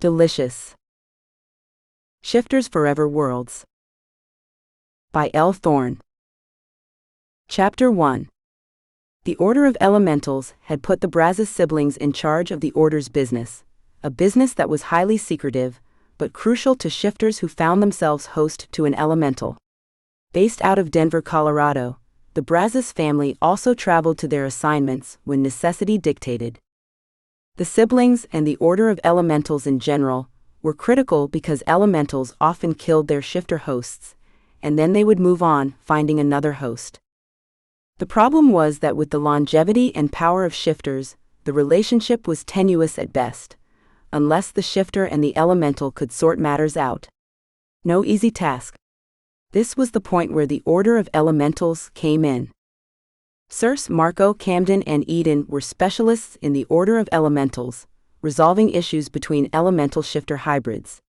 Delicious. Shifters Forever Worlds. By L. Thorne. Chapter 1. The Order of Elementals had put the Brazos siblings in charge of the Order's business, a business that was highly secretive, but crucial to shifters who found themselves host to an elemental. Based out of Denver, Colorado, the Brazos family also traveled to their assignments when necessity dictated. The siblings and the Order of Elementals in general were critical because elementals often killed their shifter hosts, and then they would move on, finding another host. The problem was that with the longevity and power of shifters, the relationship was tenuous at best, unless the shifter and the elemental could sort matters out. No easy task. This was the point where the Order of Elementals came in. Circe, Marco, Camden, and Eden were specialists in the Order of Elementals, resolving issues between elemental shifter hybrids.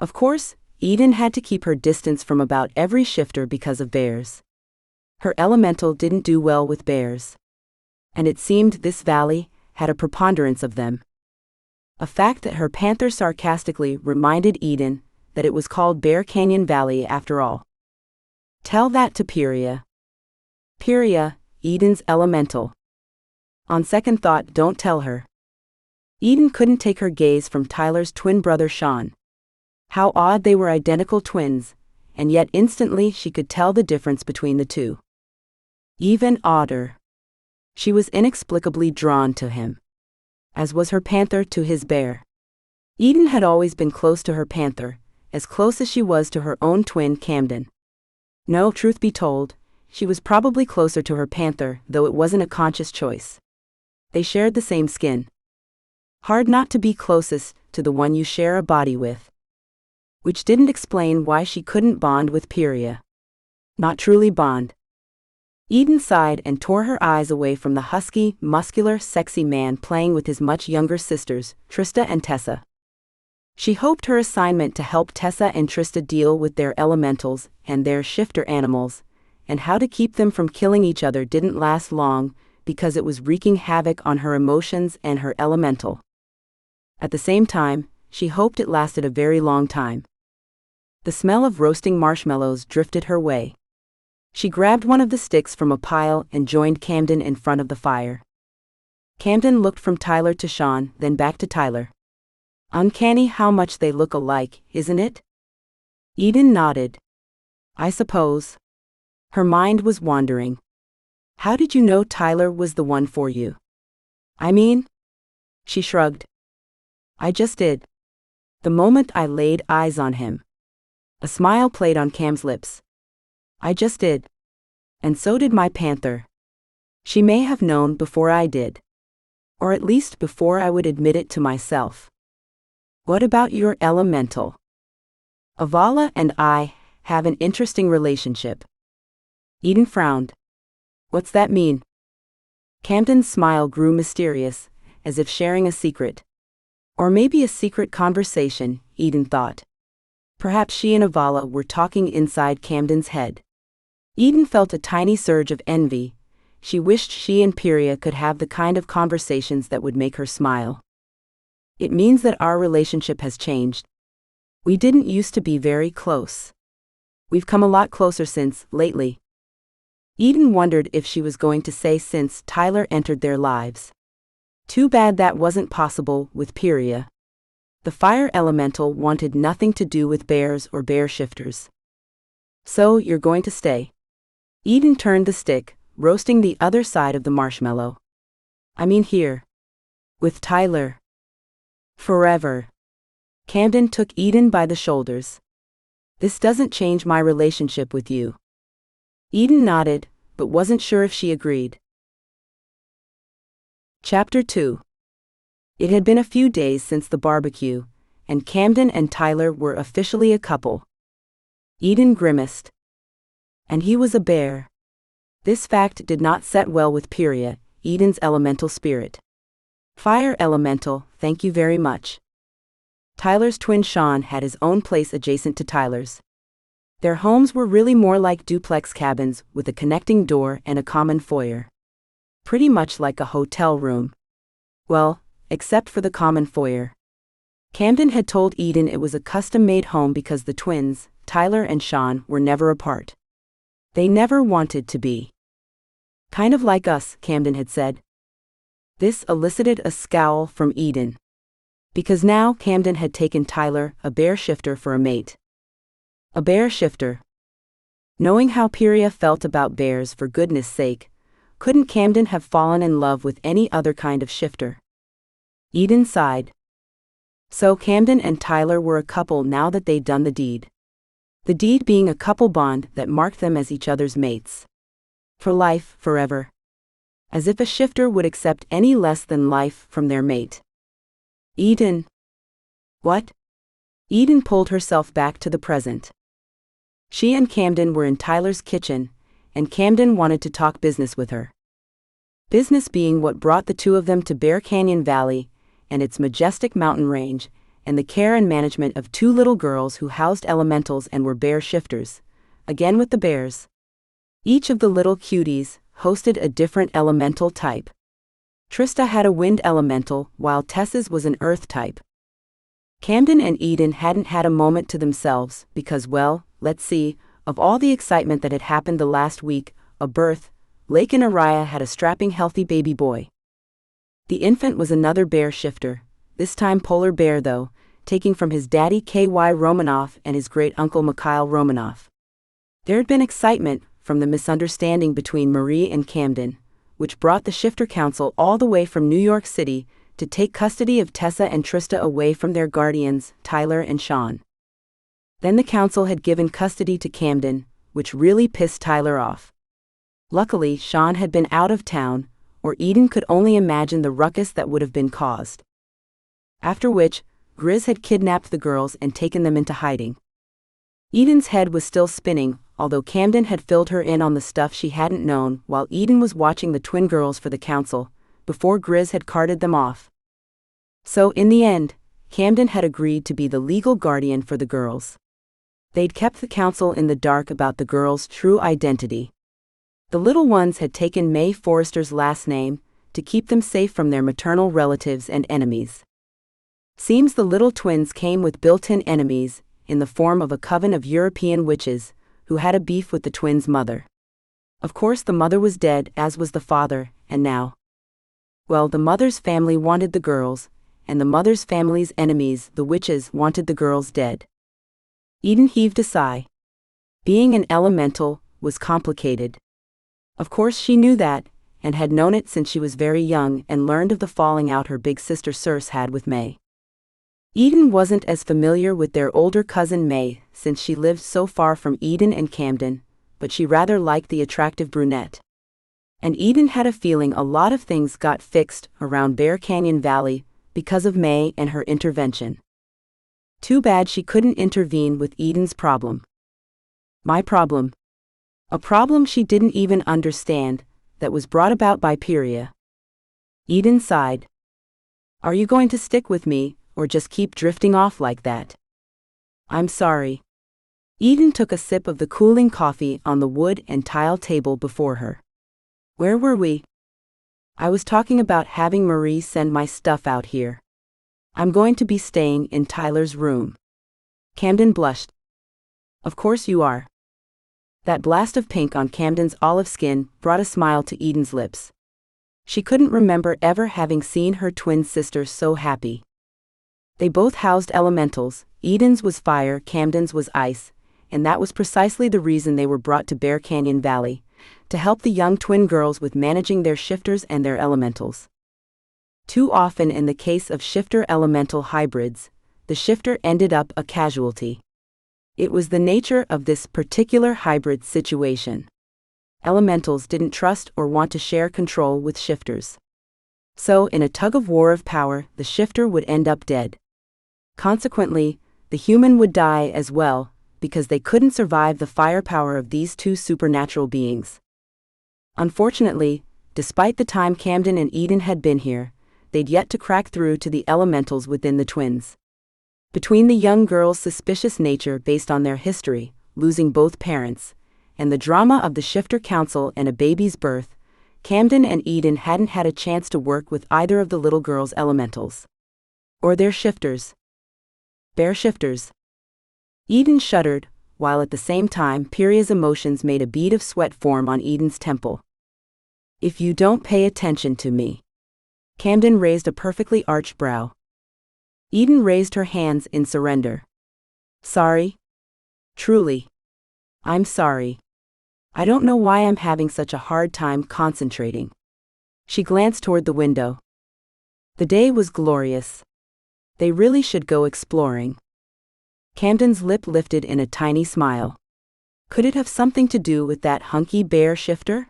Of course, Eden had to keep her distance from about every shifter because of bears. Her elemental didn't do well with bears. And it seemed this valley had a preponderance of them. A fact that her panther sarcastically reminded Eden that it was called Bear Canyon Valley after all. Tell that to Pyria. Pyria, Eden's elemental. On second thought, don't tell her. Eden couldn't take her gaze from Tyler's twin brother Sean. How odd they were identical twins, and yet instantly she could tell the difference between the two. Even odder. She was inexplicably drawn to him, as was her panther to his bear. Eden had always been close to her panther, as close as she was to her own twin Camden. No, truth be told, she was probably closer to her panther, though it wasn't a conscious choice. They shared the same skin. Hard not to be closest to the one you share a body with. Which didn't explain why she couldn't bond with Pyria. Not truly bond. Eden sighed and tore her eyes away from the husky, muscular, sexy man playing with his much younger sisters, Trista and Tessa. She hoped her assignment to help Tessa and Trista deal with their elementals and their shifter animals, and how to keep them from killing each other didn't last long, because it was wreaking havoc on her emotions and her elemental. At the same time, she hoped it lasted a very long time. The smell of roasting marshmallows drifted her way. She grabbed one of the sticks from a pile and joined Camden in front of the fire. Camden looked from Tyler to Sean, then back to Tyler. Uncanny how much they look alike, isn't it? Eden nodded. I suppose. Her mind was wandering. How did you know Tyler was the one for you? I mean? She shrugged. I just did. The moment I laid eyes on him. A smile played on Cam's lips. I just did. And so did my panther. She may have known before I did. Or at least before I would admit it to myself. What about your elemental? Avala and I have an interesting relationship. Eden frowned. What's that mean? Camden's smile grew mysterious, as if sharing a secret. Or maybe a secret conversation, Eden thought. Perhaps she and Avala were talking inside Camden's head. Eden felt a tiny surge of envy. She wished she and Pyria could have the kind of conversations that would make her smile. It means that our relationship has changed. We didn't used to be very close. We've come a lot closer since, lately. Eden wondered if she was going to say since Tyler entered their lives. Too bad that wasn't possible with Pyria. The fire elemental wanted nothing to do with bears or bear shifters. So you're going to stay? Eden turned the stick, roasting the other side of the marshmallow. I mean here. With Tyler. Forever. Camden took Eden by the shoulders. This doesn't change my relationship with you. Eden nodded, but wasn't sure if she agreed. Chapter 2. It had been a few days since the barbecue, and Camden and Tyler were officially a couple. Eden grimaced. And he was a bear. This fact did not set well with Pyria, Eden's elemental spirit. Fire elemental, thank you very much. Tyler's twin Sean had his own place adjacent to Tyler's. Their homes were really more like duplex cabins with a connecting door and a common foyer. Pretty much like a hotel room. Well, except for the common foyer. Camden had told Eden it was a custom-made home because the twins, Tyler and Sean, were never apart. They never wanted to be. Kind of like us, Camden had said. This elicited a scowl from Eden. Because now Camden had taken Tyler, a bear shifter, for a mate. A bear shifter. Knowing how Pyria felt about bears, for goodness sake, couldn't Camden have fallen in love with any other kind of shifter? Eden sighed. So Camden and Tyler were a couple now that they'd done the deed. The deed being a couple bond that marked them as each other's mates. For life, forever. As if a shifter would accept any less than life from their mate. Eden. What? Eden pulled herself back to the present. She and Camden were in Tyler's kitchen, and Camden wanted to talk business with her. Business being what brought the two of them to Bear Canyon Valley and its majestic mountain range, and the care and management of two little girls who housed elementals and were bear shifters, again with the bears. Each of the little cuties hosted a different elemental type. Trista had a wind elemental, while Tessa's was an earth type. Camden and Eden hadn't had a moment to themselves because, well, let's see, of all the excitement that had happened the last week, a birth, Lake and Araya had a strapping healthy baby boy. The infant was another bear shifter, this time polar bear though, taking from his daddy K.Y. Romanoff and his great-uncle Mikhail Romanoff. There had been excitement from the misunderstanding between Marie and Camden, which brought the Shifter Council all the way from New York City to take custody of Tessa and Trista away from their guardians, Tyler and Sean. Then the council had given custody to Camden, which really pissed Tyler off. Luckily, Sean had been out of town, or Eden could only imagine the ruckus that would have been caused. After which, Griz had kidnapped the girls and taken them into hiding. Eden's head was still spinning, although Camden had filled her in on the stuff she hadn't known while Eden was watching the twin girls for the council, before Griz had carted them off. So in the end, Camden had agreed to be the legal guardian for the girls. They'd kept the council in the dark about the girls' true identity. The little ones had taken May Forrester's last name to keep them safe from their maternal relatives and enemies. Seems the little twins came with built-in enemies, in the form of a coven of European witches, who had a beef with the twins' mother. Of course the mother was dead, as was the father, and now. Well, the mother's family wanted the girls, and the mother's family's enemies, the witches, wanted the girls dead. Eden heaved a sigh. Being an elemental was complicated. Of course she knew that, and had known it since she was very young and learned of the falling out her big sister Circe had with May. Eden wasn't as familiar with their older cousin May since she lived so far from Eden and Camden, but she rather liked the attractive brunette. And Eden had a feeling a lot of things got fixed around Bear Canyon Valley because of May and her intervention. Too bad she couldn't intervene with Eden's problem. My problem. A problem she didn't even understand, that was brought about by Pyria. Eden sighed. Are you going to stick with me, or just keep drifting off like that? I'm sorry. Eden took a sip of the cooling coffee on the wood and tile table before her. Where were we? I was talking about having Marie send my stuff out here. I'm going to be staying in Tyler's room. Camden blushed. Of course you are. That blast of pink on Camden's olive skin brought a smile to Eden's lips. She couldn't remember ever having seen her twin sister so happy. They both housed elementals, Eden's was fire, Camden's was ice, and that was precisely the reason they were brought to Bear Canyon Valley, to help the young twin girls with managing their shifters and their elementals. Too often in the case of shifter-elemental hybrids, the shifter ended up a casualty. It was the nature of this particular hybrid situation. Elementals didn't trust or want to share control with shifters. So in a tug-of-war of power, the shifter would end up dead. Consequently, the human would die as well, because they couldn't survive the firepower of these two supernatural beings. Unfortunately, despite the time Camden and Eden had been here, they'd yet to crack through to the elementals within the twins. Between the young girls' suspicious nature based on their history, losing both parents, and the drama of the Shifter Council and a baby's birth, Camden and Eden hadn't had a chance to work with either of the little girls' elementals. Or their shifters. Bear shifters. Eden shuddered, while at the same time Pyria's emotions made a bead of sweat form on Eden's temple. If you don't pay attention to me. Camden raised a perfectly arched brow. Eden raised her hands in surrender. Sorry? Truly. I'm sorry. I don't know why I'm having such a hard time concentrating. She glanced toward the window. The day was glorious. They really should go exploring. Camden's lip lifted in a tiny smile. Could it have something to do with that hunky bear shifter?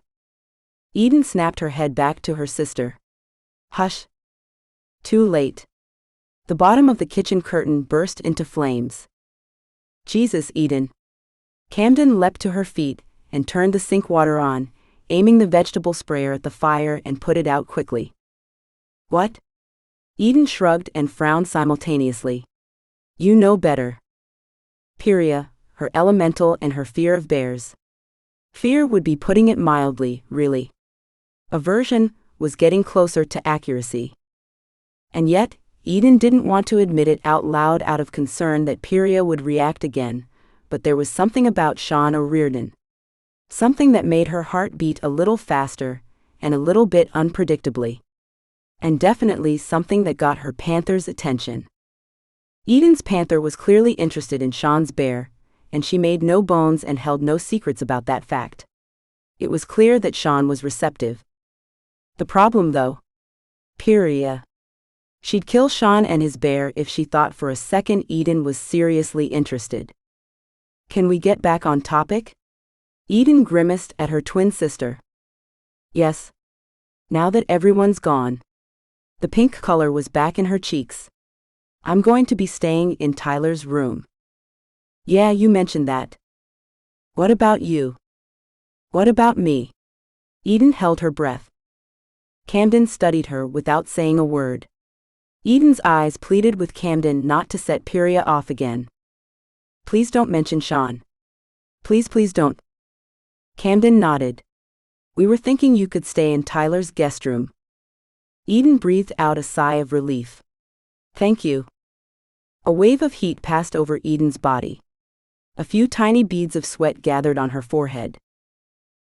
Eden snapped her head back to her sister. Hush. Too late. The bottom of the kitchen curtain burst into flames. Jesus, Eden. Camden leapt to her feet and turned the sink water on, aiming the vegetable sprayer at the fire and put it out quickly. What? Eden shrugged and frowned simultaneously. You know better. Pyria, her elemental and her fear of bears. Fear would be putting it mildly, really. Aversion was getting closer to accuracy. And yet, Eden didn't want to admit it out loud out of concern that Pyria would react again, but there was something about Sean O'Riordan. Something that made her heart beat a little faster, and a little bit unpredictably. And definitely something that got her panther's attention. Eden's panther was clearly interested in Sean's bear, and she made no bones and held no secrets about that fact. It was clear that Sean was receptive. The problem, though? Pyria. She'd kill Sean and his bear if she thought for a second Eden was seriously interested. Can we get back on topic? Eden grimaced at her twin sister. Yes. Now that everyone's gone. The pink color was back in her cheeks. I'm going to be staying in Tyler's room. Yeah, you mentioned that. What about you? What about me? Eden held her breath. Camden studied her without saying a word. Eden's eyes pleaded with Camden not to set Pyria off again. Please don't mention Sean. Please, please don't. Camden nodded. We were thinking you could stay in Tyler's guest room. Eden breathed out a sigh of relief. Thank you. A wave of heat passed over Eden's body. A few tiny beads of sweat gathered on her forehead.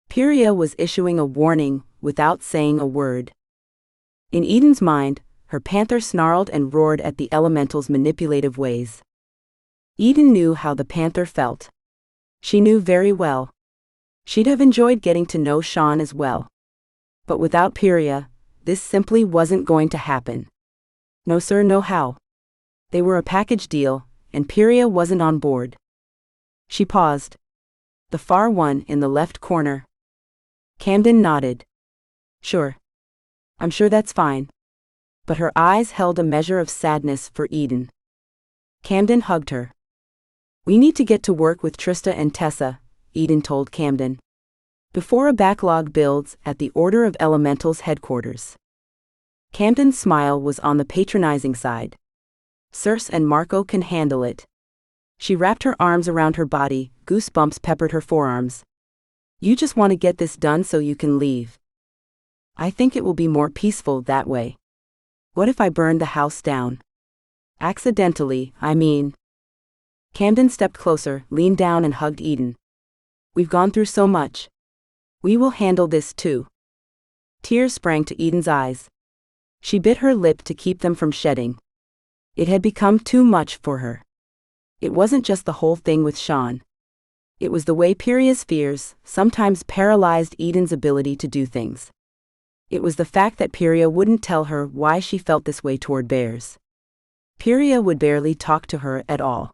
Pyria was issuing a warning without saying a word. In Eden's mind, her panther snarled and roared at the elemental's manipulative ways. Eden knew how the panther felt. She knew very well. She'd have enjoyed getting to know Sean as well. But without Pyria, this simply wasn't going to happen. No sir, no how. They were a package deal, and Pyria wasn't on board. She paused. The far one in the left corner. Camden nodded. Sure. I'm sure that's fine. But her eyes held a measure of sadness for Eden. Camden hugged her. We need to get to work with Trista and Tessa, Eden told Camden. Before a backlog builds at the Order of Elementals headquarters. Camden's smile was on the patronizing side. Circe and Marco can handle it. She wrapped her arms around her body, goosebumps peppered her forearms. You just want to get this done so you can leave. I think it will be more peaceful that way. What if I burned the house down? Accidentally, I mean. Camden stepped closer, leaned down and hugged Eden. We've gone through so much. We will handle this too. Tears sprang to Eden's eyes. She bit her lip to keep them from shedding. It had become too much for her. It wasn't just the whole thing with Sean. It was the way Pyria's fears sometimes paralyzed Eden's ability to do things. It was the fact that Pyria wouldn't tell her why she felt this way toward bears. Pyria would barely talk to her at all.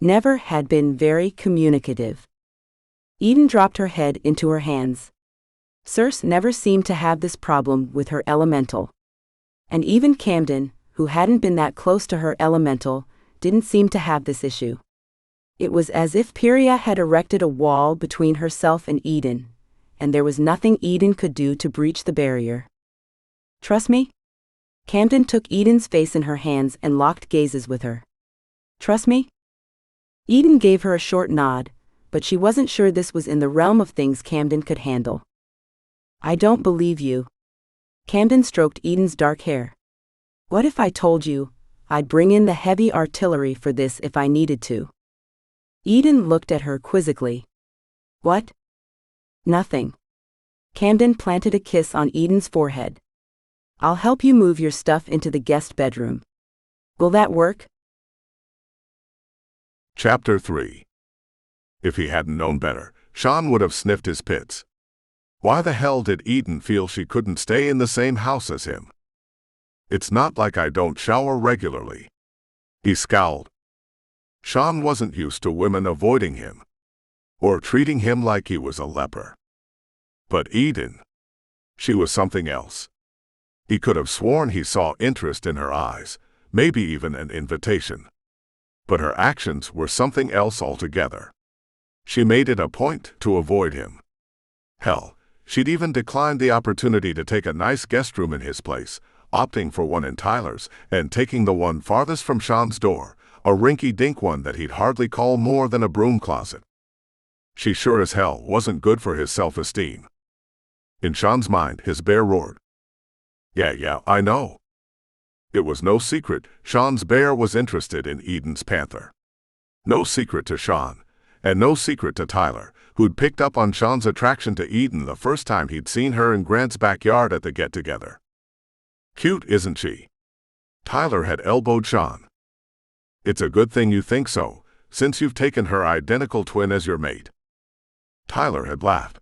Never had been very communicative. Eden dropped her head into her hands. Circe never seemed to have this problem with her elemental. And even Camden, who hadn't been that close to her elemental, didn't seem to have this issue. It was as if Pyria had erected a wall between herself and Eden, and there was nothing Eden could do to breach the barrier. Trust me? Camden took Eden's face in her hands and locked gazes with her. Trust me? Eden gave her a short nod, but she wasn't sure this was in the realm of things Camden could handle. I don't believe you. Camden stroked Eden's dark hair. What if I told you, I'd bring in the heavy artillery for this if I needed to. Eden looked at her quizzically. What? Nothing. Camden planted a kiss on Eden's forehead. I'll help you move your stuff into the guest bedroom. Will that work? Chapter 3. If he hadn't known better, Sean would have sniffed his pits. Why the hell did Eden feel she couldn't stay in the same house as him? It's not like I don't shower regularly. He scowled. Sean wasn't used to women avoiding him, or treating him like he was a leper. But Eden, she was something else. He could have sworn he saw interest in her eyes, maybe even an invitation. But her actions were something else altogether. She made it a point to avoid him. Hell, she'd even declined the opportunity to take a nice guest room in his place, opting for one in Tyler's and taking the one farthest from Sean's door, a rinky-dink one that he'd hardly call more than a broom closet. She sure as hell wasn't good for his self-esteem. In Sean's mind, his bear roared. Yeah, I know. It was no secret Sean's bear was interested in Eden's panther. No secret to Sean, and no secret to Tyler, who'd picked up on Sean's attraction to Eden the first time he'd seen her in Grant's backyard at the get-together. Cute, isn't she? Tyler had elbowed Sean. It's a good thing you think so, since you've taken her identical twin as your mate. Tyler had laughed.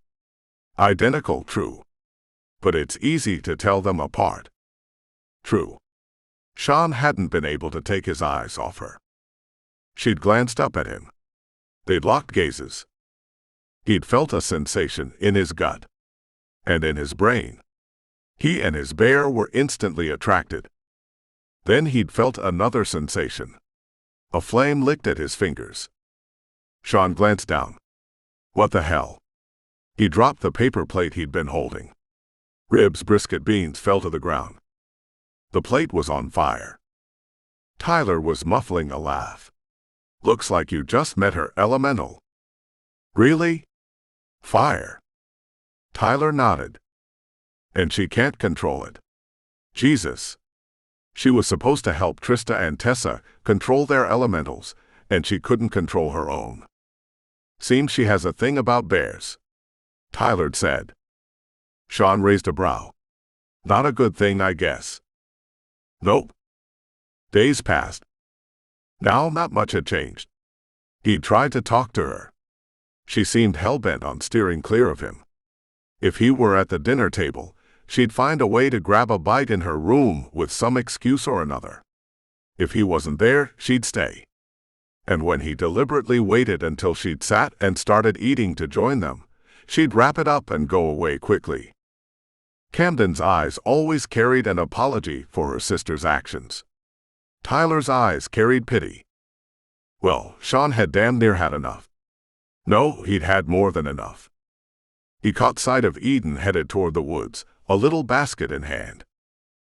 Identical, true. But it's easy to tell them apart. True. Sean hadn't been able to take his eyes off her. She'd glanced up at him. They'd locked gazes. He'd felt a sensation in his gut. And in his brain. He and his bear were instantly attracted. Then he'd felt another sensation. A flame licked at his fingers. Sean glanced down. What the hell? He dropped the paper plate he'd been holding. Ribs, brisket, beans fell to the ground. The plate was on fire. Tyler was muffling a laugh. Looks like you just met her elemental. Really? Fire? Tyler nodded. And she can't control it. Jesus. She was supposed to help Trista and Tessa control their elementals, and she couldn't control her own. Seems she has a thing about bears. Tyler said. Sean raised a brow. Not a good thing, I guess. Nope. Days passed. Now not much had changed. He tried to talk to her. She seemed hell-bent on steering clear of him. If he were at the dinner table, she'd find a way to grab a bite in her room with some excuse or another. If he wasn't there, she'd stay. And when he deliberately waited until she'd sat and started eating to join them, she'd wrap it up and go away quickly. Camden's eyes always carried an apology for her sister's actions. Tyler's eyes carried pity. Well, Sean had damn near had enough. No, he'd had more than enough. He caught sight of Eden headed toward the woods, a little basket in hand.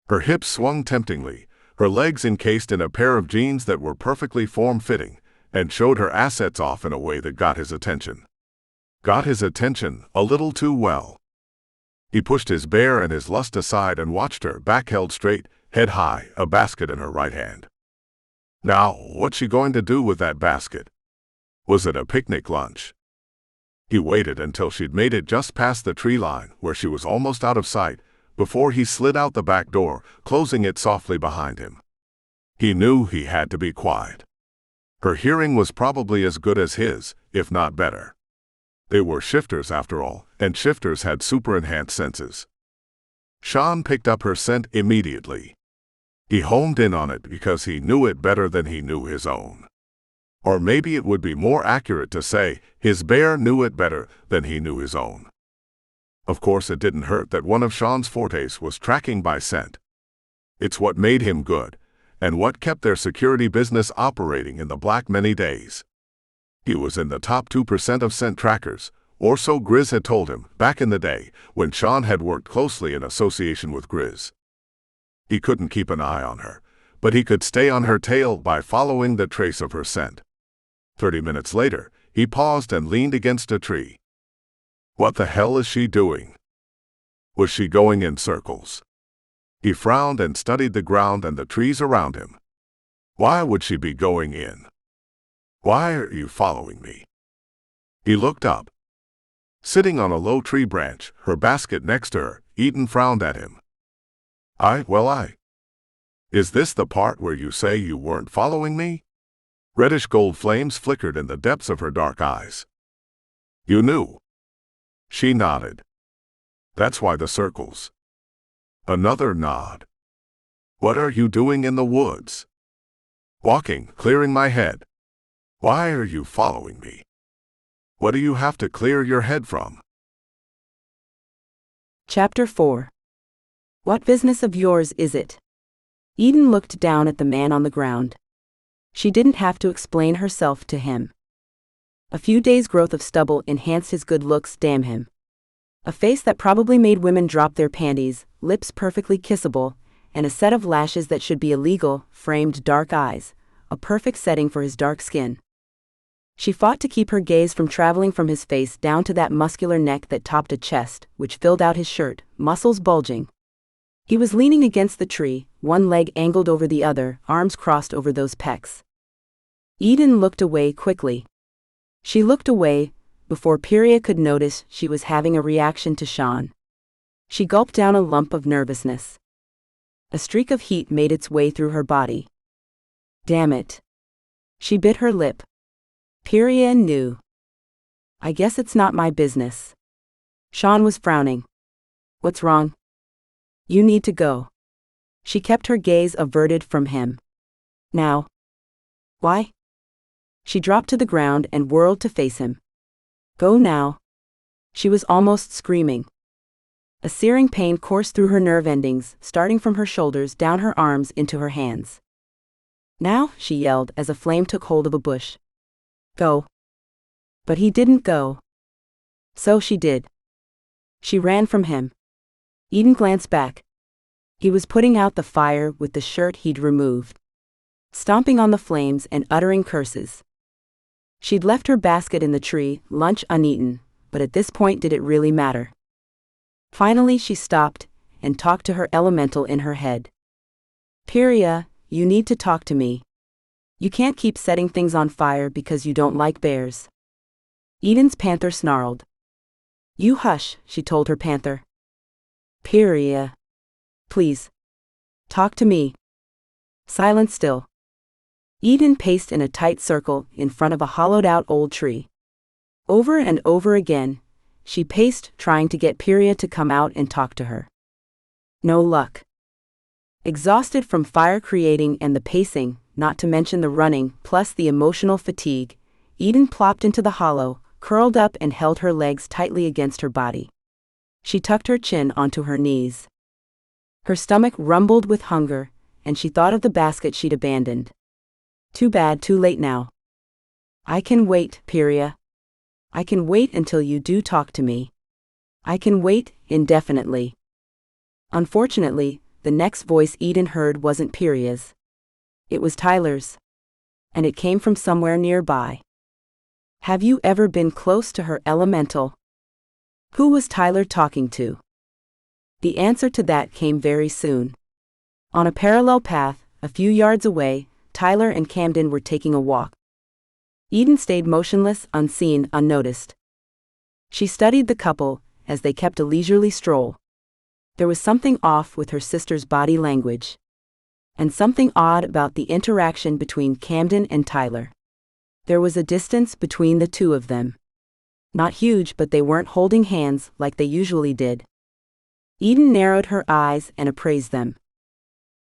Her hips swung temptingly, her legs encased in a pair of jeans that were perfectly form-fitting, and showed her assets off in a way that got his attention. Got his attention a little too well. He pushed his bear and his lust aside and watched her, back held straight, head high, a basket in her right hand. Now, what's she going to do with that basket? Was it a picnic lunch? He waited until she'd made it just past the tree line, where she was almost out of sight, before he slid out the back door, closing it softly behind him. He knew he had to be quiet. Her hearing was probably as good as his, if not better. They were shifters after all, and shifters had super-enhanced senses. Sean picked up her scent immediately. He homed in on it because he knew it better than he knew his own. Or maybe it would be more accurate to say his bear knew it better than he knew his own. Of course, it didn't hurt that one of Sean's fortes was tracking by scent. It's what made him good, and what kept their security business operating in the black many days. He was in the top 2% of scent trackers, or so Griz had told him back in the day when Sean had worked closely in association with Griz. He couldn't keep an eye on her, but he could stay on her tail by following the trace of her scent. 30 minutes later, he paused and leaned against a tree. What the hell is she doing? Was she going in circles? He frowned and studied the ground and the trees around him. Why would she be going in? Why are you following me? He looked up. Sitting on a low tree branch, her basket next to her, Eden frowned at him. Is this the part where you say you weren't following me? Reddish gold flames flickered in the depths of her dark eyes. You knew. She nodded. That's why the circles. Another nod. What are you doing in the woods? Walking, clearing my head. Why are you following me? What do you have to clear your head from? Chapter 4. What business of yours is it? Eden looked down at the man on the ground. She didn't have to explain herself to him. A few days' growth of stubble enhanced his good looks, damn him. A face that probably made women drop their panties, lips perfectly kissable, and a set of lashes that should be illegal, framed dark eyes, a perfect setting for his dark skin. She fought to keep her gaze from traveling from his face down to that muscular neck that topped a chest, which filled out his shirt, muscles bulging. He was leaning against the tree, one leg angled over the other, arms crossed over those pecs. Eden looked away quickly. She looked away, before Pyria could notice she was having a reaction to Sean. She gulped down a lump of nervousness. A streak of heat made its way through her body. Damn it. She bit her lip. Pyria knew. I guess it's not my business. Sean was frowning. What's wrong? You need to go. She kept her gaze averted from him. Now. Why? She dropped to the ground and whirled to face him. Go now. She was almost screaming. A searing pain coursed through her nerve endings, starting from her shoulders down her arms into her hands. Now, she yelled as a flame took hold of a bush. Go. But he didn't go. So she did. She ran from him. Eden glanced back. He was putting out the fire with the shirt he'd removed, stomping on the flames and uttering curses. She'd left her basket in the tree, lunch uneaten, but at this point did it really matter? Finally she stopped and talked to her elemental in her head. Pyria, you need to talk to me. You can't keep setting things on fire because you don't like bears. Eden's panther snarled. You hush, she told her panther. Pyria. Please. Talk to me. Silent still. Eden paced in a tight circle in front of a hollowed-out old tree. Over and over again, she paced, trying to get Pyria to come out and talk to her. No luck. Exhausted from fire creating and the pacing, not to mention the running, plus the emotional fatigue, Eden plopped into the hollow, curled up and held her legs tightly against her body. She tucked her chin onto her knees. Her stomach rumbled with hunger, and she thought of the basket she'd abandoned. Too bad, too late now. I can wait, Pyria. I can wait until you do talk to me. I can wait indefinitely. Unfortunately, the next voice Eden heard wasn't Pyria's. It was Tyler's. And it came from somewhere nearby. Have you ever been close to her elemental? Who was Tyler talking to? The answer to that came very soon. On a parallel path, a few yards away, Tyler and Camden were taking a walk. Eden stayed motionless, unseen, unnoticed. She studied the couple as they kept a leisurely stroll. There was something off with her sister's body language. And something odd about the interaction between Camden and Tyler. There was a distance between the two of them. Not huge, but they weren't holding hands like they usually did. Eden narrowed her eyes and appraised them.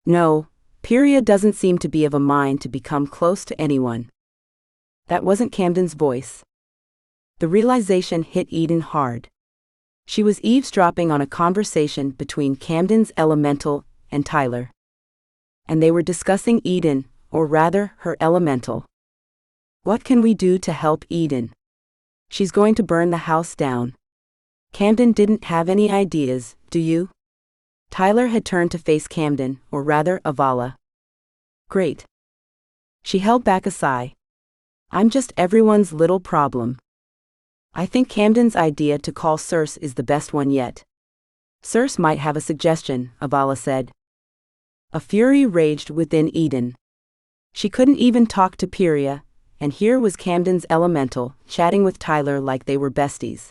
No, Pyria doesn't seem to be of a mind to become close to anyone. That wasn't Camden's voice. The realization hit Eden hard. She was eavesdropping on a conversation between Camden's elemental and Tyler. And they were discussing Eden, or rather, her elemental. What can we do to help Eden? She's going to burn the house down. Camden didn't have any ideas, do you? Tyler had turned to face Camden, or rather, Avala. Great. She held back a sigh. I'm just everyone's little problem. I think Camden's idea to call Circe is the best one yet. Circe might have a suggestion, Avala said. A fury raged within Eden. She couldn't even talk to Pyria, and here was Camden's elemental, chatting with Tyler like they were besties.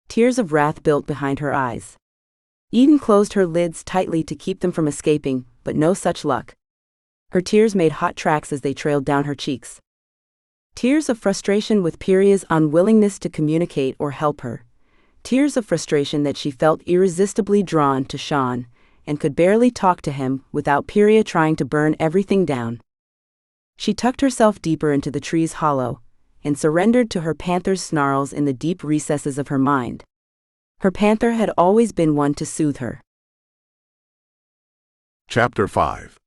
Tears of wrath built behind her eyes. Eden closed her lids tightly to keep them from escaping, but no such luck. Her tears made hot tracks as they trailed down her cheeks. Tears of frustration with Pyria's unwillingness to communicate or help her. Tears of frustration that she felt irresistibly drawn to Sean, and could barely talk to him without Pyria trying to burn everything down. She tucked herself deeper into the tree's hollow, and surrendered to her panther's snarls in the deep recesses of her mind. Her panther had always been one to soothe her. Chapter 5.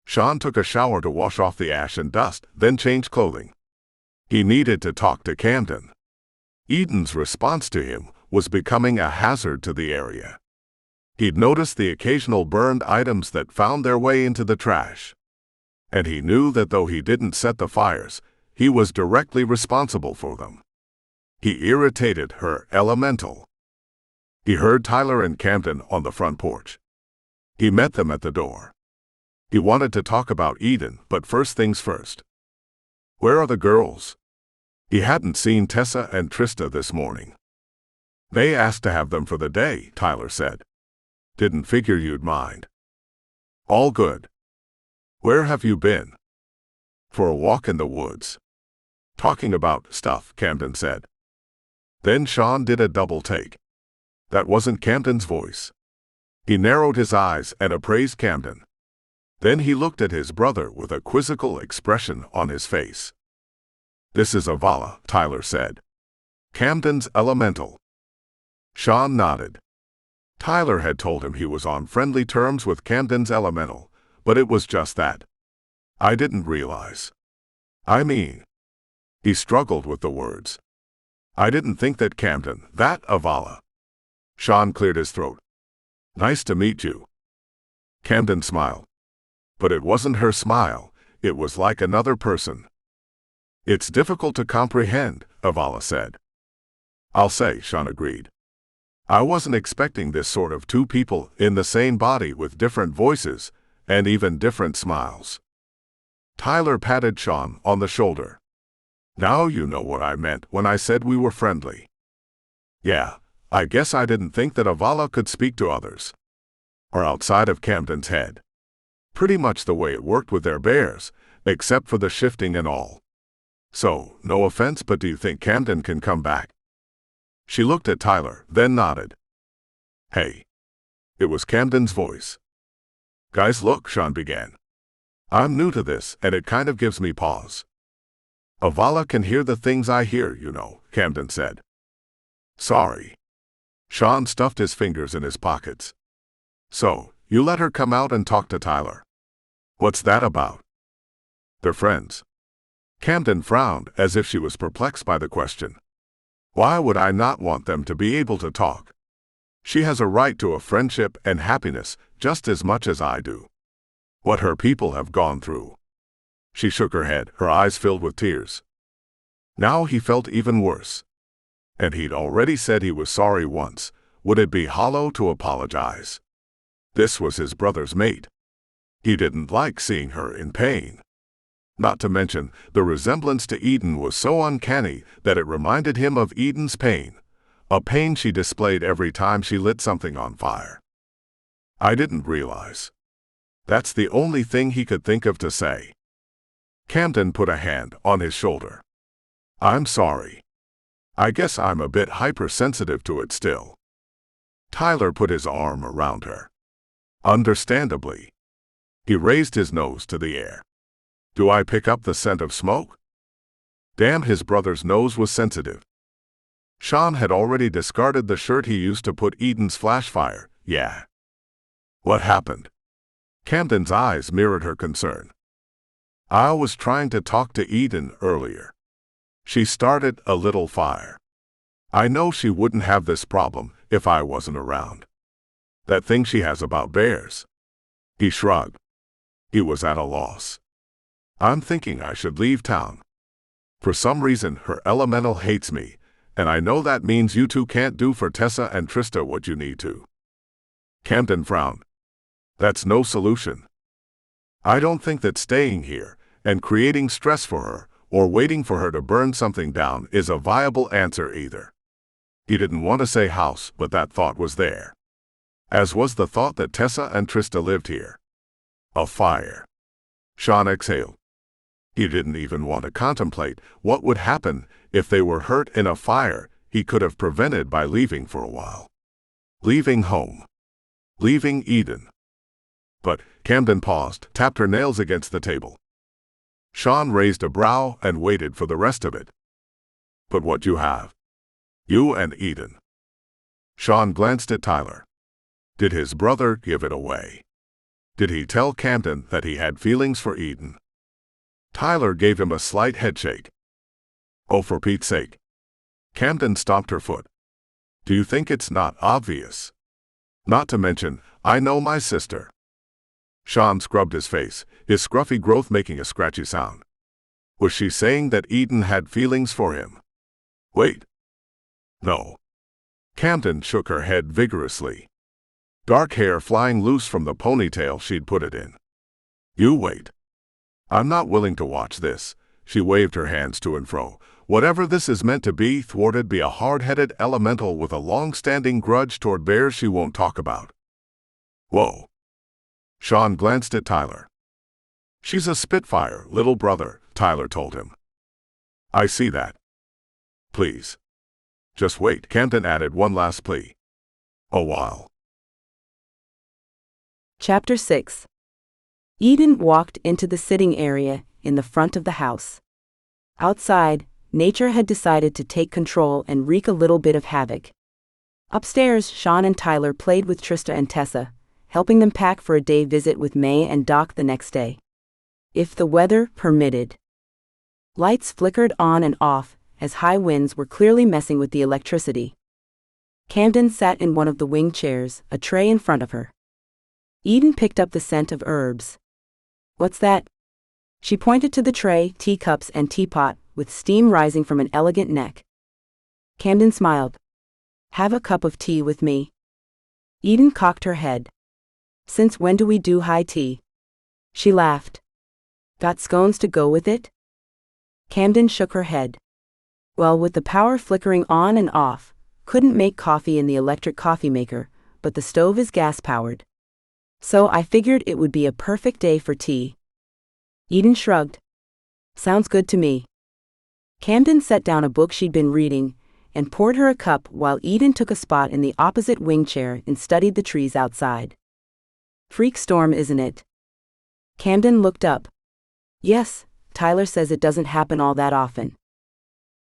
Sean took a shower to wash off the ash and dust, then changed clothing. He needed to talk to Camden. Eden's response to him was becoming a hazard to the area. He'd noticed the occasional burned items that found their way into the trash. And he knew that though he didn't set the fires, he was directly responsible for them. He irritated her elemental. He heard Tyler and Camden on the front porch. He met them at the door. He wanted to talk about Eden, but first things first. Where are the girls? He hadn't seen Tessa and Trista this morning. They asked to have them for the day, Tyler said. Didn't figure you'd mind. All good. Where have you been? For a walk in the woods. Talking about stuff, Camden said. Then Sean did a double take. That wasn't Camden's voice. He narrowed his eyes and appraised Camden. Then he looked at his brother with a quizzical expression on his face. This is Avala, Tyler said. Camden's elemental. Sean nodded. Tyler had told him he was on friendly terms with Camden's elemental, but it was just that. I didn't realize. I mean. He struggled with the words. I didn't think that Camden, that Avala. Sean cleared his throat. Nice to meet you. Camden smiled. But it wasn't her smile, it was like another person. It's difficult to comprehend, Avala said. I'll say, Sean agreed. I wasn't expecting this sort of two people in the same body with different voices, and even different smiles. Tyler patted Sean on the shoulder. Now you know what I meant when I said we were friendly. Yeah, I guess I didn't think that Avala could speak to others. Or outside of Camden's head. Pretty much the way it worked with their bears, except for the shifting and all. So, no offense, but do you think Camden can come back? She looked at Tyler, then nodded. Hey. It was Camden's voice. Guys, look, Sean began. I'm new to this, and it kind of gives me pause. Avala can hear the things I hear, you know, Camden said. Sorry. Sean stuffed his fingers in his pockets. So, you let her come out and talk to Tyler. What's that about? They're friends. Camden frowned as if she was perplexed by the question. Why would I not want them to be able to talk? She has a right to a friendship and happiness just as much as I do. What her people have gone through. She shook her head, her eyes filled with tears. Now he felt even worse. And he'd already said he was sorry once. Would it be hollow to apologize? This was his brother's mate. He didn't like seeing her in pain. Not to mention, the resemblance to Eden was so uncanny that it reminded him of Eden's pain, a pain she displayed every time she lit something on fire. I didn't realize. That's the only thing he could think of to say. Camden put a hand on his shoulder. I'm sorry. I guess I'm a bit hypersensitive to it still. Tyler put his arm around her. Understandably. He raised his nose to the air. Do I pick up the scent of smoke? Damn, his brother's nose was sensitive. Sean had already discarded the shirt he used to put Eden's flash fire, yeah. What happened? Camden's eyes mirrored her concern. I was trying to talk to Eden earlier. She started a little fire. I know she wouldn't have this problem if I wasn't around. That thing she has about bears. He shrugged. He was at a loss. I'm thinking I should leave town. For some reason, her elemental hates me, and I know that means you two can't do for Tessa and Trista what you need to. Camden frowned. That's no solution. I don't think that staying here and creating stress for her or waiting for her to burn something down is a viable answer either. He didn't want to say house, but that thought was there. As was the thought that Tessa and Trista lived here. A fire. Sean exhaled. He didn't even want to contemplate what would happen if they were hurt in a fire he could have prevented by leaving for a while. Leaving home. Leaving Eden. But Camden paused, tapped her nails against the table. Sean raised a brow and waited for the rest of it. But what you have? You and Eden. Sean glanced at Tyler. Did his brother give it away? Did he tell Camden that he had feelings for Eden? Tyler gave him a slight headshake. Oh, for Pete's sake. Camden stomped her foot. Do you think it's not obvious? Not to mention, I know my sister. Sean scrubbed his face, his scruffy growth making a scratchy sound. Was she saying that Eden had feelings for him? Wait. No. Camden shook her head vigorously. Dark hair flying loose from the ponytail she'd put it in. You wait. I'm not willing to watch this. She waved her hands to and fro. Whatever this is meant to be, thwarted be a hard-headed elemental with a long-standing grudge toward bears she won't talk about. Whoa. Sean glanced at Tyler. She's a spitfire, little brother, Tyler told him. I see that. Please. Just wait, Camden added one last plea. A while. Chapter 6. Eden walked into the sitting area in the front of the house. Outside, nature had decided to take control and wreak a little bit of havoc. Upstairs, Sean and Tyler played with Trista and Tessa, helping them pack for a day visit with May and Doc the next day. If the weather permitted. Lights flickered on and off, as high winds were clearly messing with the electricity. Camden sat in one of the wing chairs, a tray in front of her. Eden picked up the scent of herbs. What's that? She pointed to the tray, teacups and teapot, with steam rising from an elegant neck. Camden smiled. Have a cup of tea with me. Eden cocked her head. Since when do we do high tea? She laughed. Got scones to go with it? Camden shook her head. Well, with the power flickering on and off, couldn't make coffee in the electric coffee maker, but the stove is gas-powered. So I figured it would be a perfect day for tea. Eden shrugged. Sounds good to me. Camden set down a book she'd been reading and poured her a cup while Eden took a spot in the opposite wing chair and studied the trees outside. Freak storm, isn't it? Camden looked up. Yes, Tyler says it doesn't happen all that often.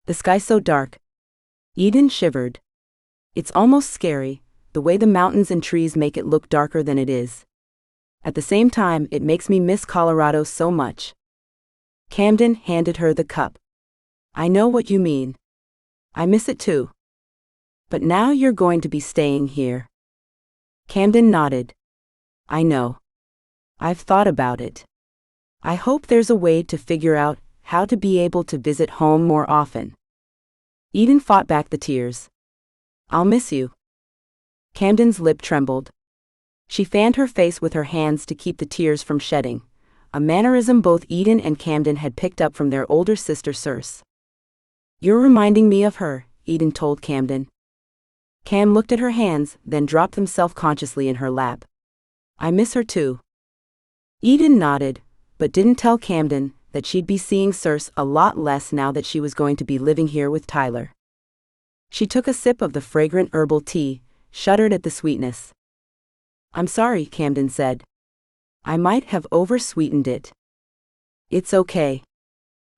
The sky's so dark. Eden shivered. It's almost scary, the way the mountains and trees make it look darker than it is. At the same time, it makes me miss Colorado so much. Camden handed her the cup. I know what you mean. I miss it too. But now you're going to be staying here. Camden nodded. I know. I've thought about it. I hope there's a way to figure out how to be able to visit home more often. Eden fought back the tears. I'll miss you. Camden's lip trembled. She fanned her face with her hands to keep the tears from shedding, a mannerism both Eden and Camden had picked up from their older sister Circe. You're reminding me of her, Eden told Camden. Cam looked at her hands, then dropped them self-consciously in her lap. I miss her too. Eden nodded, but didn't tell Camden that she'd be seeing Circe a lot less now that she was going to be living here with Tyler. She took a sip of the fragrant herbal tea, shuddered at the sweetness. I'm sorry, Camden said. I might have oversweetened it. It's okay.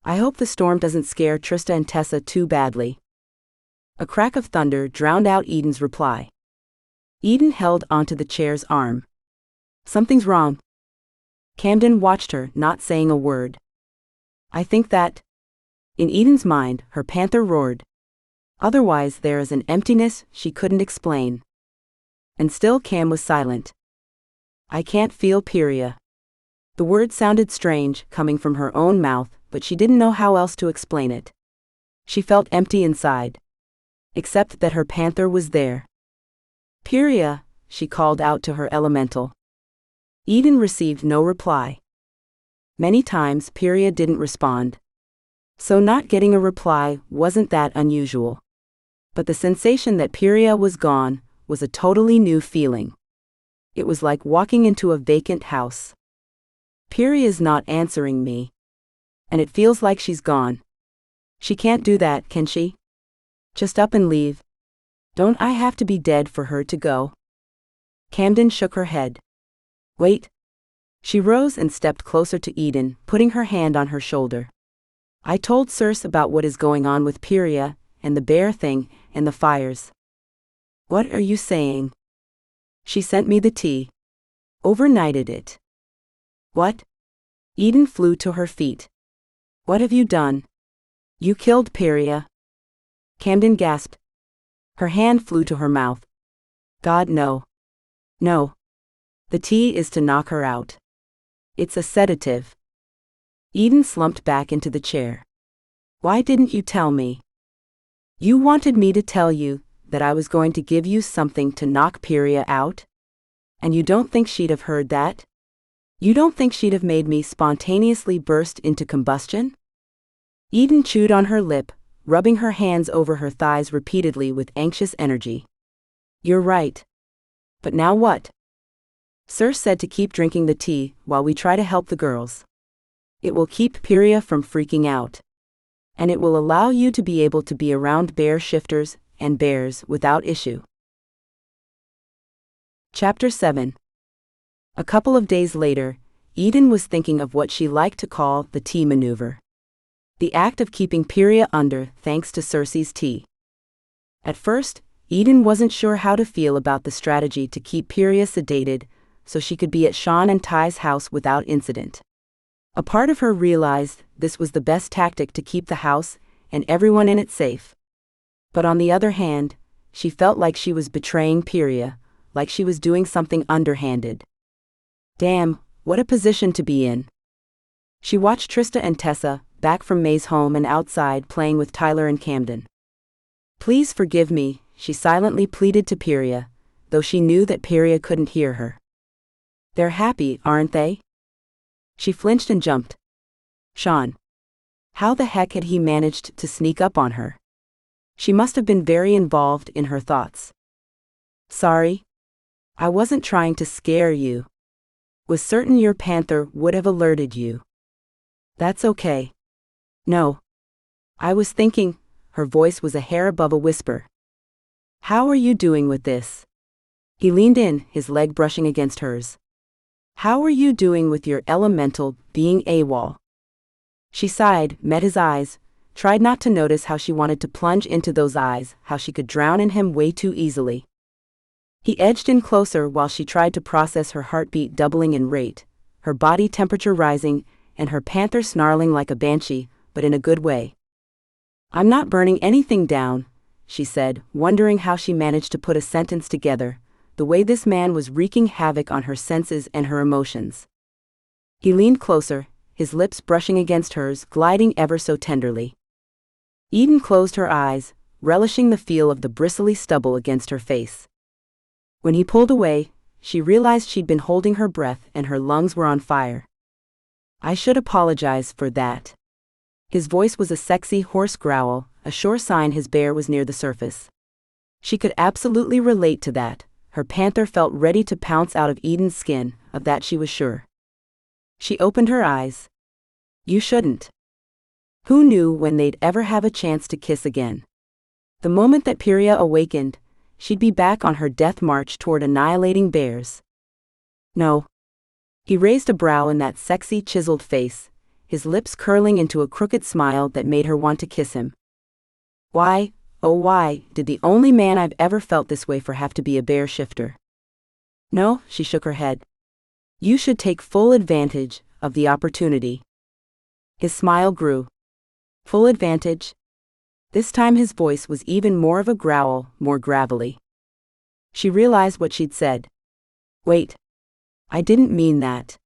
I hope the storm doesn't scare Trista and Tessa too badly. A crack of thunder drowned out Eden's reply. Eden held onto the chair's arm. Something's wrong. Camden watched her, not saying a word. I think that. In Eden's mind, her panther roared. Otherwise there is an emptiness she couldn't explain. And still Cam was silent. I can't feel Pyria. The word sounded strange, coming from her own mouth, but she didn't know how else to explain it. She felt empty inside. Except that her panther was there. Pyria, she called out to her elemental. Eden received no reply. Many times Piria didn't respond. So not getting a reply wasn't that unusual. But the sensation that Piria was gone was a totally new feeling. It was like walking into a vacant house. Piria's not answering me. And it feels like she's gone. She can't do that, can she? Just up and leave. Don't I have to be dead for her to go? Camden shook her head. Wait. She rose and stepped closer to Eden, putting her hand on her shoulder. I told Circe about what is going on with Piria, and the bear thing, and the fires. What are you saying? She sent me the tea. Overnighted it. What? Eden flew to her feet. What have you done? You killed Piria. Camden gasped. Her hand flew to her mouth. God, no. No. The tea is to knock her out. It's a sedative. Eden slumped back into the chair. Why didn't you tell me? You wanted me to tell you that I was going to give you something to knock Piria out? And you don't think she'd have heard that? You don't think she'd have made me spontaneously burst into combustion? Eden chewed on her lip, rubbing her hands over her thighs repeatedly with anxious energy. You're right. But now what? Circe said to keep drinking the tea while we try to help the girls. It will keep Piria from freaking out. And it will allow you to be able to be around bear shifters and bears without issue. Chapter 7. A couple of days later, Eden was thinking of what she liked to call the tea maneuver. The act of keeping Piria under thanks to Circe's tea. At first, Eden wasn't sure how to feel about the strategy to keep Piria sedated so she could be at Sean and Ty's house without incident. A part of her realized this was the best tactic to keep the house and everyone in it safe. But on the other hand, she felt like she was betraying Piria, like she was doing something underhanded. Damn, what a position to be in. She watched Trista and Tessa, back from May's home and outside playing with Tyler and Camden. Please forgive me, she silently pleaded to Piria, though she knew that Piria couldn't hear her. They're happy, aren't they? She flinched and jumped. Sean. How the heck had he managed to sneak up on her? She must have been very involved in her thoughts. Sorry. I wasn't trying to scare you. Was certain your panther would have alerted you. That's okay. No. I was thinking, her voice was a hair above a whisper. How are you doing with this? He leaned in, his leg brushing against hers. How are you doing with your elemental being AWOL? She sighed, met his eyes, tried not to notice how she wanted to plunge into those eyes, how she could drown in him way too easily. He edged in closer while she tried to process her heartbeat doubling in rate, her body temperature rising, and her panther snarling like a banshee, but in a good way. I'm not burning anything down, she said, wondering how she managed to put a sentence together, the way this man was wreaking havoc on her senses and her emotions. He leaned closer, his lips brushing against hers, gliding ever so tenderly. Eden closed her eyes, relishing the feel of the bristly stubble against her face. When he pulled away, she realized she'd been holding her breath and her lungs were on fire. I should apologize for that. His voice was a sexy hoarse growl, a sure sign his bear was near the surface. She could absolutely relate to that. Her panther felt ready to pounce out of Eden's skin, of that she was sure. She opened her eyes. You shouldn't. Who knew when they'd ever have a chance to kiss again? The moment that Piria awakened, she'd be back on her death march toward annihilating bears. No. He raised a brow in that sexy chiseled face, his lips curling into a crooked smile that made her want to kiss him. Why, oh why, did the only man I've ever felt this way for have to be a bear shifter? No, she shook her head. You should take full advantage of the opportunity. His smile grew. Full advantage? This time his voice was even more of a growl, more gravelly. She realized what she'd said. Wait. I didn't mean that.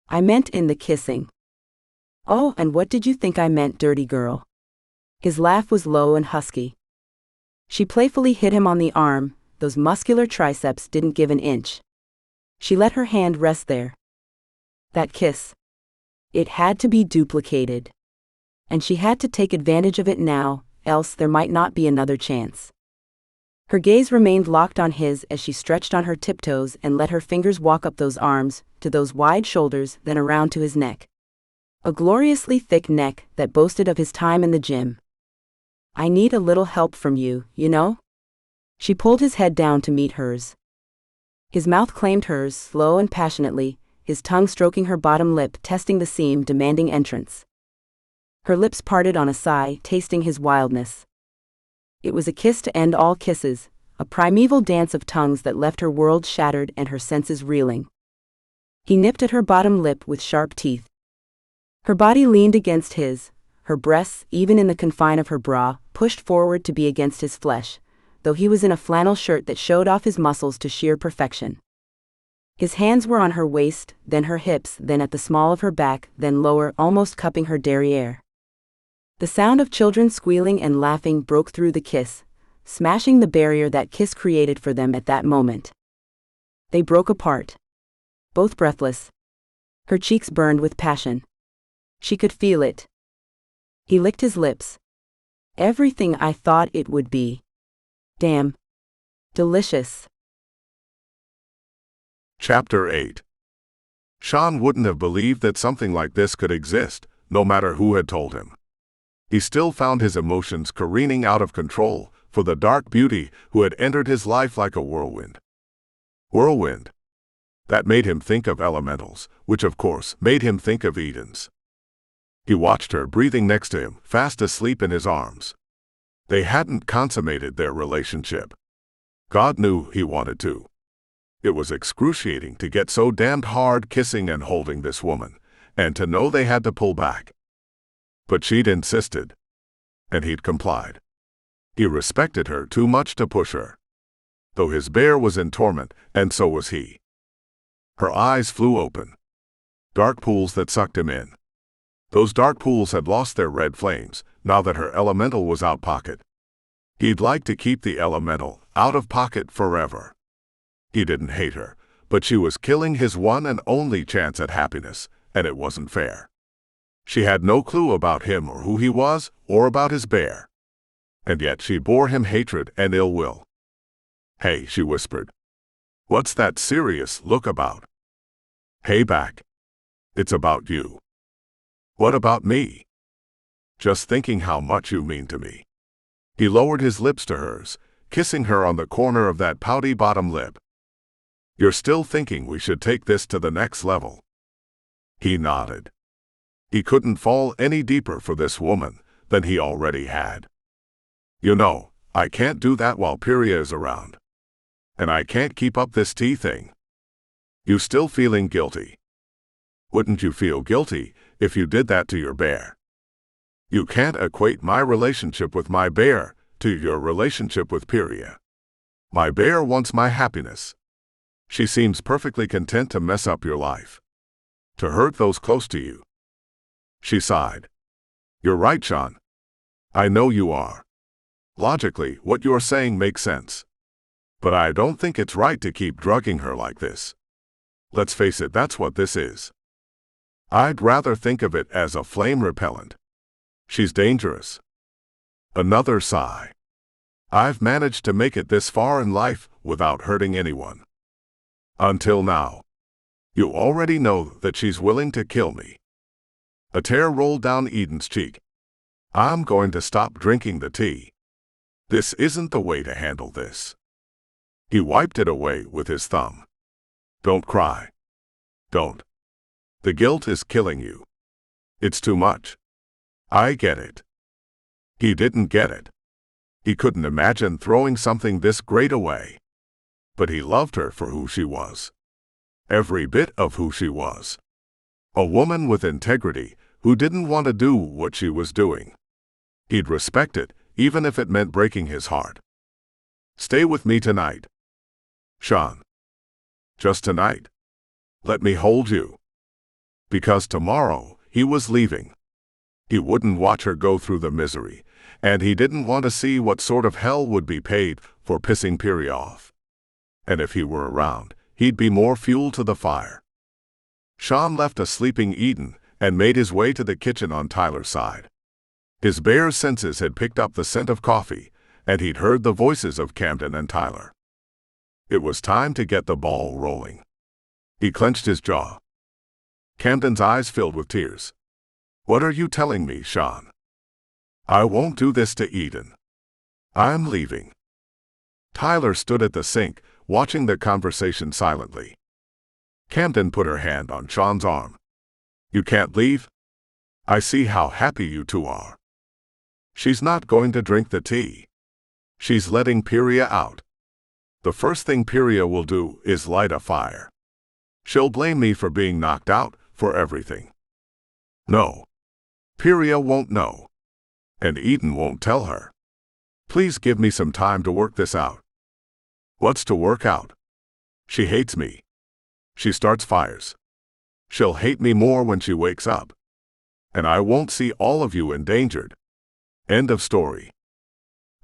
I meant in the kissing. Oh, and what did you think I meant, dirty girl? His laugh was low and husky. She playfully hit him on the arm, those muscular triceps didn't give an inch. She let her hand rest there. That kiss. It had to be duplicated. And she had to take advantage of it now, else there might not be another chance. Her gaze remained locked on his as she stretched on her tiptoes and let her fingers walk up those arms, to those wide shoulders, then around to his neck. A gloriously thick neck that boasted of his time in the gym. I need a little help from you, you know? She pulled his head down to meet hers. His mouth claimed hers, slow and passionately, his tongue stroking her bottom lip, testing the seam, demanding entrance. Her lips parted on a sigh, tasting his wildness. It was a kiss to end all kisses, a primeval dance of tongues that left her world shattered and her senses reeling. He nipped at her bottom lip with sharp teeth. Her body leaned against his, her breasts, even in the confine of her bra, pushed forward to be against his flesh, though he was in a flannel shirt that showed off his muscles to sheer perfection. His hands were on her waist, then her hips, then at the small of her back, then lower, almost cupping her derriere. The sound of children squealing and laughing broke through the kiss, smashing the barrier that kiss created for them at that moment. They broke apart. Both breathless. Her cheeks burned with passion. She could feel it. He licked his lips. Everything I thought it would be. Damn. Delicious. Chapter 8. Sean wouldn't have believed that something like this could exist, no matter who had told him. He still found his emotions careening out of control for the dark beauty who had entered his life like a whirlwind. Whirlwind. That made him think of elementals, which of course made him think of Edens. He watched her breathing next to him, fast asleep in his arms. They hadn't consummated their relationship. God knew he wanted to. It was excruciating to get so damned hard kissing and holding this woman, and to know they had to pull back. But she'd insisted. And he'd complied. He respected her too much to push her. Though his bear was in torment, and so was he. Her eyes flew open. Dark pools that sucked him in. Those dark pools had lost their red flames, now that her elemental was out pocket. He'd like to keep the elemental out of pocket forever. He didn't hate her, but she was killing his one and only chance at happiness, and it wasn't fair. She had no clue about him or who he was, or about his bear. And yet she bore him hatred and ill will. Hey, she whispered. What's that serious look about? Hey back. It's about you. What about me? Just thinking how much you mean to me. He lowered his lips to hers, kissing her on the corner of that pouty bottom lip. You're still thinking we should take this to the next level? He nodded. He couldn't fall any deeper for this woman than he already had. You know, I can't do that while Pyria is around. And I can't keep up this tea thing. You still feeling guilty? Wouldn't you feel guilty if you did that to your bear? You can't equate my relationship with my bear to your relationship with Pyria. My bear wants my happiness. She seems perfectly content to mess up your life. To hurt those close to you. She sighed. You're right, Sean. I know you are. Logically, what you're saying makes sense. But I don't think it's right to keep drugging her like this. Let's face it, that's what this is. I'd rather think of it as a flame repellent. She's dangerous. Another sigh. I've managed to make it this far in life without hurting anyone. Until now. You already know that she's willing to kill me. A tear rolled down Eden's cheek. I'm going to stop drinking the tea. This isn't the way to handle this. He wiped it away with his thumb. Don't cry. Don't. The guilt is killing you. It's too much. I get it. He didn't get it. He couldn't imagine throwing something this great away. But he loved her for who she was. Every bit of who she was. A woman with integrity who didn't want to do what she was doing. He'd respect it, even if it meant breaking his heart. Stay with me tonight. Sean. Just tonight. Let me hold you. Because tomorrow, he was leaving. He wouldn't watch her go through the misery, and he didn't want to see what sort of hell would be paid for pissing Pyria off. And if he were around, he'd be more fuel to the fire. Sean left a sleeping Eden and made his way to the kitchen on Tyler's side. His bare senses had picked up the scent of coffee, and he'd heard the voices of Camden and Tyler. It was time to get the ball rolling. He clenched his jaw. Camden's eyes filled with tears. "What are you telling me, Sean? I won't do this to Eden. I'm leaving." Tyler stood at the sink, watching the conversation silently. Camden put her hand on Sean's arm. "You can't leave? I see how happy you two are. She's not going to drink the tea. She's letting Pyria out. The first thing Pyria will do is light a fire. She'll blame me for being knocked out, for everything. No. Pyria won't know. And Eden won't tell her. Please give me some time to work this out." "What's to work out?" "She hates me. She starts fires. She'll hate me more when she wakes up. And I won't see all of you endangered. End of story.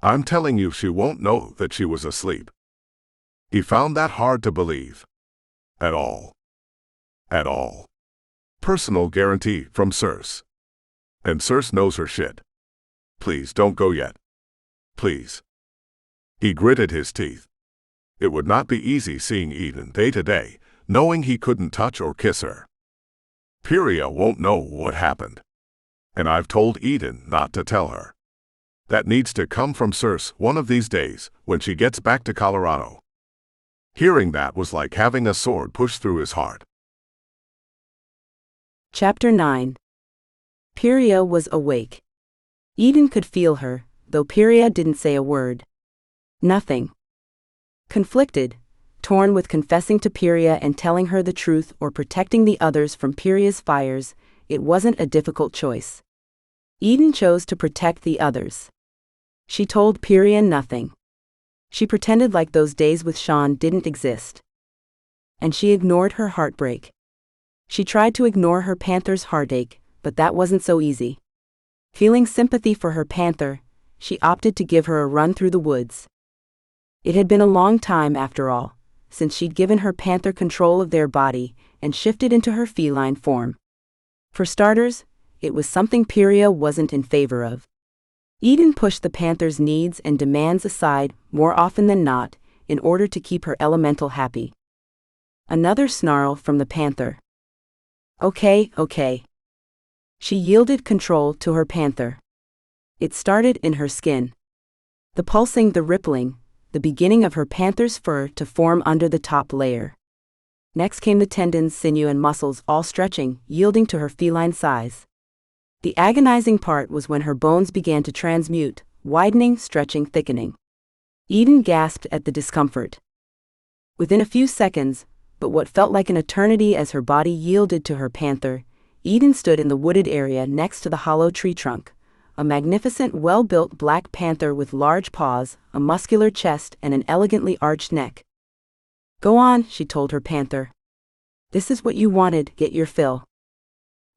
I'm telling you, she won't know that she was asleep." He found that hard to believe. At all. At all. Personal guarantee from Circe. And Circe knows her shit. "Please don't go yet. Please." He gritted his teeth. It would not be easy seeing Eden day to day, knowing he couldn't touch or kiss her. Pyria won't know what happened. And I've told Eden not to tell her. That needs to come from Circe one of these days, when she gets back to Colorado. Hearing that was like having a sword pushed through his heart. Chapter 9. Pyria was awake. Eden could feel her, though Pyria didn't say a word. Nothing. Conflicted, torn with confessing to Pyria and telling her the truth or protecting the others from Pyria's fires, it wasn't a difficult choice. Eden chose to protect the others. She told Pyria nothing. She pretended like those days with Sean didn't exist. And she ignored her heartbreak. She tried to ignore her panther's heartache, but that wasn't so easy. Feeling sympathy for her panther, she opted to give her a run through the woods. It had been a long time, after all, since she'd given her panther control of their body and shifted into her feline form. For starters, it was something Pyria wasn't in favor of. Eden pushed the panther's needs and demands aside more often than not in order to keep her elemental happy. Another snarl from the panther. Okay. She yielded control to her panther. It started in her skin. The pulsing, the rippling, the beginning of her panther's fur to form under the top layer. Next came the tendons, sinew, and muscles all stretching, yielding to her feline size. The agonizing part was when her bones began to transmute, widening, stretching, thickening. Eden gasped at the discomfort. Within a few seconds, but what felt like an eternity as her body yielded to her panther, Eden stood in the wooded area next to the hollow tree trunk, a magnificent, well-built black panther with large paws, a muscular chest, and an elegantly arched neck. "Go on," she told her panther. "This is what you wanted, get your fill."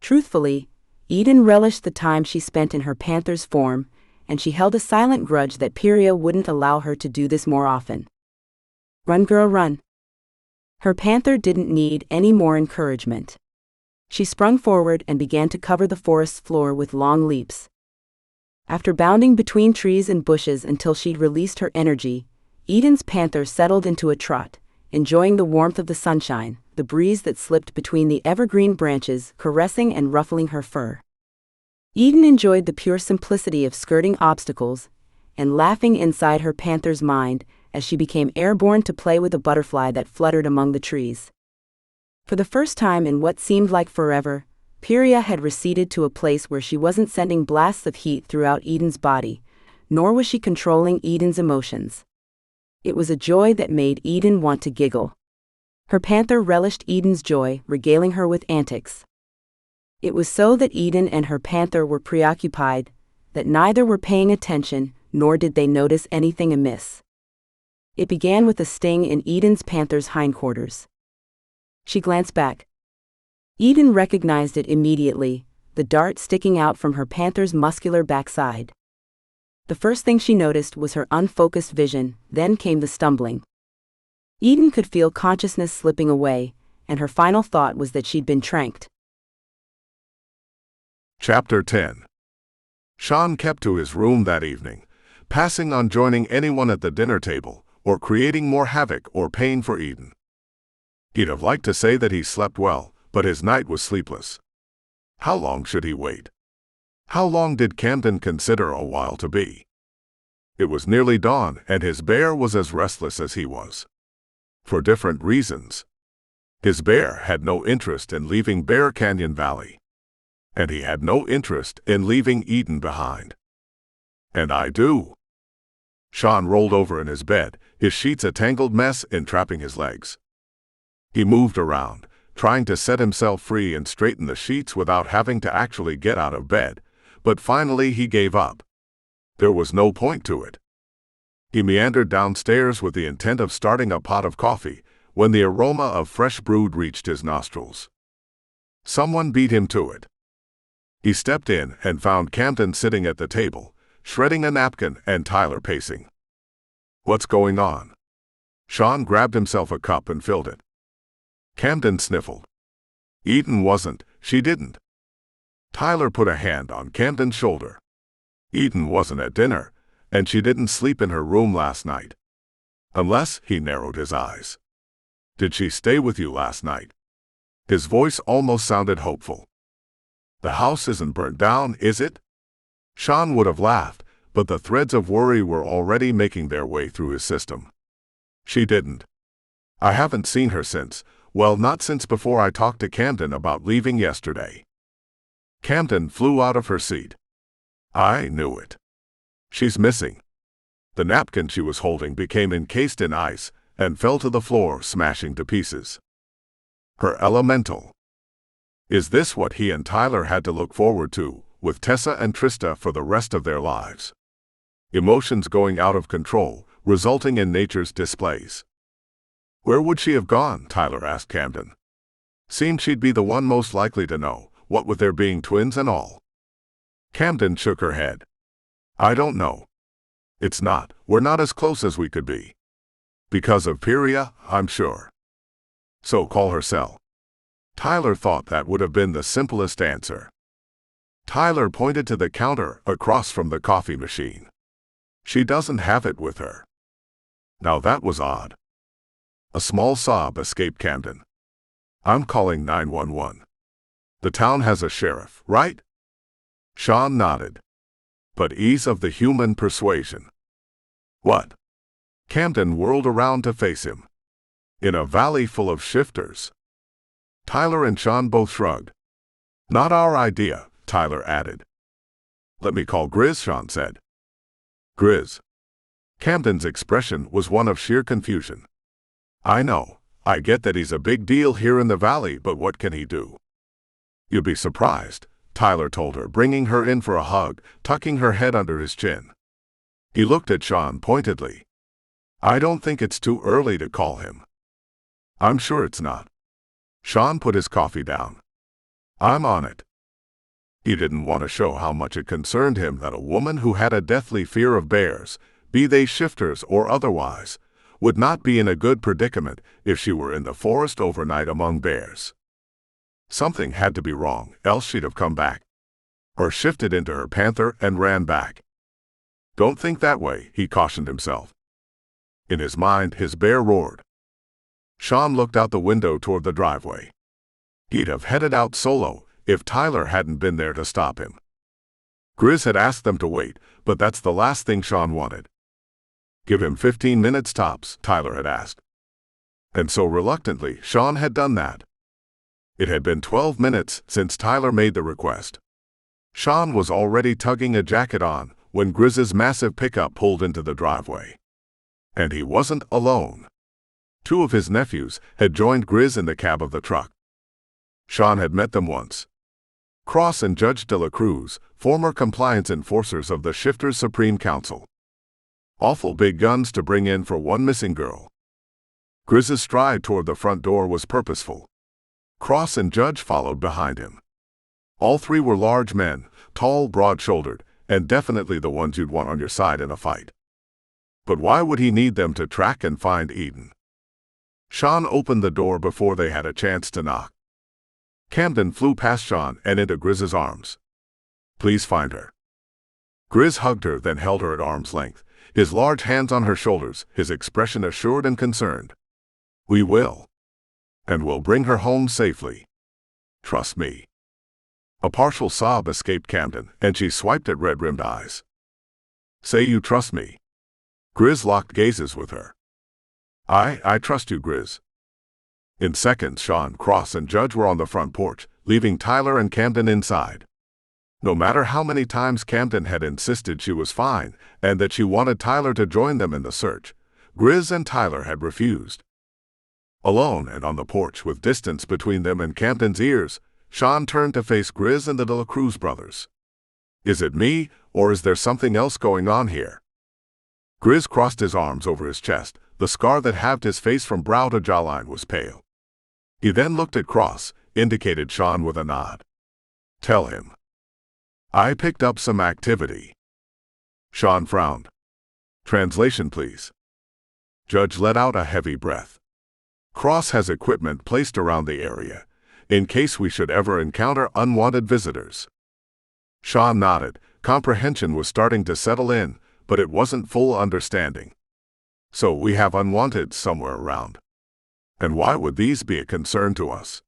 Truthfully, Eden relished the time she spent in her panther's form, and she held a silent grudge that Pyria wouldn't allow her to do this more often. "Run, girl, run." Her panther didn't need any more encouragement. She sprung forward and began to cover the forest's floor with long leaps. After bounding between trees and bushes until she'd released her energy, Eden's panther settled into a trot, enjoying the warmth of the sunshine, the breeze that slipped between the evergreen branches, caressing and ruffling her fur. Eden enjoyed the pure simplicity of skirting obstacles and laughing inside her panther's mind as she became airborne to play with a butterfly that fluttered among the trees. For the first time in what seemed like forever, Pyria had receded to a place where she wasn't sending blasts of heat throughout Eden's body, nor was she controlling Eden's emotions. It was a joy that made Eden want to giggle. Her panther relished Eden's joy, regaling her with antics. It was so that Eden and her panther were preoccupied, that neither were paying attention, nor did they notice anything amiss. It began with a sting in Eden's panther's hindquarters. She glanced back. Eden recognized it immediately, the dart sticking out from her panther's muscular backside. The first thing she noticed was her unfocused vision, then came the stumbling. Eden could feel consciousness slipping away, and her final thought was that she'd been tranked. Chapter 10. Sean kept to his room that evening, passing on joining anyone at the dinner table or creating more havoc or pain for Eden. He'd have liked to say that he slept well, but his night was sleepless. How long should he wait? How long did Camden consider a while to be? It was nearly dawn, and his bear was as restless as he was. For different reasons. His bear had no interest in leaving Bear Canyon Valley. And he had no interest in leaving Eden behind. And I do. Sean rolled over in his bed, his sheets a tangled mess entrapping his legs. He moved around, trying to set himself free and straighten the sheets without having to actually get out of bed, but finally he gave up. There was no point to it. He meandered downstairs with the intent of starting a pot of coffee, when the aroma of fresh brewed reached his nostrils. Someone beat him to it. He stepped in and found Camden sitting at the table, shredding a napkin, and Tyler pacing. What's going on? Sean grabbed himself a cup and filled it. Camden sniffled. Eden wasn't, she didn't. Tyler put a hand on Camden's shoulder. Eden wasn't at dinner, and she didn't sleep in her room last night. Unless, he narrowed his eyes. Did she stay with you last night? His voice almost sounded hopeful. The house isn't burnt down, is it? Sean would have laughed, but the threads of worry were already making their way through his system. She didn't. I haven't seen her since, well, not since before I talked to Camden about leaving yesterday. Camden flew out of her seat. I knew it. She's missing. The napkin she was holding became encased in ice and fell to the floor, smashing to pieces. Her elemental. Is this what he and Tyler had to look forward to, with Tessa and Trista for the rest of their lives? Emotions going out of control, resulting in nature's displays. Where would she have gone? Tyler asked Camden. Seemed she'd be the one most likely to know, what with there being twins and all. Camden shook her head. I don't know. It's not, we're not as close as we could be. Because of Pyria, I'm sure. So call her Cell. Tyler thought that would have been the simplest answer. Tyler pointed to the counter across from the coffee machine. She doesn't have it with her. Now that was odd. A small sob escaped Camden. I'm calling 911. The town has a sheriff, right? Sean nodded. But ease of the human persuasion. What? Camden whirled around to face him. In a valley full of shifters. Tyler and Sean both shrugged. Not our idea, Tyler added. Let me call Griz, Sean said. Griz. Camden's expression was one of sheer confusion. I know, I get that he's a big deal here in the valley, but what can he do? You'd be surprised, Tyler told her, bringing her in for a hug, tucking her head under his chin. He looked at Sean pointedly. I don't think it's too early to call him. I'm sure it's not. Sean put his coffee down. I'm on it. He didn't want to show how much it concerned him that a woman who had a deathly fear of bears, be they shifters or otherwise, would not be in a good predicament if she were in the forest overnight among bears. Something had to be wrong, else she'd have come back. Or shifted into her panther and ran back. Don't think that way, he cautioned himself. In his mind, his bear roared. Sean looked out the window toward the driveway. He'd have headed out solo if Tyler hadn't been there to stop him. Griz had asked them to wait, but that's the last thing Sean wanted. Give him 15 minutes tops, Tyler had asked. And so reluctantly, Sean had done that. It had been 12 minutes since Tyler made the request. Sean was already tugging a jacket on when Griz's massive pickup pulled into the driveway. And he wasn't alone. 2 of his nephews had joined Griz in the cab of the truck. Sean had met them once. Cross and Judge de la Cruz, former compliance enforcers of the Shifters Supreme Council. Awful big guns to bring in for one missing girl. Griz's stride toward the front door was purposeful. Cross and Judge followed behind him. All 3 were large men, tall, broad-shouldered, and definitely the ones you'd want on your side in a fight. But why would he need them to track and find Eden? Sean opened the door before they had a chance to knock. Camden flew past Sean and into Griz's arms. Please find her. Griz hugged her, then held her at arm's length, his large hands on her shoulders, his expression assured and concerned. We will. And we'll bring her home safely. Trust me. A partial sob escaped Camden, and she swiped at red-rimmed eyes. Say you trust me. Griz locked gazes with her. I trust you, Griz. In seconds, Sean, Cross, and Judge were on the front porch, leaving Tyler and Camden inside. No matter how many times Camden had insisted she was fine and that she wanted Tyler to join them in the search, Griz and Tyler had refused. Alone and on the porch with distance between them and Camden's ears, Sean turned to face Griz and the De La Cruz brothers. Is it me, or is there something else going on here? Griz crossed his arms over his chest. The scar that halved his face from brow to jawline was pale. He then looked at Cross, indicated Sean with a nod. Tell him. I picked up some activity. Sean frowned. Translation, please. Judge let out a heavy breath. Cross has equipment placed around the area, in case we should ever encounter unwanted visitors. Sean nodded. Comprehension was starting to settle in, but it wasn't full understanding. So we have unwanted somewhere around. And why would these be a concern to us?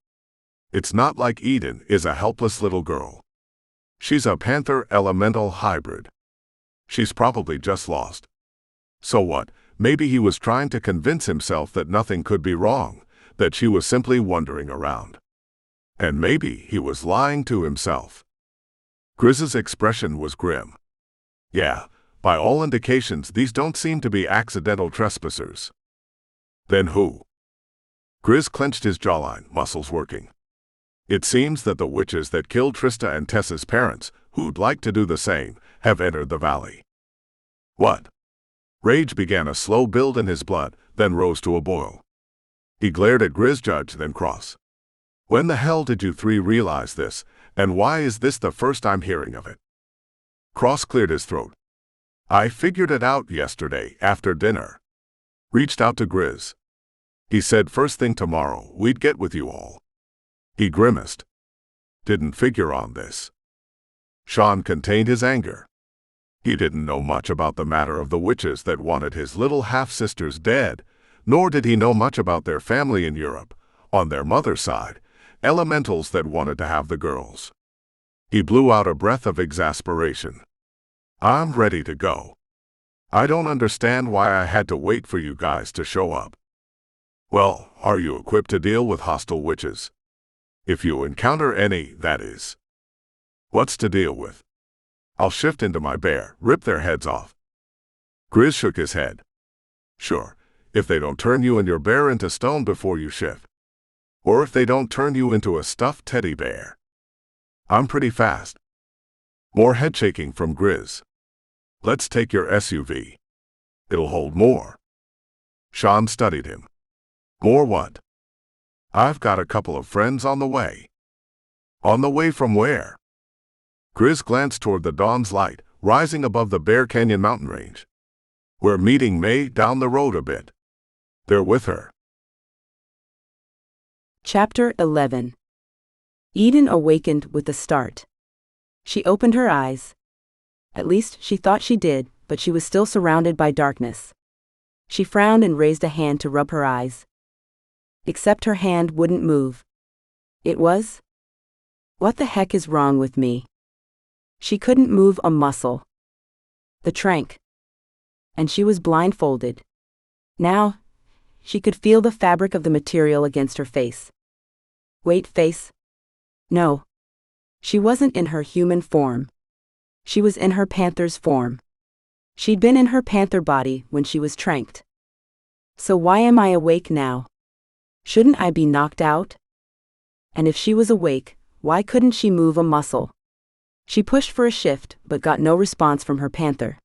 It's not like Eden is a helpless little girl. She's a panther elemental hybrid. She's probably just lost. So what? Maybe he was trying to convince himself that nothing could be wrong, that she was simply wandering around. And maybe he was lying to himself. Griz's expression was grim. Yeah, by all indications these don't seem to be accidental trespassers. Then who? Griz clenched his jawline, muscles working. It seems that the witches that killed Trista and Tessa's parents, who'd like to do the same, have entered the valley. What? Rage began a slow build in his blood, then rose to a boil. He glared at Griz, Judge, then Cross. When the hell did you three realize this, and why is this the first I'm hearing of it? Cross cleared his throat. I figured it out yesterday after dinner. Reached out to Griz. He said first thing tomorrow we'd get with you all. He grimaced. Didn't figure on this. Sean contained his anger. He didn't know much about the matter of the witches that wanted his little half-sisters dead, nor did he know much about their family in Europe, on their mother's side, elementals that wanted to have the girls. He blew out a breath of exasperation. I'm ready to go. I don't understand why I had to wait for you guys to show up. Well, are you equipped to deal with hostile witches? If you encounter any, that is. What's to deal with? I'll shift into my bear, rip their heads off. Griz shook his head. Sure, if they don't turn you and your bear into stone before you shift. Or if they don't turn you into a stuffed teddy bear. I'm pretty fast. More head shaking from Griz. Let's take your SUV. It'll hold more. Sean studied him. More what? I've got a couple of friends on the way. On the way from where? Griz glanced toward the dawn's light, rising above the Bear Canyon mountain range. We're meeting May down the road a bit. They're with her. Chapter 11. Eden awakened with a start. She opened her eyes. At least she thought she did, but she was still surrounded by darkness. She frowned and raised a hand to rub her eyes. Except her hand wouldn't move. It was? What the heck is wrong with me? She couldn't move a muscle. The trank. And she was blindfolded. Now, she could feel the fabric of the material against her face. Wait, face? No. She wasn't in her human form. She was in her panther's form. She'd been in her panther body when she was tranked. So why am I awake now? Shouldn't I be knocked out? And if she was awake, why couldn't she move a muscle? She pushed for a shift, but got no response from her panther.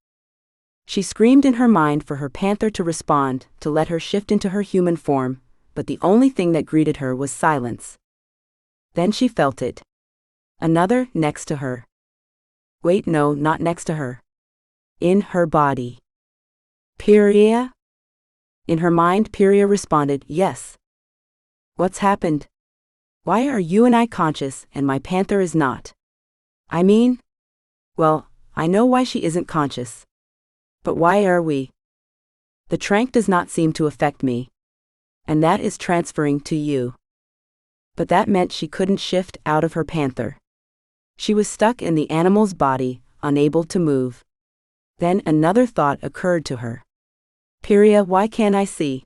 She screamed in her mind for her panther to respond, to let her shift into her human form, but the only thing that greeted her was silence. Then she felt it. Another next to her. Wait, no, not next to her. In her body. Pyria? In her mind, Pyria responded, yes. What's happened? Why are you and I conscious and my panther is not? I mean, Well, I know why she isn't conscious. But why are we? The trank does not seem to affect me. And that is transferring to you. But that meant she couldn't shift out of her panther. She was stuck in the animal's body, unable to move. Then another thought occurred to her. Pyria, why can't I see?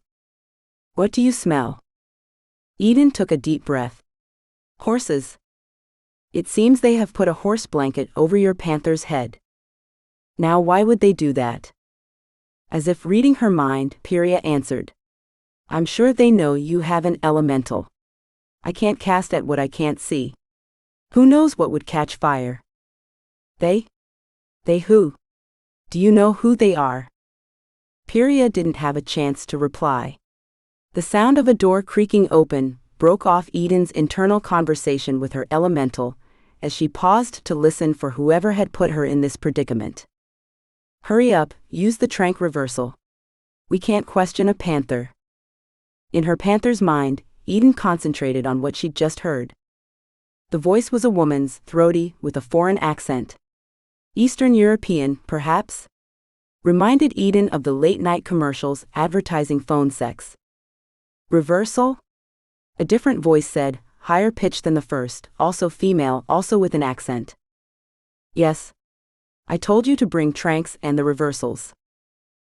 What do you smell? Eden took a deep breath. Horses. It seems they have put a horse blanket over your panther's head. Now why would they do that? As if reading her mind, Pyria answered. I'm sure they know you have an elemental. I can't cast at what I can't see. Who knows what would catch fire? They? They who? Do you know who they are? Pyria didn't have a chance to reply. The sound of a door creaking open broke off Eden's internal conversation with her elemental, as she paused to listen for whoever had put her in this predicament. Hurry up, use the trank reversal. We can't question a panther. In her panther's mind, Eden concentrated on what she'd just heard. The voice was a woman's, throaty, with a foreign accent. Eastern European, perhaps? Reminded Eden of the late-night commercials advertising phone sex. Reversal? A different voice said, higher pitched than the first, also female, also with an accent. Yes. I told you to bring tranks and the reversals.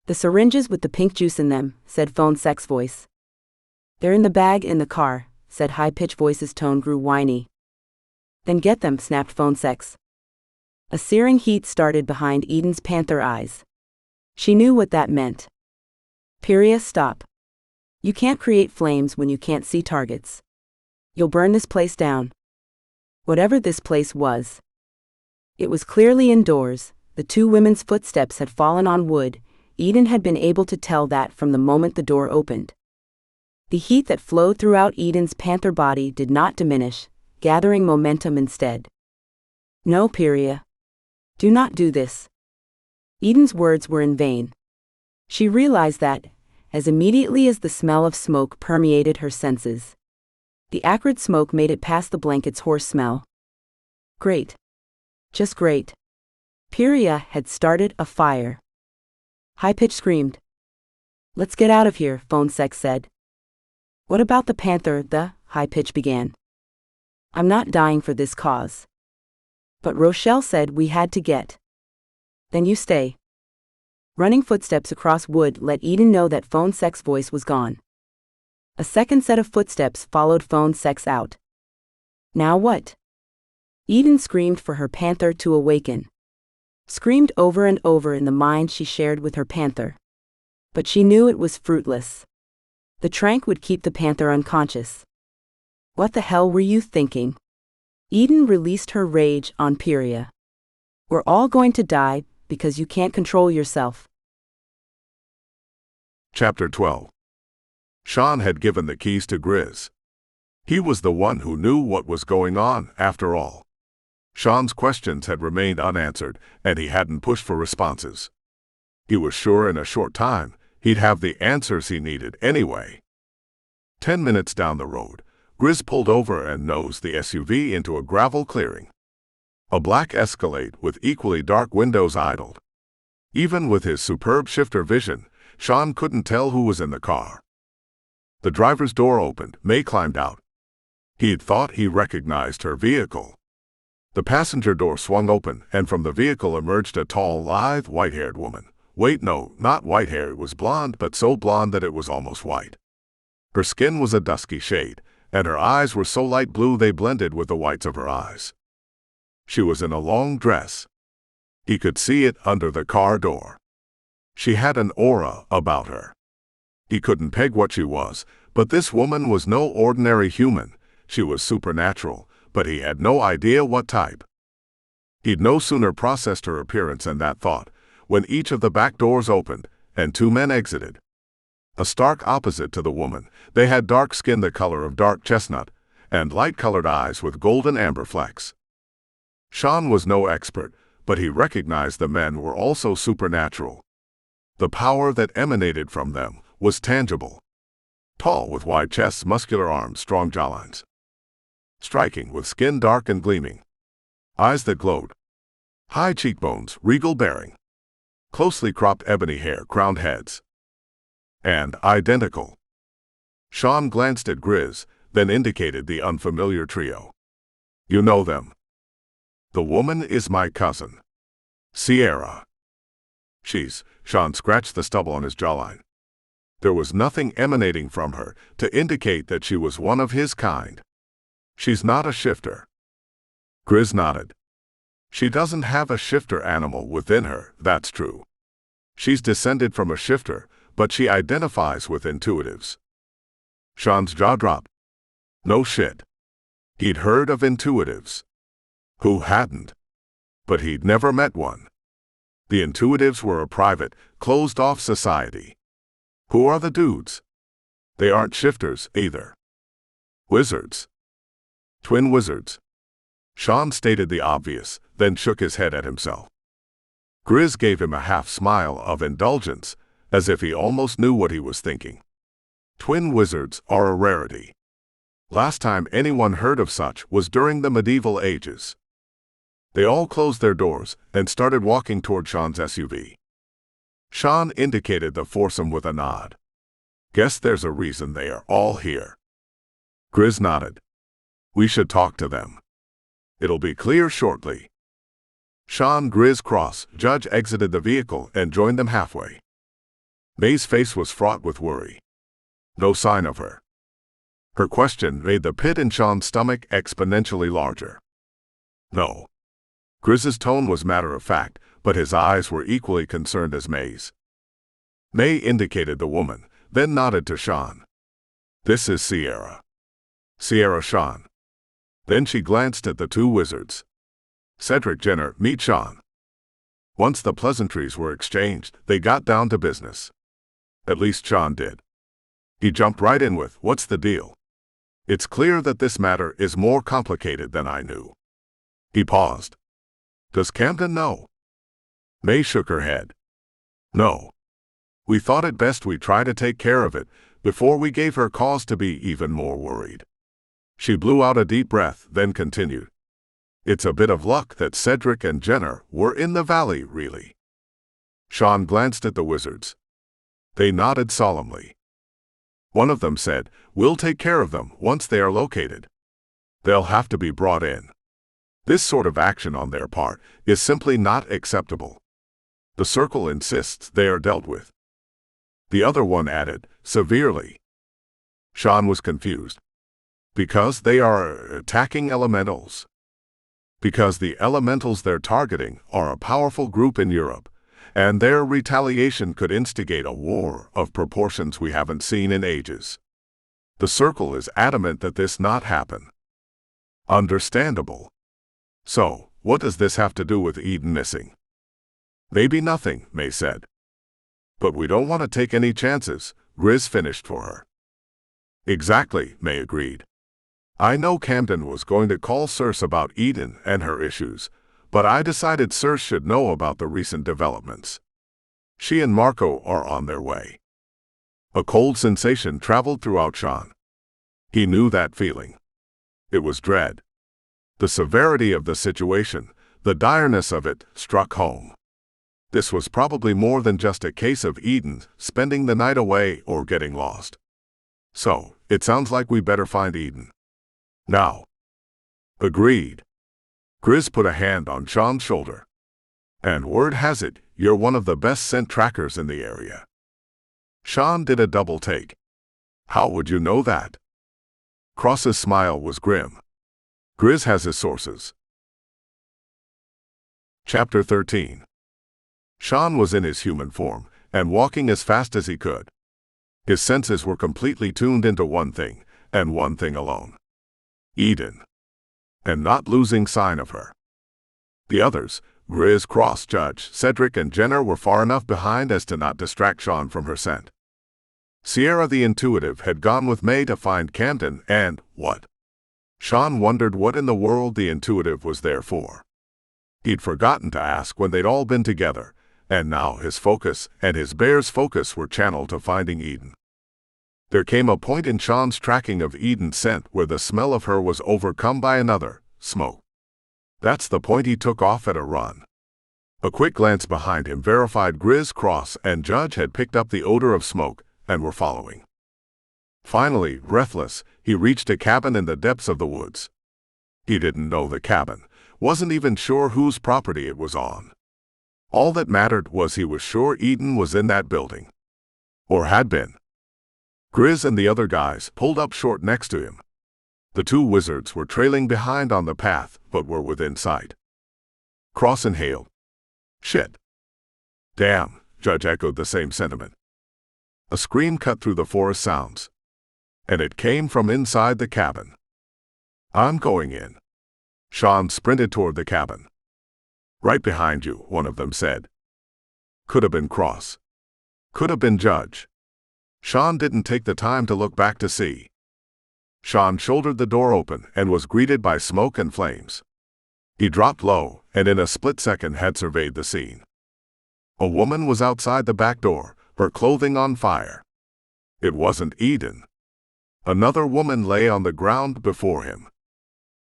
The syringes with the pink juice in them, said phone sex voice. They're in the bag in the car, said high-pitched voice's tone grew whiny. Then get them, snapped phone sex. A searing heat started behind Eden's panther eyes. She knew what that meant. Pyria, stop. You can't create flames when you can't see targets. You'll burn this place down. Whatever this place was. It was clearly indoors. The two women's footsteps had fallen on wood. Eden had been able to tell that from the moment the door opened. The heat that flowed throughout Eden's panther body did not diminish, gathering momentum instead. No, Pyria. Do not do this. Eden's words were in vain. She realized that, as immediately as the smell of smoke permeated her senses. The acrid smoke made it past the blanket's horse smell. Great. Just great. Pyria had started a fire. High-pitch screamed. Let's get out of here, phone sex said. What about the panther, the high-pitch began. I'm not dying for this cause. But Rochelle said we had to get. Then you stay. Running footsteps across wood let Eden know that phone sex voice was gone. A second set of footsteps followed phone sex out. Now what? Eden screamed for her panther to awaken. Screamed over and over in the mind she shared with her panther. But she knew it was fruitless. The trank would keep the panther unconscious. What the hell were you thinking? Eden released her rage on Pyria. We're all going to die because you can't control yourself. Chapter 12. Sean had given the keys to Griz. He was the one who knew what was going on, after all. Sean's questions had remained unanswered, and he hadn't pushed for responses. He was sure in a short time, he'd have the answers he needed anyway. 10 minutes down the road, Griz pulled over and nosed the SUV into a gravel clearing. A black Escalade with equally dark windows idled. Even with his superb shifter vision, Sean couldn't tell who was in the car. The driver's door opened. May climbed out. He'd thought he recognized her vehicle. The passenger door swung open, and from the vehicle emerged a tall, lithe, white-haired woman. Wait, no, not white hair. It was blonde, but so blonde that it was almost white. Her skin was a dusky shade, and her eyes were so light blue they blended with the whites of her eyes. She was in a long dress. He could see it under the car door. She had an aura about her. He couldn't peg what she was, but this woman was no ordinary human. She was supernatural, but he had no idea what type. He'd no sooner processed her appearance and that thought, when each of the back doors opened, and two men exited. A stark opposite to the woman, they had dark skin the color of dark chestnut, and light-colored eyes with golden amber flecks. Sean was no expert, but he recognized the men were also supernatural. The power that emanated from them was tangible. Tall with wide chests, muscular arms, strong jawlines. Striking with skin dark and gleaming. Eyes that glowed. High cheekbones, regal bearing. Closely cropped ebony hair, crowned heads. And identical. Sean glanced at Griz, then indicated the unfamiliar trio. You know them. The woman is my cousin. Sierra. Sean scratched the stubble on his jawline. There was nothing emanating from her to indicate that she was one of his kind. She's not a shifter. Griz nodded. She doesn't have a shifter animal within her, that's true. She's descended from a shifter, but she identifies with intuitives. Sean's jaw dropped. No shit. He'd heard of intuitives. Who hadn't? But he'd never met one. The intuitives were a private, closed-off society. Who are the dudes? They aren't shifters, either. Wizards. Twin wizards. Sean stated the obvious, then shook his head at himself. Griz gave him a half-smile of indulgence, as if he almost knew what he was thinking. Twin wizards are a rarity. Last time anyone heard of such was during the medieval ages. They all closed their doors and started walking toward Sean's SUV. Sean indicated the foursome with a nod. Guess there's a reason they are all here. Griz nodded. We should talk to them. It'll be clear shortly. Sean, Griz, Cross, Judge exited the vehicle and joined them halfway. May's face was fraught with worry. No sign of her. Her question made the pit in Sean's stomach exponentially larger. No. Griz's tone was matter-of-fact, but his eyes were equally concerned as May's. May indicated the woman, then nodded to Sean. This is Sierra. Sierra Sean. Then she glanced at the two wizards. Cedric Jenner, meet Sean. Once the pleasantries were exchanged, they got down to business. At least Sean did. He jumped right in with, what's the deal? It's clear that this matter is more complicated than I knew. He paused. Does Camden know? May shook her head. No. We thought it best we try to take care of it before we gave her cause to be even more worried. She blew out a deep breath, then continued. It's a bit of luck that Cedric and Jenner were in the valley, really. Sean glanced at the wizards. They nodded solemnly. One of them said, we'll take care of them once they are located. They'll have to be brought in. This sort of action on their part is simply not acceptable. The Circle insists they are dealt with. The other one added, severely. Sean was confused. Because they are attacking elementals. Because the elementals they're targeting are a powerful group in Europe, and their retaliation could instigate a war of proportions we haven't seen in ages. The Circle is adamant that this not happen. Understandable. So, what does this have to do with Eden missing? Maybe nothing, May said. But we don't want to take any chances, Griz finished for her. Exactly, May agreed. I know Camden was going to call Circe about Eden and her issues, but I decided Circe should know about the recent developments. She and Marco are on their way. A cold sensation traveled throughout Sean. He knew that feeling. It was dread. The severity of the situation, the direness of it, struck home. This was probably more than just a case of Eden spending the night away or getting lost. So, it sounds like we better find Eden. Now. Agreed. Griz put a hand on Sean's shoulder. And word has it, you're one of the best scent trackers in the area. Sean did a double take. How would you know that? Cross's smile was grim. Griz has his sources. Chapter 13. Sean was in his human form, and walking as fast as he could. His senses were completely tuned into one thing, and one thing alone. Eden. And not losing sign of her. The others, Griz, Cross, Judge, Cedric, and Jenner were far enough behind as to not distract Sean from her scent. Sierra the intuitive had gone with May to find Camden and, what? Sean wondered what in the world the intuitive was there for. He'd forgotten to ask when they'd all been together, and now his focus and his bear's focus were channeled to finding Eden. There came a point in Sean's tracking of Eden's scent where the smell of her was overcome by another, smoke. That's the point he took off at a run. A quick glance behind him verified Griz, Cross, and Judge had picked up the odor of smoke and were following. Finally, breathless, he reached a cabin in the depths of the woods. He didn't know the cabin, wasn't even sure whose property it was on. All that mattered was he was sure Eden was in that building. Or had been. Griz and the other guys pulled up short next to him. The two wizards were trailing behind on the path, but were within sight. Cross inhaled. Shit. Damn, Judge echoed the same sentiment. A scream cut through the forest sounds. And it came from inside the cabin. I'm going in. Sean sprinted toward the cabin. Right behind you, one of them said. Could have been Cross. Could have been Judge. Sean didn't take the time to look back to see. Sean shouldered the door open and was greeted by smoke and flames. He dropped low and in a split second had surveyed the scene. A woman was outside the back door, her clothing on fire. It wasn't Eden. Another woman lay on the ground before him.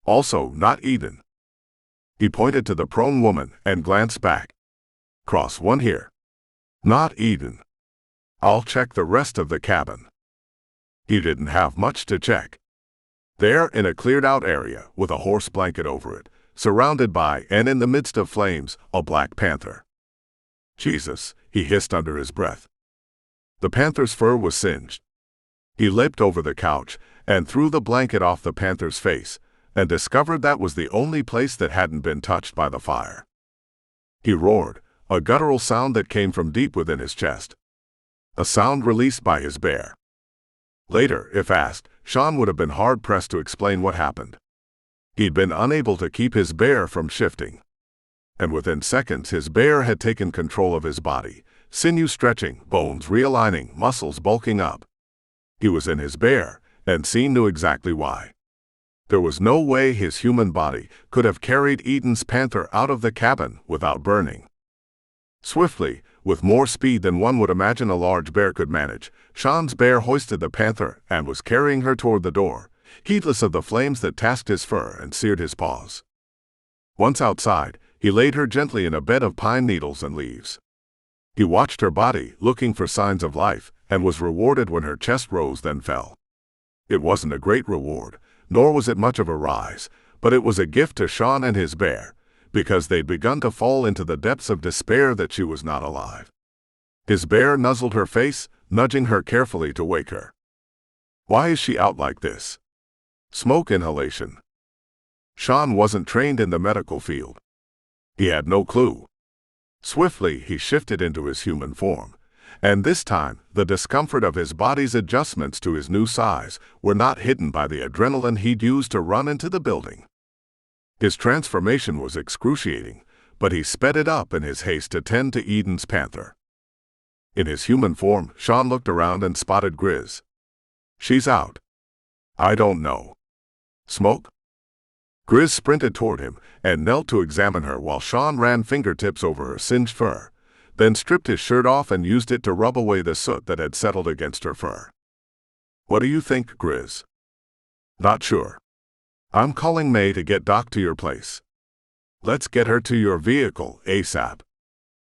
Also not Eden. He pointed to the prone woman and glanced back. Cross one here. Not Eden. I'll check the rest of the cabin. He didn't have much to check. There, in a cleared-out area with a horse blanket over it, surrounded by and in the midst of flames, a black panther. Jesus, he hissed under his breath. The panther's fur was singed. He leaped over the couch and threw the blanket off the panther's face and discovered that was the only place that hadn't been touched by the fire. He roared, a guttural sound that came from deep within his chest. A sound released by his bear. Later, if asked, Sean would have been hard-pressed to explain what happened. He'd been unable to keep his bear from shifting. And within seconds his bear had taken control of his body, sinews stretching, bones realigning, muscles bulking up. He was in his bear, and Scene knew exactly why. There was no way his human body could have carried Eden's panther out of the cabin without burning. Swiftly, with more speed than one would imagine a large bear could manage, Sean's bear hoisted the panther and was carrying her toward the door, heedless of the flames that tasked his fur and seared his paws. Once outside, he laid her gently in a bed of pine needles and leaves. He watched her body, looking for signs of life, and was rewarded when her chest rose then fell. It wasn't a great reward, nor was it much of a rise, but it was a gift to Sean and his bear, because they'd begun to fall into the depths of despair that she was not alive. His bear nuzzled her face, nudging her carefully to wake her. Why is she out like this? Smoke inhalation. Sean wasn't trained in the medical field. He had no clue. Swiftly, he shifted into his human form, and this time, the discomfort of his body's adjustments to his new size were not hidden by the adrenaline he'd used to run into the building. His transformation was excruciating, but he sped it up in his haste to tend to Eden's panther. In his human form, Sean looked around and spotted Griz. She's out. I don't know. Smoke? Griz sprinted toward him and knelt to examine her while Sean ran fingertips over her singed fur, then stripped his shirt off and used it to rub away the soot that had settled against her fur. What do you think, Griz? Not sure. I'm calling May to get Doc to your place. Let's get her to your vehicle, ASAP.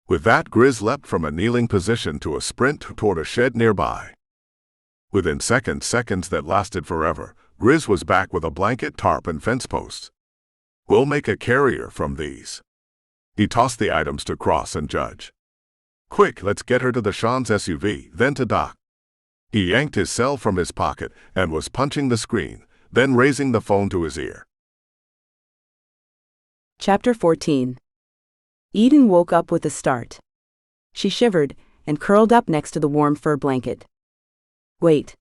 With that, Griz leapt from a kneeling position to a sprint toward a shed nearby. Within seconds that lasted forever, Griz was back with a blanket, tarp, and fence posts. We'll make a carrier from these. He tossed the items to Cross and Judge. Quick, let's get her to the Sean's SUV, then to Doc. He yanked his cell from his pocket and was punching the screen, then raising the phone to his ear. Chapter 14. Eden woke up with a start. She shivered and curled up next to the warm fur blanket. Wait.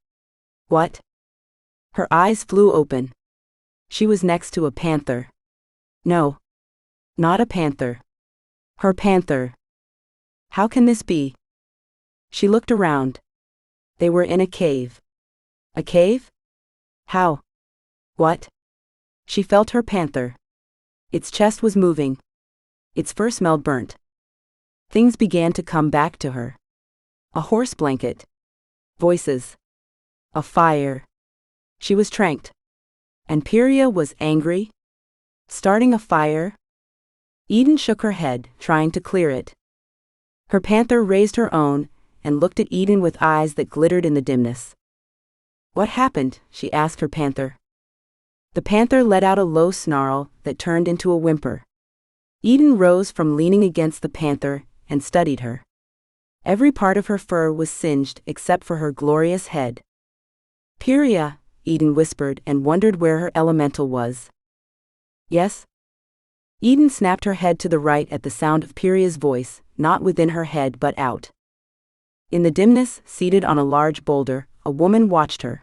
What? Her eyes flew open. She was next to a panther. No. Not a panther. Her panther. How can this be? She looked around. They were in a cave. A cave? How? What? She felt her panther. Its chest was moving. Its fur smelled burnt. Things began to come back to her. A horse blanket. Voices. A fire. She was tranked. And Pyria was angry? Starting a fire? Eden shook her head, trying to clear it. Her panther raised her own, and looked at Eden with eyes that glittered in the dimness. "What happened?" she asked her panther. The panther let out a low snarl that turned into a whimper. Eden rose from leaning against the panther and studied her. Every part of her fur was singed except for her glorious head. "Pyria," Eden whispered and wondered where her elemental was. "Yes?" Eden snapped her head to the right at the sound of Pyria's voice, not within her head but out. In the dimness, seated on a large boulder, a woman watched her.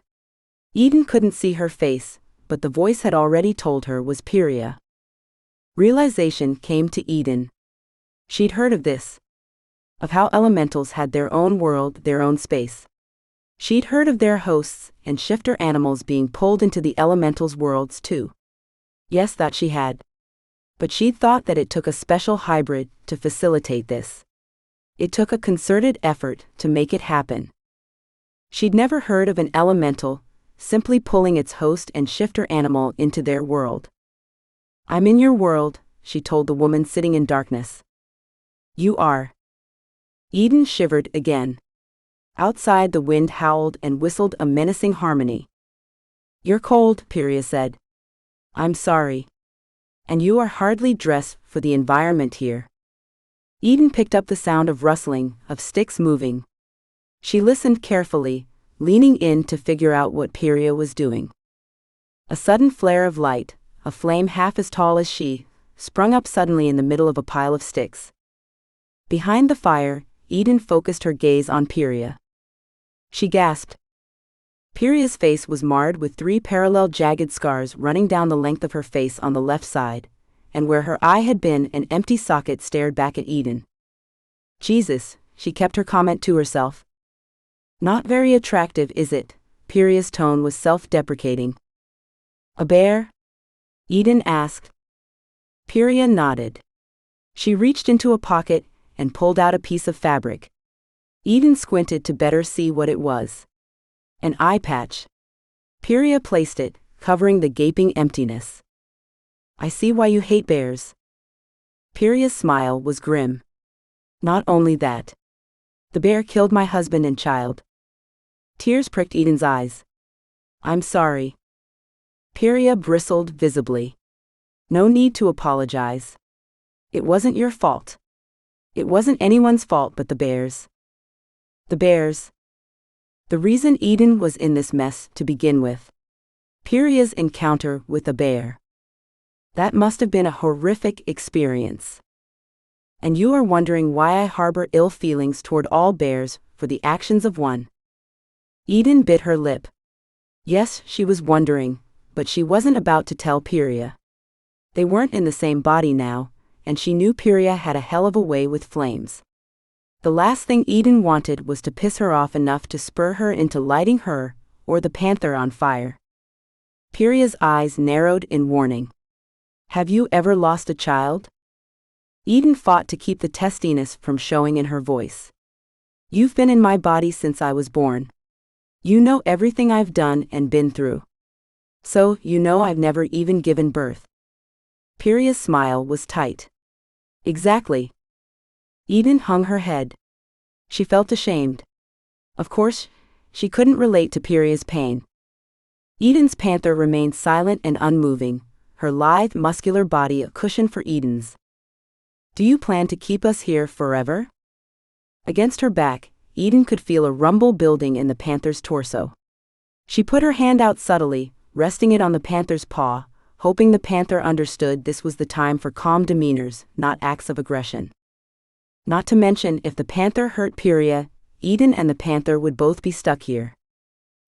Eden couldn't see her face, but the voice had already told her was Pyria. Realization came to Eden. She'd heard of this. Of how elementals had their own world, their own space. She'd heard of their hosts and shifter animals being pulled into the elementals' worlds too. Yes, that she had. But she'd thought that it took a special hybrid to facilitate this. It took a concerted effort to make it happen. She'd never heard of an elemental simply pulling its host and shifter animal into their world. "I'm in your world," she told the woman sitting in darkness. "You are." Eden shivered again. Outside, the wind howled and whistled a menacing harmony. "You're cold," Pyria said. "I'm sorry. And you are hardly dressed for the environment here." Eden picked up the sound of rustling, of sticks moving. She listened carefully, leaning in to figure out what Pyria was doing. A sudden flare of light, a flame half as tall as she, sprung up suddenly in the middle of a pile of sticks. Behind the fire, Eden focused her gaze on Pyria. She gasped. Pyria's face was marred with 3 parallel jagged scars running down the length of her face on the left side, and where her eye had been, an empty socket stared back at Eden. "Jesus," she kept her comment to herself. "Not very attractive, is it?" Pyria's tone was self-deprecating. "A bear?" Eden asked. Pyria nodded. She reached into a pocket and pulled out a piece of fabric. Eden squinted to better see what it was. An eye patch. Pyria placed it, covering the gaping emptiness. "I see why you hate bears." Pyria's smile was grim. "Not only that. The bear killed my husband and child." Tears pricked Eden's eyes. "I'm sorry." Pyria bristled visibly. "No need to apologize. It wasn't your fault. It wasn't anyone's fault but the bears." The bears. The reason Eden was in this mess to begin with. Pyria's encounter with a bear. That must have been a horrific experience. And you are wondering why I harbor ill feelings toward all bears for the actions of one. Eden bit her lip. Yes, she was wondering, but she wasn't about to tell Pyria. They weren't in the same body now, and she knew Pyria had a hell of a way with flames. The last thing Eden wanted was to piss her off enough to spur her into lighting her, or the panther, on fire. Pyria's eyes narrowed in warning. "Have you ever lost a child?" Eden fought to keep the testiness from showing in her voice. "You've been in my body since I was born. You know everything I've done and been through. So, you know I've never even given birth." Pyria's smile was tight. "Exactly." Eden hung her head. She felt ashamed. Of course, she couldn't relate to Pyria's pain. Eden's panther remained silent and unmoving, her lithe, muscular body a cushion for Eden's. "Do you plan to keep us here forever?" Against her back, Eden could feel a rumble building in the panther's torso. She put her hand out subtly, resting it on the panther's paw, hoping the panther understood this was the time for calm demeanors, not acts of aggression. Not to mention, if the panther hurt Pyria, Eden and the panther would both be stuck here.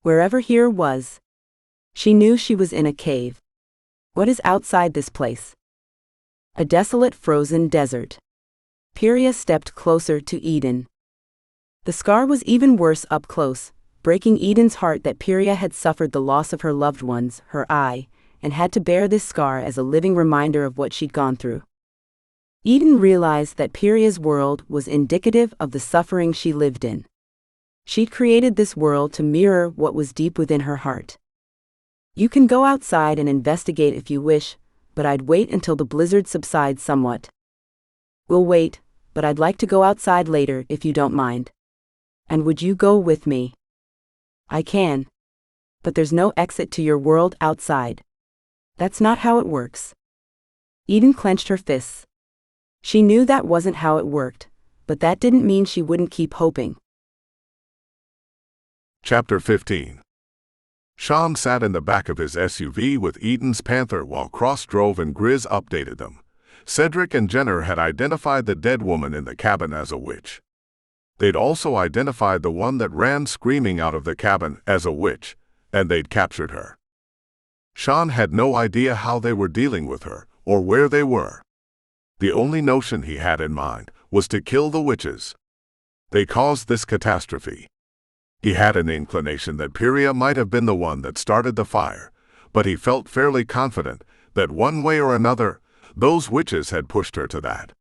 Wherever here was. She knew she was in a cave. What is outside this place? A desolate frozen desert. Pyria stepped closer to Eden. The scar was even worse up close, breaking Eden's heart that Pyria had suffered the loss of her loved ones, her eye, and had to bear this scar as a living reminder of what she'd gone through. Eden realized that Pyria's world was indicative of the suffering she lived in. She'd created this world to mirror what was deep within her heart. "You can go outside and investigate if you wish, but I'd wait until the blizzard subsides somewhat," We'll wait, but I'd like to go outside later if you don't mind. And would you go with me? I can. But there's no exit to your world outside. That's not how it works. Eden clenched her fists. She knew that wasn't how it worked, but that didn't mean she wouldn't keep hoping. Chapter 15. Sean sat in the back of his SUV with Eden's panther while Cross drove and Griz updated them. Cedric and Jenner had identified the dead woman in the cabin as a witch. They'd also identified the one that ran screaming out of the cabin as a witch, and they'd captured her. Sean had no idea how they were dealing with her or where they were. The only notion he had in mind was to kill the witches. They caused this catastrophe. He had an inclination that Pyria might have been the one that started the fire, but he felt fairly confident that one way or another, those witches had pushed her to that.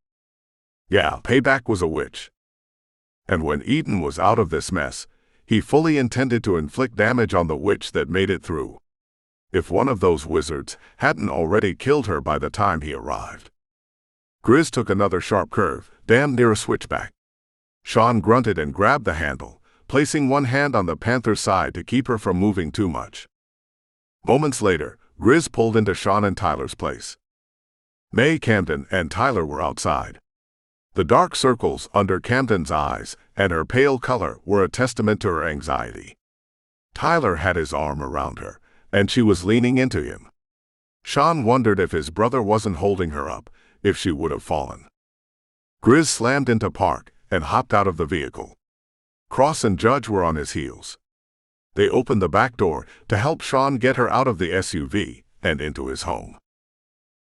Yeah, Payback was a witch. And when Eden was out of this mess, he fully intended to inflict damage on the witch that made it through. If one of those wizards hadn't already killed her by the time he arrived. Griz took another sharp curve, damn near a switchback. Sean grunted and grabbed the handle, placing one hand on the panther's side to keep her from moving too much. Moments later, Griz pulled into Sean and Tyler's place. May, Camden, and Tyler were outside. The dark circles under Camden's eyes and her pale color were a testament to her anxiety. Tyler had his arm around her, and she was leaning into him. Sean wondered if his brother wasn't holding her up, if she would have fallen. Griz slammed into park and hopped out of the vehicle. Cross and Judge were on his heels. They opened the back door to help Sean get her out of the SUV and into his home.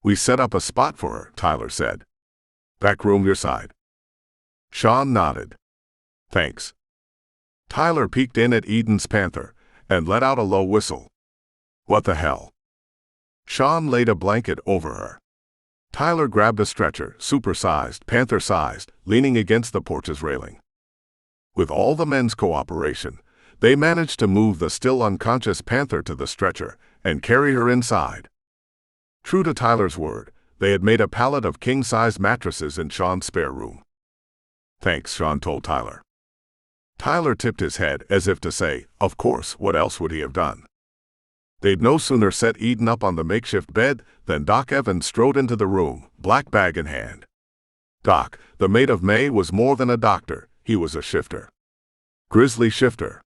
We set up a spot for her, Tyler said. Back room your side. Sean nodded. Thanks. Tyler peeked in at Eden's panther and let out a low whistle. What the hell? Sean laid a blanket over her. Tyler grabbed a stretcher, super-sized, panther-sized, leaning against the porch's railing. With all the men's cooperation, they managed to move the still unconscious panther to the stretcher and carry her inside. True to Tyler's word, they had made a pallet of king-size mattresses in Sean's spare room. Thanks, Sean told Tyler. Tyler tipped his head as if to say, of course, what else would he have done? They'd no sooner set Eden up on the makeshift bed than Doc Evans strode into the room, black bag in hand. Doc, the mate of May, was more than a doctor, he was a shifter. Grizzly shifter.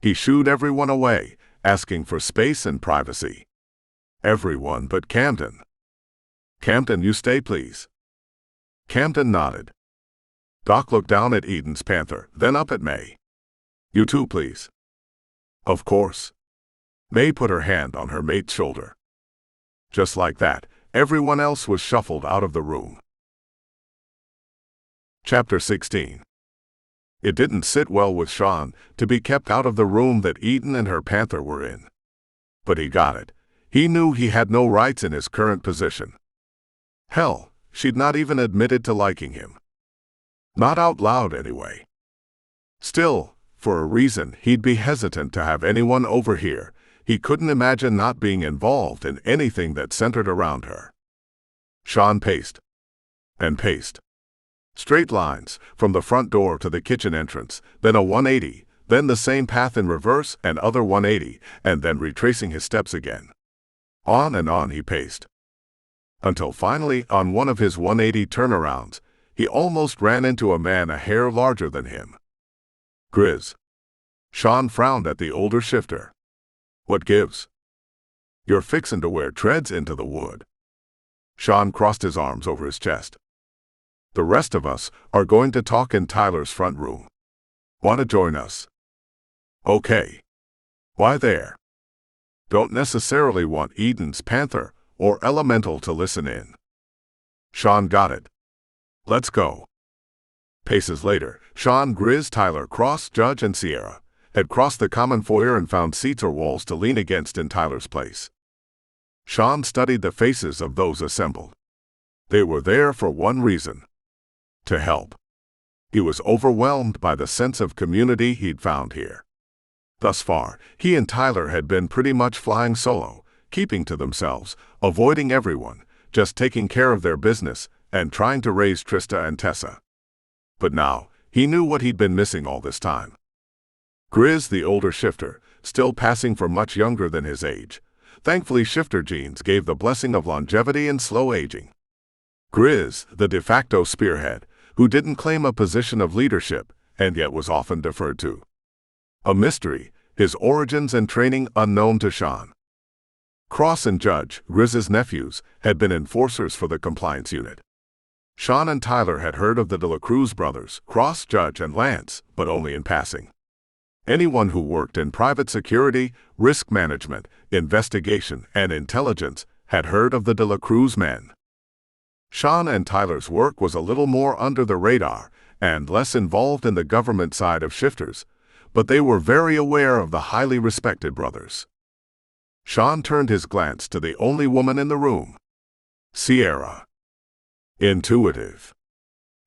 He shooed everyone away, asking for space and privacy. Everyone but Camden. Camden, you stay, please. Camden nodded. Doc looked down at Eden's panther, then up at May. You too, please. Of course. May put her hand on her mate's shoulder. Just like that, everyone else was shuffled out of the room. Chapter 16. It didn't sit well with Sean to be kept out of the room that Eden and her panther were in. But he got it. He knew he had no rights in his current position. Hell, she'd not even admitted to liking him. Not out loud, anyway. Still, for a reason he'd be hesitant to have anyone over here, he couldn't imagine not being involved in anything that centered around her. Sean paced. And paced. Straight lines, from the front door to the kitchen entrance, then a 180, then the same path in reverse, another 180, and then retracing his steps again. On and on he paced. Until finally, on one of his 180 turnarounds, he almost ran into a man a hair larger than him. Griz. Sean frowned at the older shifter. What gives? You're fixin' to wear treads into the wood. Sean crossed his arms over his chest. The rest of us are going to talk in Tyler's front room. Want to join us? Okay. Why there? Don't necessarily want Eden's panther or elemental to listen in. Sean got it. Let's go. Paces later, Sean, Griz, Tyler, Cross, Judge, and Sierra had crossed the common foyer and found seats or walls to lean against in Tyler's place. Sean studied the faces of those assembled. They were there for one reason. To help. He was overwhelmed by the sense of community he'd found here. Thus far, he and Tyler had been pretty much flying solo, keeping to themselves, avoiding everyone, just taking care of their business, and trying to raise Trista and Tessa. But now, he knew what he'd been missing all this time. Griz, the older shifter, still passing for much younger than his age. Thankfully, shifter genes gave the blessing of longevity and slow aging. Griz, the de facto spearhead, who didn't claim a position of leadership, and yet was often deferred to. A mystery, his origins and training unknown to Sean. Cross and Judge, Griz's nephews, had been enforcers for the compliance unit. Sean and Tyler had heard of the De La Cruz brothers, Cross, Judge, and Lance, but only in passing. Anyone who worked in private security, risk management, investigation, and intelligence had heard of the De La Cruz men. Sean and Tyler's work was a little more under the radar and less involved in the government side of shifters, but they were very aware of the highly respected brothers. Sean turned his glance to the only woman in the room. Sierra. Intuitive.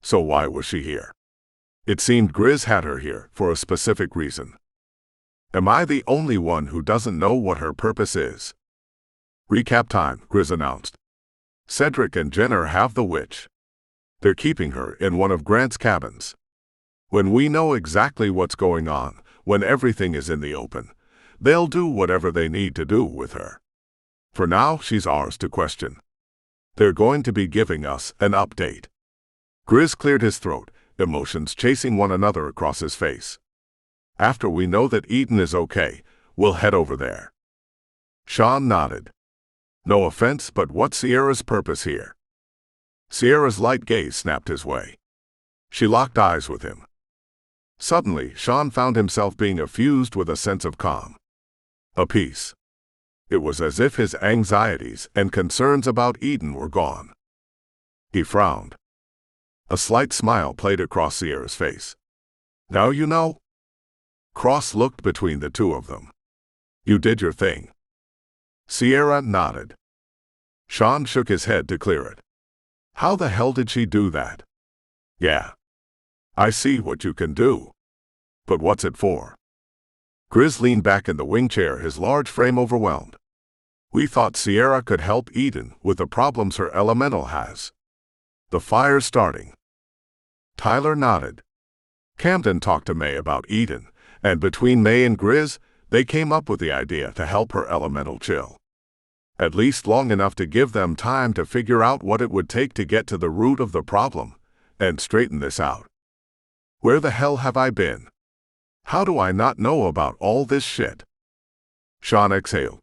So why was she here? It seemed Griz had her here for a specific reason. Am I the only one who doesn't know what her purpose is? Recap time, Griz announced. Cedric and Jenner have the witch. They're keeping her in one of Grant's cabins. When we know exactly what's going on, when everything is in the open, they'll do whatever they need to do with her. For now, she's ours to question. They're going to be giving us an update. Griz cleared his throat, emotions chasing one another across his face. After we know that Eden is okay, we'll head over there. Sean nodded. No offense, but what's Sierra's purpose here? Sierra's light gaze snapped his way. She locked eyes with him. Suddenly, Sean found himself being effused with a sense of calm. A peace. It was as if his anxieties and concerns about Eden were gone. He frowned. A slight smile played across Sierra's face. Now you know? Cross looked between the two of them. You did your thing. Sierra nodded. Sean shook his head to clear it. How the hell did she do that? Yeah. I see what you can do. But what's it for? Griz leaned back in the wing chair, his large frame overwhelmed. We thought Sierra could help Eden with the problems her elemental has. The fire's starting. Tyler nodded. Camden talked to May about Eden, and between May and Griz, they came up with the idea to help her elemental chill. At least long enough to give them time to figure out what it would take to get to the root of the problem and straighten this out. Where the hell have I been? How do I not know about all this shit? Sean exhaled.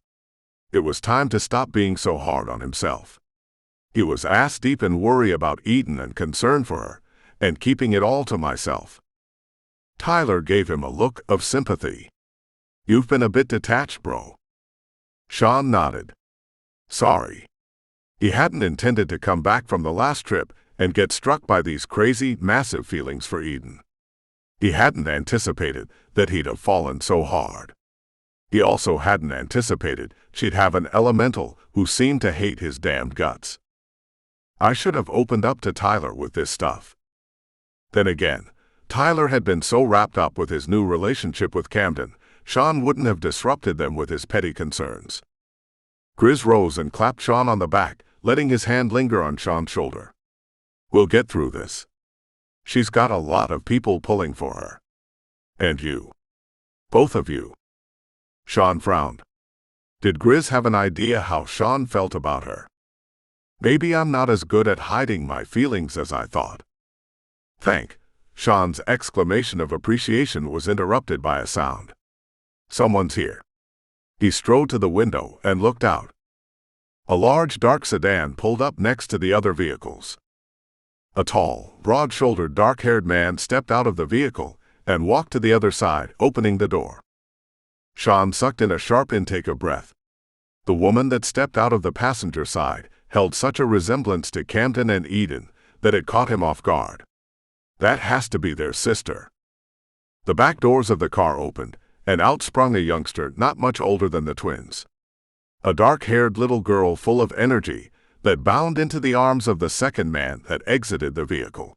It was time to stop being so hard on himself. He was ass deep in worry about Eden and concern for her, and keeping it all to myself. Tyler gave him a look of sympathy. You've been a bit detached, bro. Sean nodded. Sorry. He hadn't intended to come back from the last trip and get struck by these crazy, massive feelings for Eden. He hadn't anticipated that he'd have fallen so hard. He also hadn't anticipated she'd have an elemental who seemed to hate his damned guts. I should have opened up to Tyler with this stuff. Then again, Tyler had been so wrapped up with his new relationship with Camden, Sean wouldn't have disrupted them with his petty concerns. Griz rose and clapped Sean on the back, letting his hand linger on Sean's shoulder. We'll get through this. She's got a lot of people pulling for her. And you. Both of you. Sean frowned. Did Griz have an idea how Sean felt about her? Maybe I'm not as good at hiding my feelings as I thought. Sean's exclamation of appreciation was interrupted by a sound. Someone's here. He strode to the window and looked out. A large dark sedan pulled up next to the other vehicles. A tall, broad-shouldered, dark-haired man stepped out of the vehicle and walked to the other side, opening the door. Sean sucked in a sharp intake of breath. The woman that stepped out of the passenger side held such a resemblance to Camden and Eden that it caught him off guard. That has to be their sister. The back doors of the car opened, and out sprung a youngster not much older than the twins. A dark-haired little girl full of energy that bounded into the arms of the second man that exited the vehicle.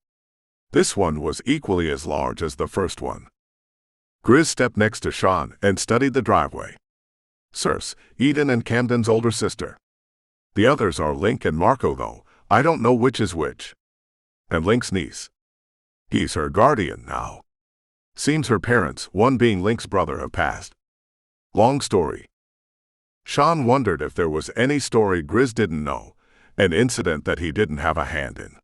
This one was equally as large as the first one. Griz stepped next to Sean and studied the driveway. Circe, Eden and Camden's older sister. The others are Link and Marco, though. I don't know which is which. And Link's niece. He's her guardian now. Seems her parents, one being Link's brother, have passed. Long story. Sean wondered if there was any story Griz didn't know, an incident that he didn't have a hand in.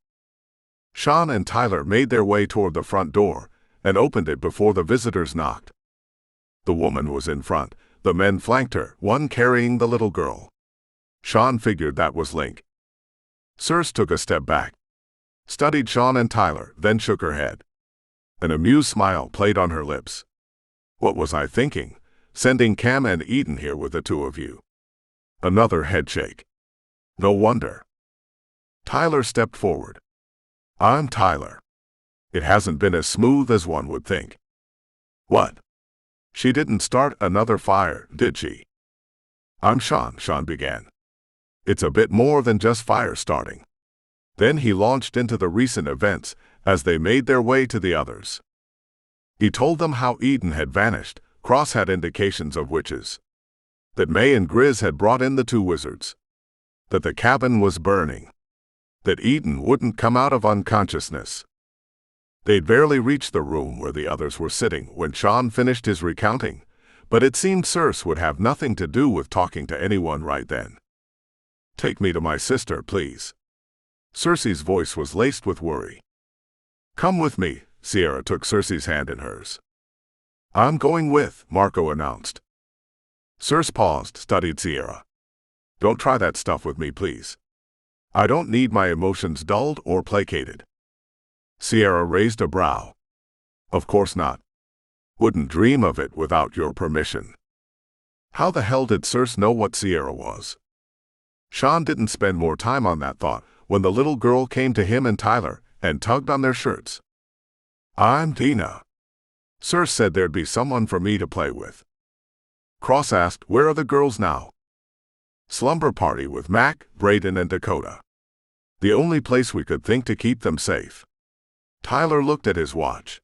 Sean and Tyler made their way toward the front door and opened it before the visitors knocked. The woman was in front. The men flanked her, one carrying the little girl. Sean figured that was Link. Circe took a step back, studied Sean and Tyler, then shook her head. An amused smile played on her lips. What was I thinking, sending Cam and Eden here with the two of you? Another headshake. No wonder. Tyler stepped forward. I'm Tyler. It hasn't been as smooth as one would think. What? She didn't start another fire, did she? I'm Sean, Sean began. It's a bit more than just fire starting. Then he launched into the recent events as they made their way to the others. He told them how Eden had vanished, Cross had indications of witches. That May and Griz had brought in the two wizards. That the cabin was burning. That Eden wouldn't come out of unconsciousness. They'd barely reached the room where the others were sitting when Sean finished his recounting, but it seemed Circe would have nothing to do with talking to anyone right then. Take me to my sister, please. Circe's voice was laced with worry. Come with me, Sierra took Circe's hand in hers. I'm going with, Marco announced. Circe paused, studied Sierra. Don't try that stuff with me, please. I don't need my emotions dulled or placated. Sierra raised a brow. Of course not. Wouldn't dream of it without your permission. How the hell did Circe know what Sierra was? Sean didn't spend more time on that thought when the little girl came to him and Tyler and tugged on their shirts. I'm Dina. Circe said there'd be someone for me to play with. Cross asked, where are the girls now? Slumber party with Mac, Brayden, and Dakota. The only place we could think to keep them safe. Tyler looked at his watch.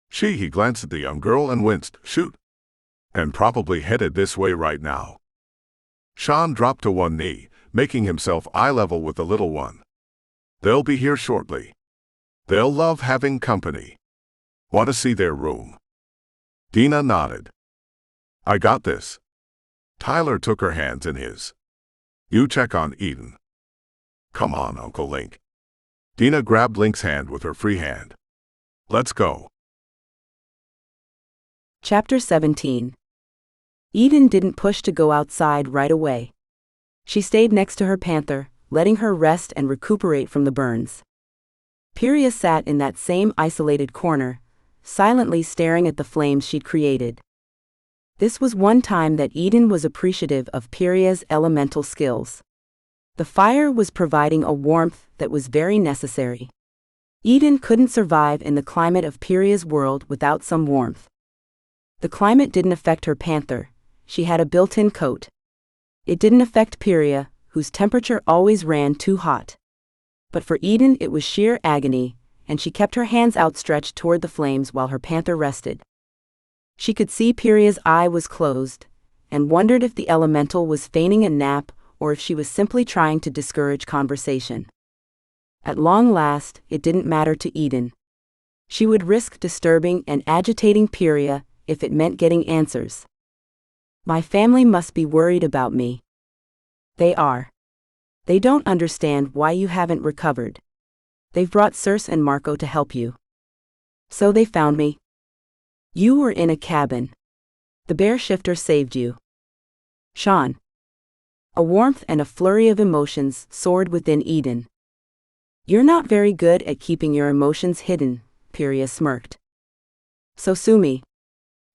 He glanced at the young girl and winced, shoot. And probably headed this way right now. Sean dropped to one knee, making himself eye level with the little one. They'll be here shortly. They'll love having company. Want to see their room? Dina nodded. I got this. Tyler took her hands in his. You check on Eden. Come on, Uncle Link. Dina grabbed Link's hand with her free hand. Let's go. Chapter 17. Eden didn't push to go outside right away. She stayed next to her panther, letting her rest and recuperate from the burns. Pyria sat in that same isolated corner, silently staring at the flames she'd created. This was one time that Eden was appreciative of Pyria's elemental skills. The fire was providing a warmth that was very necessary. Eden couldn't survive in the climate of Pyria's world without some warmth. The climate didn't affect her panther. She had a built-in coat. It didn't affect Pyria, whose temperature always ran too hot. But for Eden it was sheer agony, and she kept her hands outstretched toward the flames while her panther rested. She could see Pyria's eye was closed, and wondered if the elemental was feigning a nap or if she was simply trying to discourage conversation. At long last, it didn't matter to Eden. She would risk disturbing and agitating Pyria if it meant getting answers. My family must be worried about me. They are. They don't understand why you haven't recovered. They've brought Circe and Marco to help you. So they found me. You were in a cabin. The bear shifter saved you. Sean. A warmth and a flurry of emotions soared within Eden. You're not very good at keeping your emotions hidden, Pyria smirked. So sue me.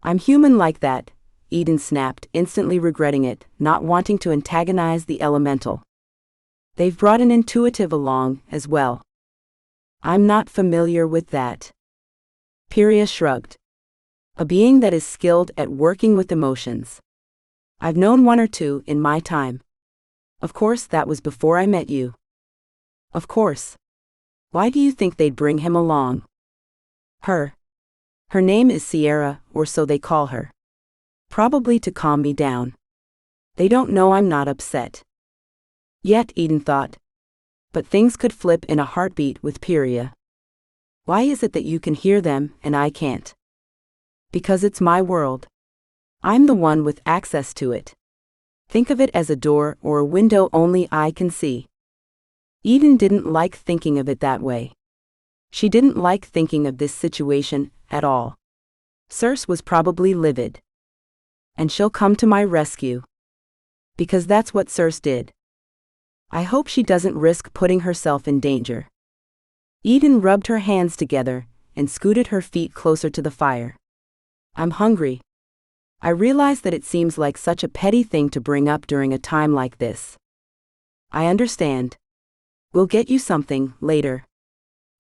I'm human like that, Eden snapped, instantly regretting it, not wanting to antagonize the elemental. They've brought an intuitive along, as well. I'm not familiar with that. Pyria shrugged. A being that is skilled at working with emotions. I've known one or two in my time. Of course, that was before I met you. Of course. Why do you think they'd bring him along? Her. Her name is Sierra, or so they call her. Probably to calm me down. They don't know I'm not upset. Yet, Eden thought. But things could flip in a heartbeat with Pyria. Why is it that you can hear them and I can't? Because it's my world. I'm the one with access to it. Think of it as a door or a window only I can see. Eden didn't like thinking of it that way. She didn't like thinking of this situation at all. Circe was probably livid. And she'll come to my rescue. Because that's what Circe did. I hope she doesn't risk putting herself in danger. Eden rubbed her hands together and scooted her feet closer to the fire. I'm hungry. I realize that it seems like such a petty thing to bring up during a time like this. I understand. We'll get you something later.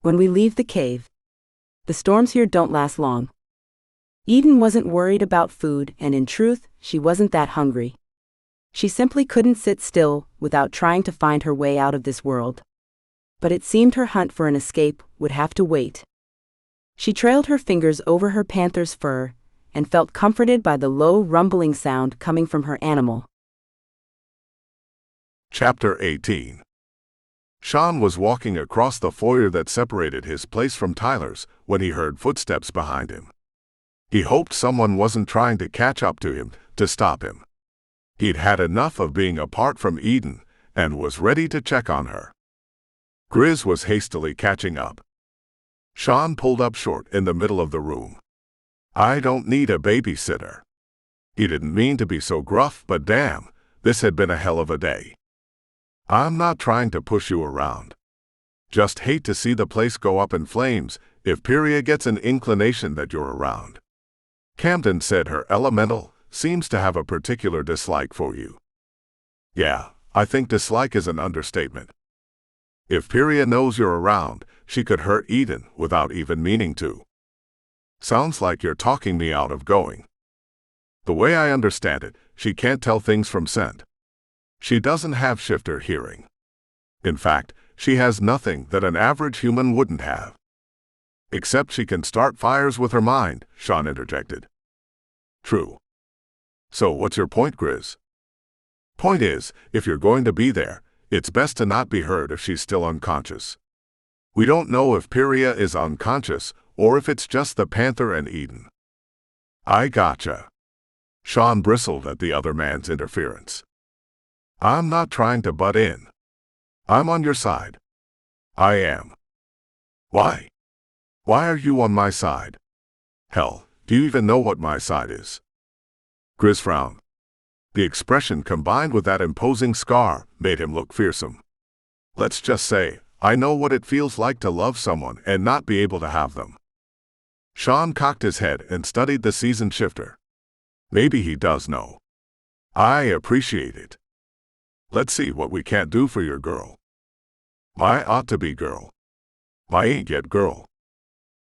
When we leave the cave. The storms here don't last long. Eden wasn't worried about food, and in truth, she wasn't that hungry. She simply couldn't sit still without trying to find her way out of this world. But it seemed her hunt for an escape would have to wait. She trailed her fingers over her panther's fur and felt comforted by the low rumbling sound coming from her animal. Chapter 18. Sean was walking across the foyer that separated his place from Tyler's when he heard footsteps behind him. He hoped someone wasn't trying to catch up to him to stop him. He'd had enough of being apart from Eden and was ready to check on her. Griz was hastily catching up. Sean pulled up short in the middle of the room. I don't need a babysitter. He didn't mean to be so gruff, but damn, this had been a hell of a day. I'm not trying to push you around. Just hate to see the place go up in flames if Pyria gets an inclination that you're around. Camden said her elemental seems to have a particular dislike for you. Yeah, I think dislike is an understatement. If Pyria knows you're around, she could hurt Eden without even meaning to. Sounds like you're talking me out of going. The way I understand it, she can't tell things from scent. She doesn't have shifter hearing. In fact, she has nothing that an average human wouldn't have. Except she can start fires with her mind, Sean interjected. True. So what's your point, Griz? Point is, if you're going to be there, it's best to not be hurt if she's still unconscious. We don't know if Pyria is unconscious or if it's just the panther and Eden. I gotcha. Sean bristled at the other man's interference. I'm not trying to butt in. I'm on your side. I am. Why? Why are you on my side? Hell, do you even know what my side is? Griz frowned. The expression combined with that imposing scar made him look fearsome. Let's just say, I know what it feels like to love someone and not be able to have them. Sean cocked his head and studied the seasoned shifter. Maybe he does know. I appreciate it. Let's see what we can't do for your girl. My ought to be girl. My ain't yet girl.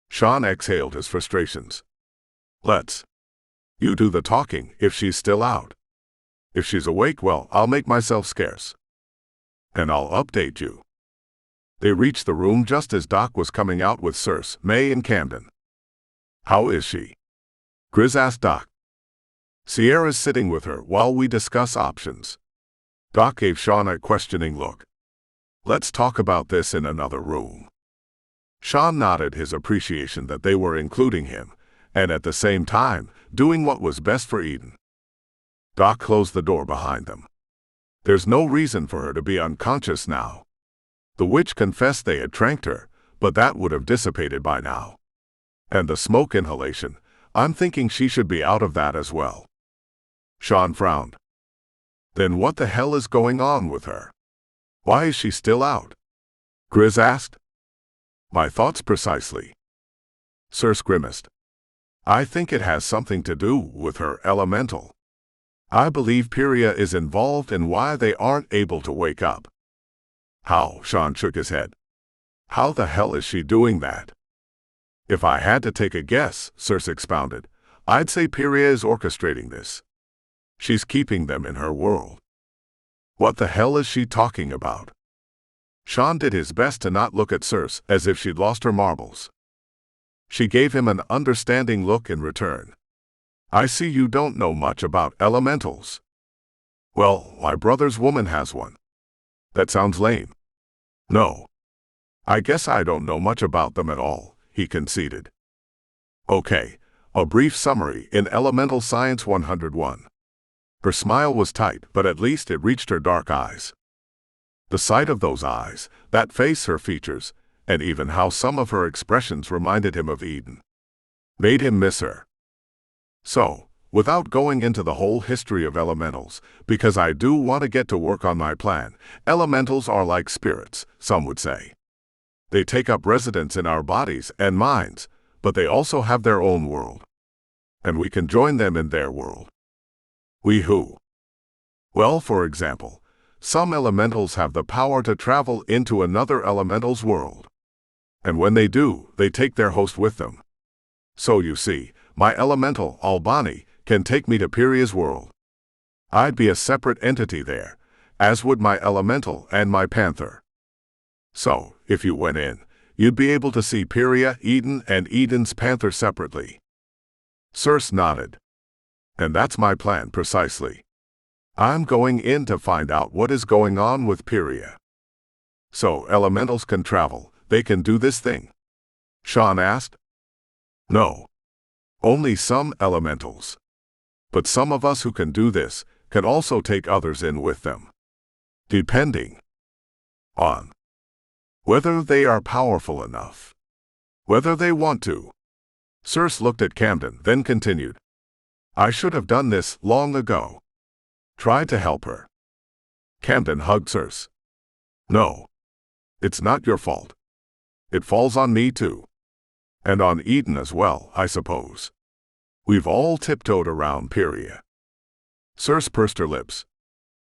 Sean exhaled his frustrations. Let's. You do the talking if she's still out. If she's awake, well, I'll make myself scarce. And I'll update you. They reached the room just as Doc was coming out with Circe, May, and Camden. How is she? Griz asked Doc. Sierra's sitting with her while we discuss options. Doc gave Sean a questioning look. Let's talk about this in another room. Sean nodded his appreciation that they were including him, and at the same time, doing what was best for Eden. Doc closed the door behind them. There's no reason for her to be unconscious now. The witch confessed they had tranked her, but that would have dissipated by now. And the smoke inhalation, I'm thinking she should be out of that as well. Sean frowned. Then what the hell is going on with her? Why is she still out? Griz asked. My thoughts precisely. Circe grimaced. I think it has something to do with her elemental. I believe Pyria is involved in why they aren't able to wake up. How? Sean shook his head. How the hell is she doing that? If I had to take a guess, Circe expounded, I'd say Pyria is orchestrating this. She's keeping them in her world. What the hell is she talking about? Sean did his best to not look at Circe as if she'd lost her marbles. She gave him an understanding look in return. I see you don't know much about elementals. Well, my brother's woman has one. That sounds lame. No. I guess I don't know much about them at all, he conceded. Okay, a brief summary in Elemental Science 101. Her smile was tight, but at least it reached her dark eyes. The sight of those eyes, that face, her features, and even how some of her expressions reminded him of Eden, made him miss her. So, without going into the whole history of elementals, because I do want to get to work on my plan, elementals are like spirits, some would say. They take up residence in our bodies and minds, but they also have their own world. And we can join them in their world. We who? Well, for example, some elementals have the power to travel into another elemental's world. And when they do, they take their host with them. So you see, my elemental, Albani, can take me to Piria's world. I'd be a separate entity there, as would my elemental and my panther. So, if you went in, you'd be able to see Piria, Eden, and Eden's panther separately. Circe nodded. And that's my plan precisely. I'm going in to find out what is going on with Piria. So, elementals can travel, they can do this thing? Sean asked. No. Only some elementals. But some of us who can do this can also take others in with them. Depending on whether they are powerful enough. Whether they want to. Circe looked at Camden, then continued. I should have done this long ago. Tried to help her. Camden hugged Circe. No. It's not your fault. It falls on me too. And on Eden as well, I suppose. We've all tiptoed around Piria. Circe pursed her lips.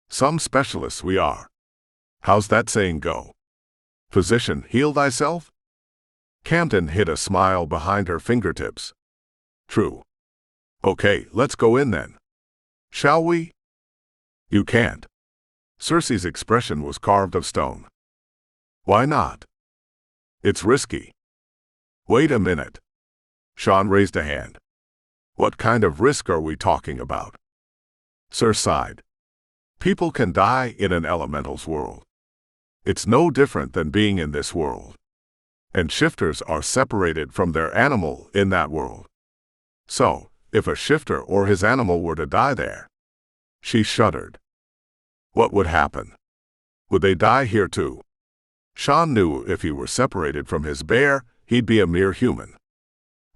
Some specialists we are. How's that saying go? Physician, heal thyself? Camden hid a smile behind her fingertips. True. Okay, let's go in then. Shall we? You can't. Circe's expression was carved of stone. Why not? It's risky. Wait a minute. Sean raised a hand. What kind of risk are we talking about? Circe sighed. People can die in an elemental's world. It's no different than being in this world. And shifters are separated from their animal in that world. So, if a shifter or his animal were to die there. She shuddered. What would happen? Would they die here too? Sean knew if he were separated from his bear, he'd be a mere human.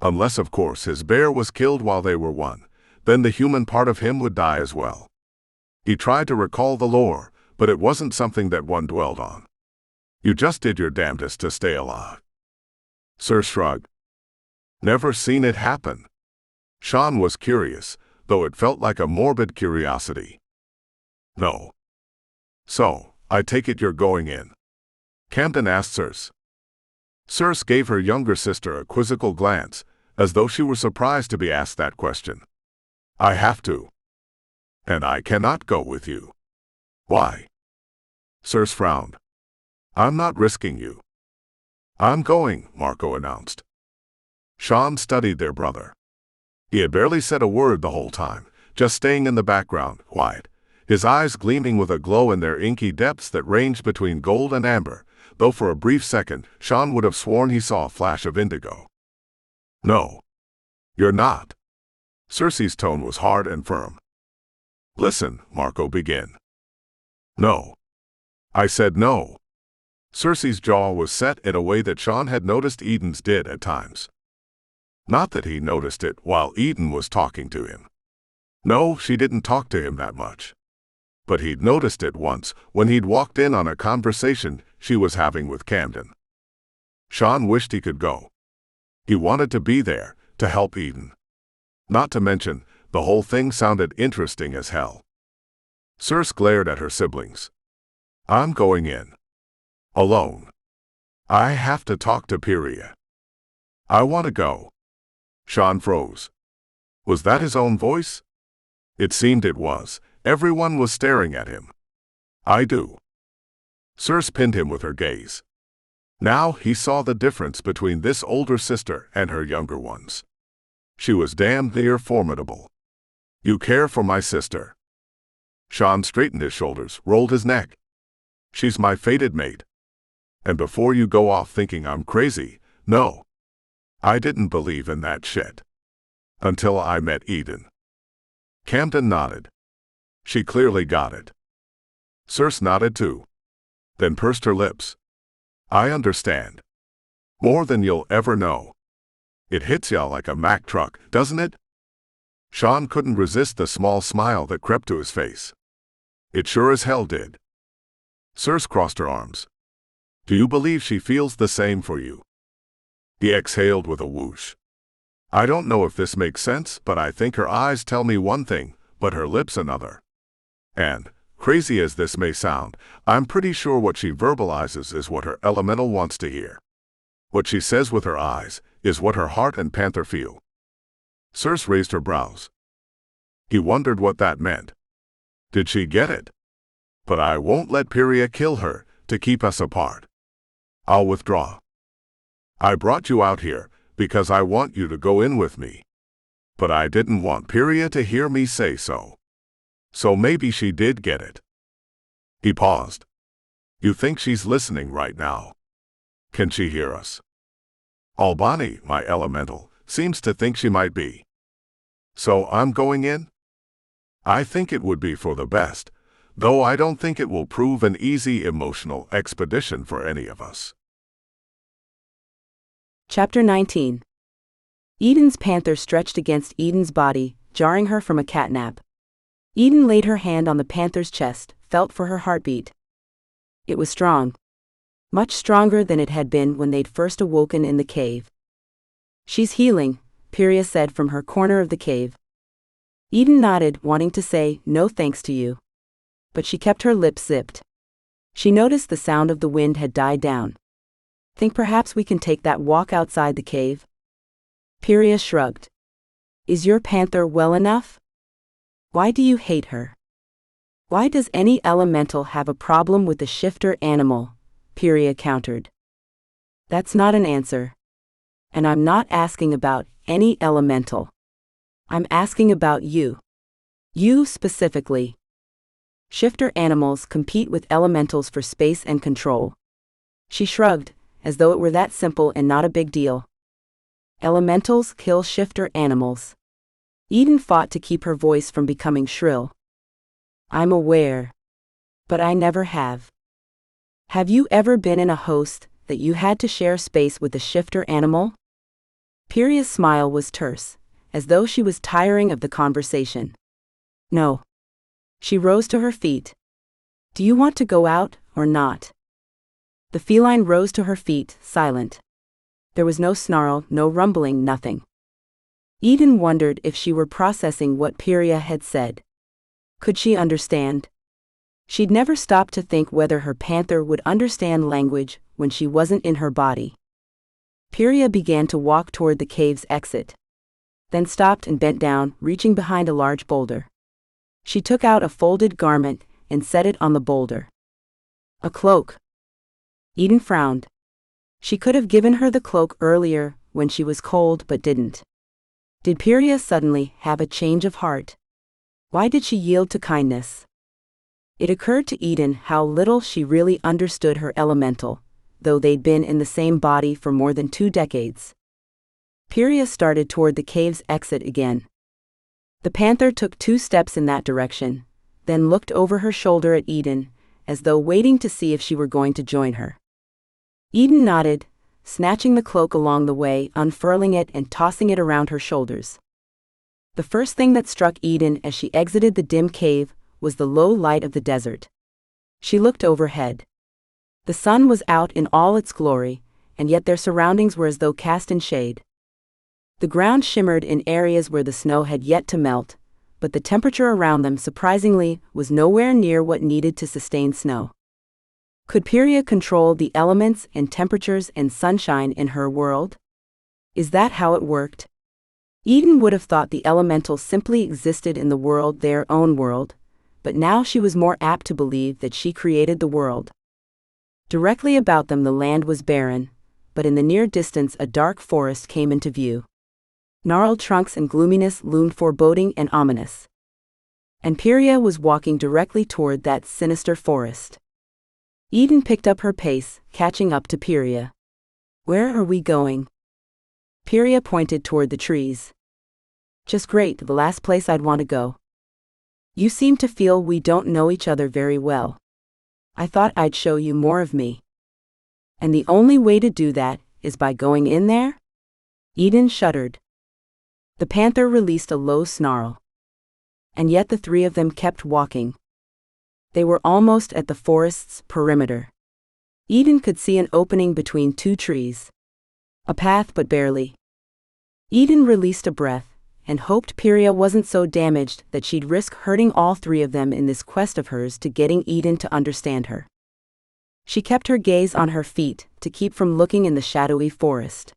Unless, of course, his bear was killed while they were one, then the human part of him would die as well. He tried to recall the lore, but it wasn't something that one dwelled on. You just did your damnedest to stay alive. Circe shrugged. Never seen it happen. Sean was curious, though it felt like a morbid curiosity. No. So, I take it you're going in? Camden asked Circe. Circe gave her younger sister a quizzical glance, as though she were surprised to be asked that question. I have to. And I cannot go with you. Why? Circe frowned. I'm not risking you. I'm going, Marco announced. Sean studied their brother. He had barely said a word the whole time, just staying in the background, quiet, his eyes gleaming with a glow in their inky depths that ranged between gold and amber, though for a brief second, Sean would have sworn he saw a flash of indigo. No. You're not. Circe's tone was hard and firm. Listen, Marco began. No. I said no. Circe's jaw was set in a way that Sean had noticed Eden's did at times. Not that he noticed it while Eden was talking to him. No, she didn't talk to him that much. But he'd noticed it once when he'd walked in on a conversation she was having with Camden. Sean wished he could go. He wanted to be there, to help Eden. Not to mention, the whole thing sounded interesting as hell. Circe glared at her siblings. I'm going in. Alone. I have to talk to Piria. I want to go. Sean froze. Was that his own voice? It seemed it was. Everyone was staring at him. I do. Circe pinned him with her gaze. Now he saw the difference between this older sister and her younger ones. She was damn near formidable. You care for my sister? Sean straightened his shoulders, rolled his neck. She's my fated mate. And before you go off thinking I'm crazy, no. I didn't believe in that shit. Until I met Eden. Camden nodded. She clearly got it. Circe nodded too. Then pursed her lips. I understand. More than you'll ever know. It hits ya like a Mack truck, doesn't it? Sean couldn't resist the small smile that crept to his face. It sure as hell did. Circe crossed her arms. Do you believe she feels the same for you? He exhaled with a whoosh. I don't know if this makes sense, but I think her eyes tell me one thing, but her lips another. And, crazy as this may sound, I'm pretty sure what she verbalizes is what her elemental wants to hear. What she says with her eyes is what her heart and panther feel. Circe raised her brows. He wondered what that meant. Did she get it? But I won't let Pyria kill her to keep us apart. I'll withdraw. I brought you out here because I want you to go in with me. But I didn't want Pyria to hear me say so. So maybe she did get it. He paused. You think she's listening right now? Can she hear us? Albani, my elemental, seems to think she might be. So I'm going in? I think it would be for the best, though I don't think it will prove an easy emotional expedition for any of us. Chapter 19. Eden's panther stretched against Eden's body, jarring her from a catnap. Eden laid her hand on the panther's chest, felt for her heartbeat. It was strong. Much stronger than it had been when they'd first awoken in the cave. She's healing, Pyria said from her corner of the cave. Eden nodded, wanting to say, no thanks to you. But she kept her lips zipped. She noticed the sound of the wind had died down. Think perhaps we can take that walk outside the cave? Pyria shrugged. Is your panther well enough? Why do you hate her? Why does any elemental have a problem with the shifter animal? Pyria countered. That's not an answer. And I'm not asking about any elemental. I'm asking about you. You specifically. Shifter animals compete with elementals for space and control. She shrugged, as though it were that simple and not a big deal. Elementals kill shifter animals. Eden fought to keep her voice from becoming shrill. I'm aware. But I never have. Have you ever been in a host that you had to share space with a shifter animal? Pyria's smile was terse, as though she was tiring of the conversation. No. She rose to her feet. Do you want to go out, or not? The feline rose to her feet, silent. There was no snarl, no rumbling, nothing. Eden wondered if she were processing what Pyria had said. Could she understand? She'd never stopped to think whether her panther would understand language when she wasn't in her body. Pyria began to walk toward the cave's exit. Then stopped and bent down, reaching behind a large boulder. She took out a folded garment and set it on the boulder. A cloak. Eden frowned. She could have given her the cloak earlier, when she was cold, but didn't. Did Pyria suddenly have a change of heart? Why did she yield to kindness? It occurred to Eden how little she really understood her elemental, though they'd been in the same body for more than 2 decades. Pyria started toward the cave's exit again. The panther took 2 steps in that direction, then looked over her shoulder at Eden, as though waiting to see if she were going to join her. Eden nodded, snatching the cloak along the way, unfurling it and tossing it around her shoulders. The first thing that struck Eden as she exited the dim cave was the low light of the desert. She looked overhead. The sun was out in all its glory, and yet their surroundings were as though cast in shade. The ground shimmered in areas where the snow had yet to melt, but the temperature around them, surprisingly, was nowhere near what needed to sustain snow. Could Pyria control the elements and temperatures and sunshine in her world? Is that how it worked? Eden would have thought the elementals simply existed in the world, their own world, but now she was more apt to believe that she created the world. Directly about them the land was barren, but in the near distance a dark forest came into view. Gnarled trunks and gloominess loomed foreboding and ominous. And Pyria was walking directly toward that sinister forest. Eden picked up her pace, catching up to Pyria. Where are we going? Pyria pointed toward the trees. Just great, the last place I'd want to go. You seem to feel we don't know each other very well. I thought I'd show you more of me. And the only way to do that is by going in there? Eden shuddered. The panther released a low snarl. And yet the three of them kept walking. They were almost at the forest's perimeter. Eden could see an opening between two trees. A path, but barely. Eden released a breath, and hoped Pyria wasn't so damaged that she'd risk hurting all three of them in this quest of hers to getting Eden to understand her. She kept her gaze on her feet to keep from looking in the shadowy forest.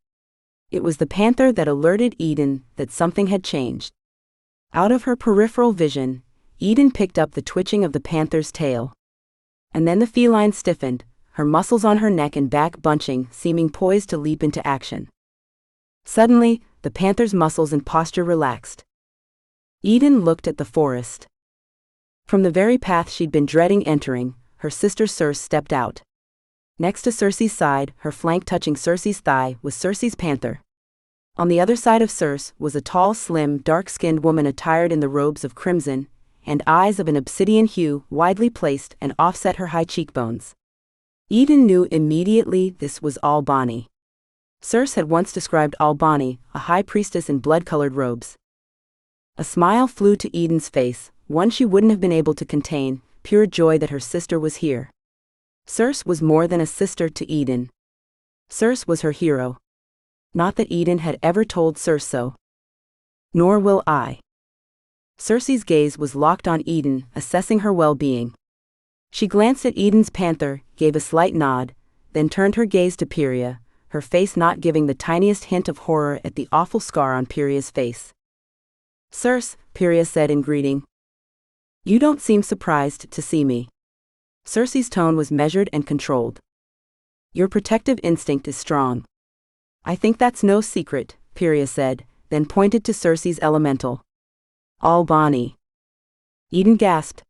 It was the panther that alerted Eden that something had changed. Out of her peripheral vision, Eden picked up the twitching of the panther's tail. And then the feline stiffened, her muscles on her neck and back bunching, seeming poised to leap into action. Suddenly, the panther's muscles and posture relaxed. Eden looked at the forest. From the very path she'd been dreading entering, her sister Circe stepped out. Next to Circe's side, her flank touching Circe's thigh, was Circe's panther. On the other side of Circe was a tall, slim, dark-skinned woman attired in the robes of crimson, and eyes of an obsidian hue widely placed and offset her high cheekbones. Eden knew immediately this was Albani. Circe had once described Albani, a high priestess in blood-colored robes. A smile flew to Eden's face, one she wouldn't have been able to contain, pure joy that her sister was here. Circe was more than a sister to Eden. Circe was her hero. Not that Eden had ever told Circe so. Nor will I. Circe's gaze was locked on Eden, assessing her well-being. She glanced at Eden's panther, gave a slight nod, then turned her gaze to Pyria, her face not giving the tiniest hint of horror at the awful scar on Pyria's face. Circe, Pyria said in greeting. You don't seem surprised to see me. Circe's tone was measured and controlled. Your protective instinct is strong. I think that's no secret, Pyria said, then pointed to Circe's elemental. Albani. Eden gasped.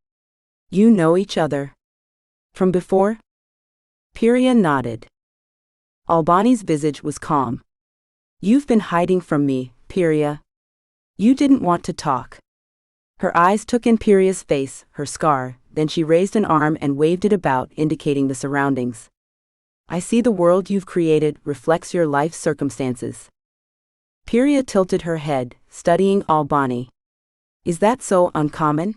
You know each other. From before? Pyria nodded. Albani's visage was calm. You've been hiding from me, Pyria. You didn't want to talk. Her eyes took in Pyria's face, her scar, then she raised an arm and waved it about, indicating the surroundings. I see the world you've created reflects your life's circumstances. Pyria tilted her head, studying Albani. Is that so uncommon?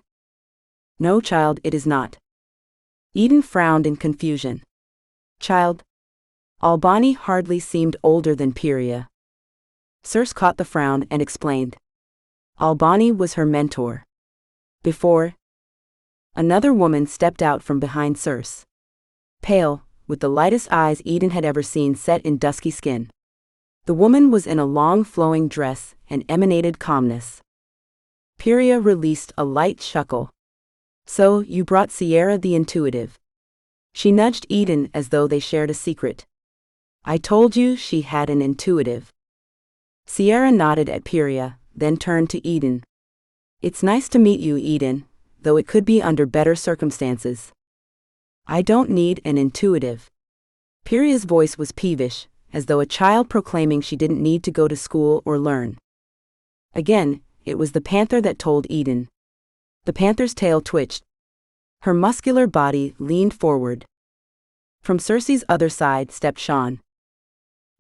No, child, it is not. Eden frowned in confusion. Child? Albani hardly seemed older than Pyria. Circe caught the frown and explained. Albani was her mentor. Before. Another woman stepped out from behind Circe. Pale, with the lightest eyes Eden had ever seen set in dusky skin. The woman was in a long flowing dress and emanated calmness. Pyria released a light chuckle. So, you brought Sierra the intuitive. She nudged Eden as though they shared a secret. I told you she had an intuitive. Sierra nodded at Pyria, then turned to Eden. It's nice to meet you, Eden, though it could be under better circumstances. I don't need an intuitive. Pyria's voice was peevish, as though a child proclaiming she didn't need to go to school or learn. Again, it was the panther that told Eden. The panther's tail twitched. Her muscular body leaned forward. From Circe's other side stepped Sean.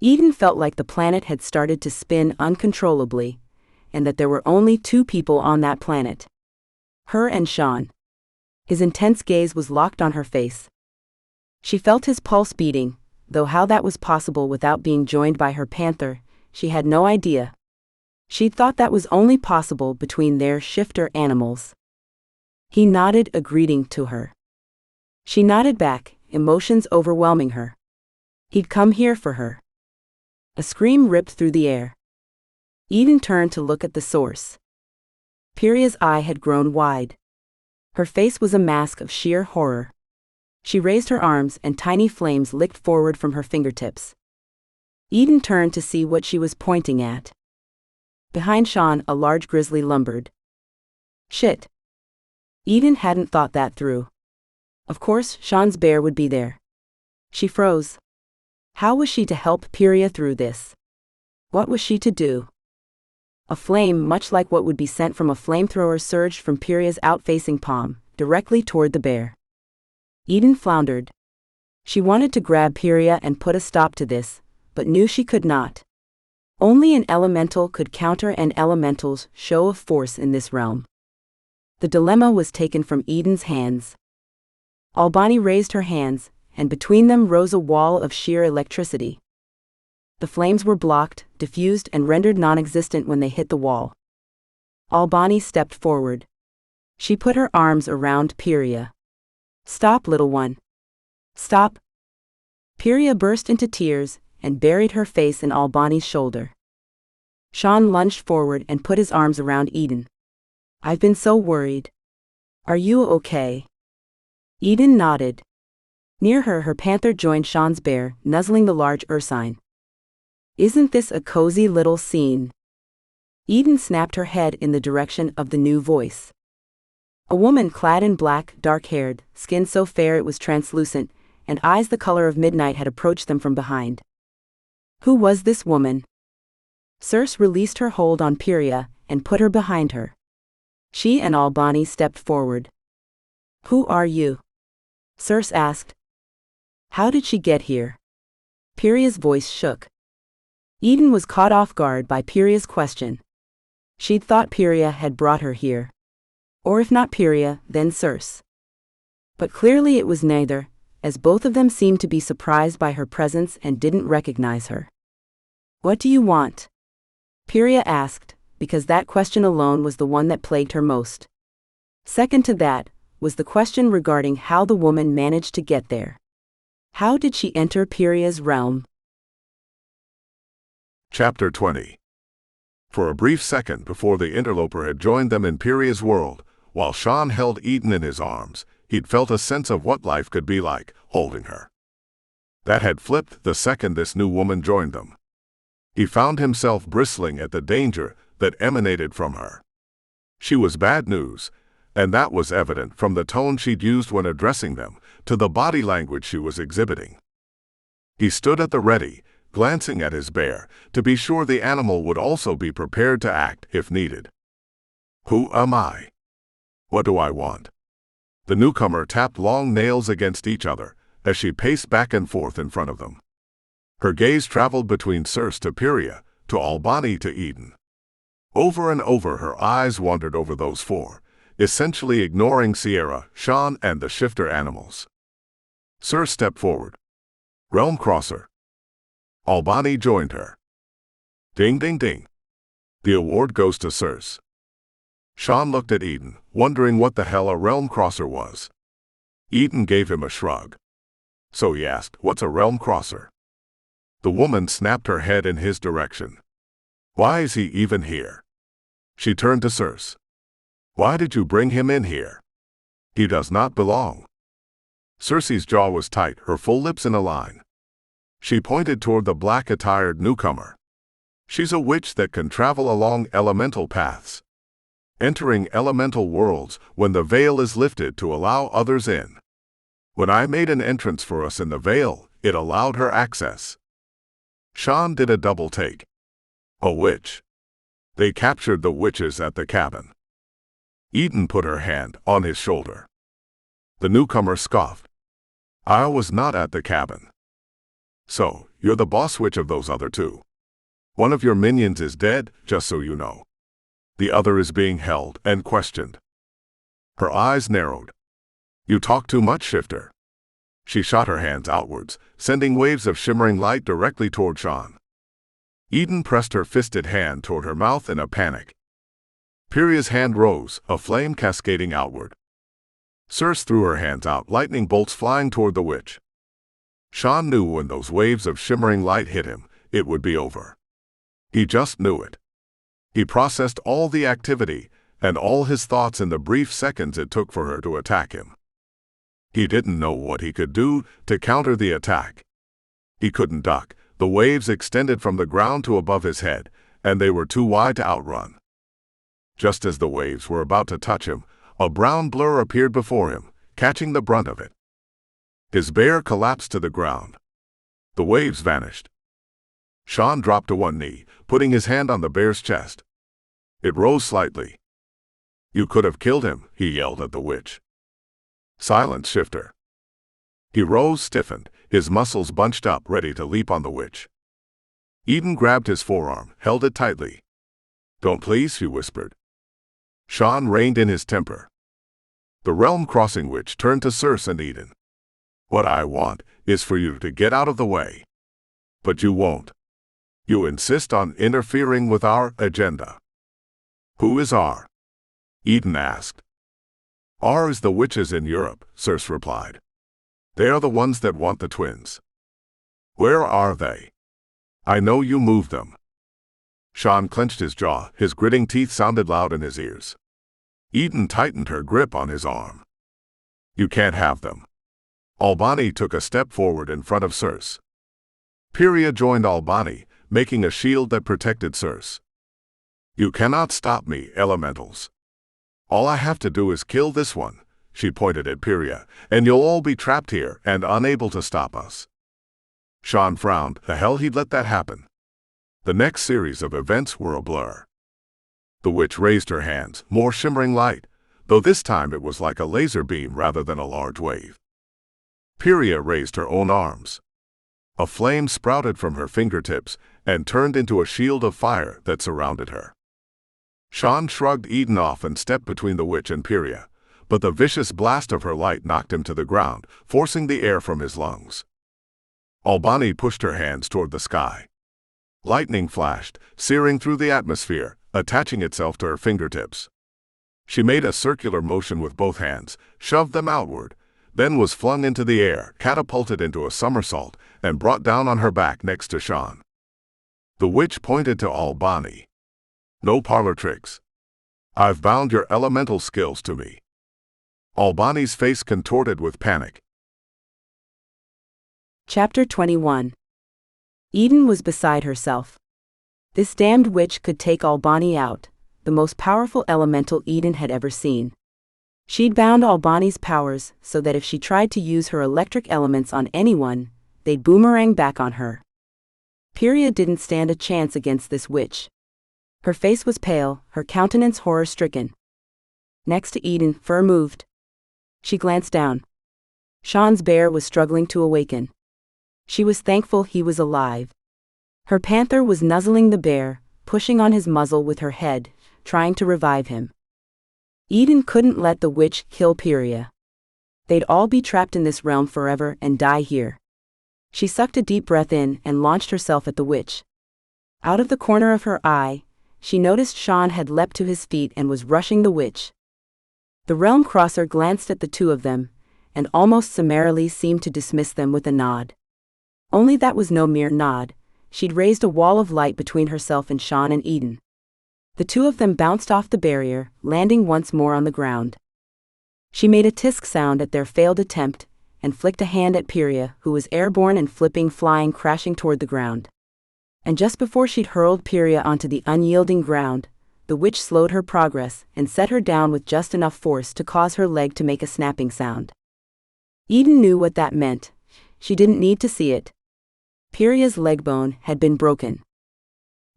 Eden felt like the planet had started to spin uncontrollably, and that there were only two people on that planet. Her and Sean. His intense gaze was locked on her face. She felt his pulse beating, though how that was possible without being joined by her panther, she had no idea. She'd thought that was only possible between their shifter animals. He nodded a greeting to her. She nodded back, emotions overwhelming her. He'd come here for her. A scream ripped through the air. Eden turned to look at the source. Pyria's eye had grown wide. Her face was a mask of sheer horror. She raised her arms and tiny flames licked forward from her fingertips. Eden turned to see what she was pointing at. Behind Sean, a large grizzly lumbered. Shit. Eden hadn't thought that through. Of course, Sean's bear would be there. She froze. How was she to help Pyria through this? What was she to do? A flame, much like what would be sent from a flamethrower, surged from Pyria's out-facing palm, directly toward the bear. Eden floundered. She wanted to grab Pyria and put a stop to this, but knew she could not. Only an elemental could counter an elemental's show of force in this realm. The dilemma was taken from Eden's hands. Albani raised her hands, and between them rose a wall of sheer electricity. The flames were blocked, diffused, and rendered non-existent when they hit the wall. Albani stepped forward. She put her arms around Pyria. "Stop, little one. Stop." Pyria burst into tears and buried her face in Albani's shoulder. Sean lunged forward and put his arms around Eden. "I've been so worried. Are you okay?" Eden nodded. Near her, her panther joined Sean's bear, nuzzling the large ursine. "Isn't this a cozy little scene?" Eden snapped her head in the direction of the new voice. A woman clad in black, dark-haired, skin so fair it was translucent, and eyes the color of midnight had approached them from behind. Who was this woman? Circe released her hold on Pyria and put her behind her. She and Albani stepped forward. "Who are you?" Circe asked. "How did she get here?" Pyria's voice shook. Eden was caught off guard by Pyria's question. She'd thought Pyria had brought her here. Or if not Pyria, then Circe. But clearly it was neither, as both of them seemed to be surprised by her presence and didn't recognize her. "What do you want?" Pyria asked, because that question alone was the one that plagued her most. Second to that was the question regarding how the woman managed to get there. How did she enter Pyria's realm? Chapter 20. For a brief second before the interloper had joined them in Pyria's world, while Sean held Eden in his arms, he'd felt a sense of what life could be like, holding her. That had flipped the second this new woman joined them. He found himself bristling at the danger that emanated from her. She was bad news, and that was evident from the tone she'd used when addressing them, to the body language she was exhibiting. He stood at the ready, glancing at his bear, to be sure the animal would also be prepared to act if needed. "Who am I? What do I want?" The newcomer tapped long nails against each other as she paced back and forth in front of them. Her gaze traveled between Circe to Pyria, to Albani to Eden. Over and over her eyes wandered over those four, essentially ignoring Sierra, Sean, and the shifter animals. Circe stepped forward. "Realm Crosser." Albani joined her. Ding ding ding. The award goes to Circe. Sean looked at Eden, wondering what the hell a realm crosser was. Eden gave him a shrug. So he asked, "What's a realm crosser?" The woman snapped her head in his direction. "Why is he even here?" She turned to Circe. "Why did you bring him in here? He does not belong." Circe's jaw was tight, her full lips in a line. She pointed toward the black-attired newcomer. "She's a witch that can travel along elemental paths, entering elemental worlds when the veil is lifted to allow others in. When I made an entrance for us in the veil, it allowed her access." Sean did a double take. "A witch. They captured the witches at the cabin." Eden put her hand on his shoulder. The newcomer scoffed. "I was not at the cabin." "So, you're the boss witch of those other two. One of your minions is dead, just so you know. The other is being held and questioned." Her eyes narrowed. "You talk too much, Shifter." She shot her hands outwards, sending waves of shimmering light directly toward Sean. Eden pressed her fisted hand toward her mouth in a panic. Pyria's hand rose, a flame cascading outward. Circe threw her hands out, lightning bolts flying toward the witch. Sean knew when those waves of shimmering light hit him, it would be over. He just knew it. He processed all the activity and all his thoughts in the brief seconds it took for her to attack him. He didn't know what he could do to counter the attack. He couldn't duck. The waves extended from the ground to above his head, and they were too wide to outrun. Just as the waves were about to touch him, a brown blur appeared before him, catching the brunt of it. His bear collapsed to the ground. The waves vanished. Sean dropped to one knee, putting his hand on the bear's chest. It rose slightly. "You could have killed him," he yelled at the witch. "Silence, Shifter." He rose, stiffened, his muscles bunched up, ready to leap on the witch. Eden grabbed his forearm, held it tightly. "Don't, please," he whispered. Sean reined in his temper. The realm-crossing witch turned to Circe and Eden. "What I want is for you to get out of the way. But you won't. You insist on interfering with our agenda." "Who is R?" Eden asked. "R is the witches in Europe," Circe replied. "They are the ones that want the twins." "Where are they?" "I know you moved them." Sean clenched his jaw, his gritting teeth sounded loud in his ears. Eden tightened her grip on his arm. "You can't have them." Albani took a step forward in front of Circe. Pyria joined Albani, making a shield that protected Circe. "You cannot stop me, elementals. All I have to do is kill this one," she pointed at Pyria, "and you'll all be trapped here and unable to stop us." Sean frowned. The hell he'd let that happen. The next series of events were a blur. The witch raised her hands, more shimmering light, though this time it was like a laser beam rather than a large wave. Pyria raised her own arms. A flame sprouted from her fingertips and turned into a shield of fire that surrounded her. Sean shrugged Eden off and stepped between the witch and Pyria, but the vicious blast of her light knocked him to the ground, forcing the air from his lungs. Albani pushed her hands toward the sky. Lightning flashed, searing through the atmosphere, attaching itself to her fingertips. She made a circular motion with both hands, shoved them outward, then was flung into the air, catapulted into a somersault, and brought down on her back next to Sean. The witch pointed to Albani. "No parlor tricks. I've bound your elemental skills to me." Albani's face contorted with panic. Chapter 21. Eden was beside herself. This damned witch could take Albani out, the most powerful elemental Eden had ever seen. She'd bound Albani's powers so that if she tried to use her electric elements on anyone, they'd boomerang back on her. Pyria didn't stand a chance against this witch. Her face was pale, her countenance horror-stricken. Next to Eden, Fur moved. She glanced down. Sean's bear was struggling to awaken. She was thankful he was alive. Her panther was nuzzling the bear, pushing on his muzzle with her head, trying to revive him. Eden couldn't let the witch kill Pyria. They'd all be trapped in this realm forever and die here. She sucked a deep breath in and launched herself at the witch. Out of the corner of her eye, she noticed Sean had leapt to his feet and was rushing the witch. The realm crosser glanced at the two of them, and almost summarily seemed to dismiss them with a nod. Only that was no mere nod. She'd raised a wall of light between herself and Sean and Eden. The two of them bounced off the barrier, landing once more on the ground. She made a tisk sound at their failed attempt, and flicked a hand at Pyria, who was airborne and flying crashing toward the ground. And just before she'd hurled Pyria onto the unyielding ground, the witch slowed her progress and set her down with just enough force to cause her leg to make a snapping sound. Eden knew what that meant. She didn't need to see it. Pyria's leg bone had been broken.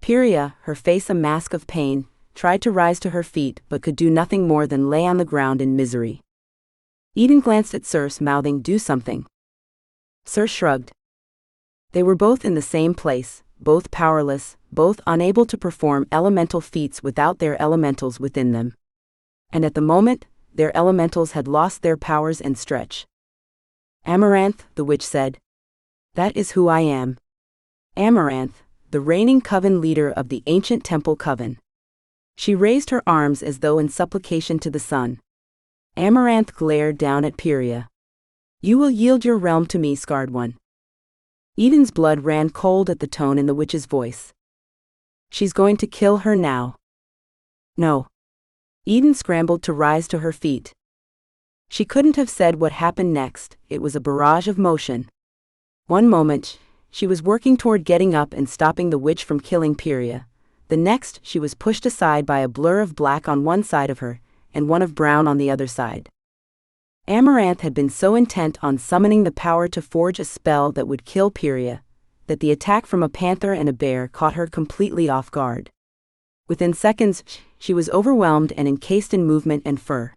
Pyria, her face a mask of pain, tried to rise to her feet but could do nothing more than lay on the ground in misery. Eden glanced at Circe, mouthing, "Do something." Circe shrugged. They were both in the same place, both powerless, both unable to perform elemental feats without their elementals within them. And at the moment, their elementals had lost their powers and stretch. "Amaranth," the witch said. "That is who I am. Amaranth, the reigning coven leader of the ancient temple coven." She raised her arms as though in supplication to the sun. Amaranth glared down at Pyria. "You will yield your realm to me, scarred one." Eden's blood ran cold at the tone in the witch's voice. "She's going to kill her now." "No." Eden scrambled to rise to her feet. She couldn't have said what happened next. It was a barrage of motion. One moment, she was working toward getting up and stopping the witch from killing Pyria. The next, she was pushed aside by a blur of black on one side of her, and one of brown on the other side. Amaranth had been so intent on summoning the power to forge a spell that would kill Pyria, that the attack from a panther and a bear caught her completely off guard. Within seconds, she was overwhelmed and encased in movement and fur.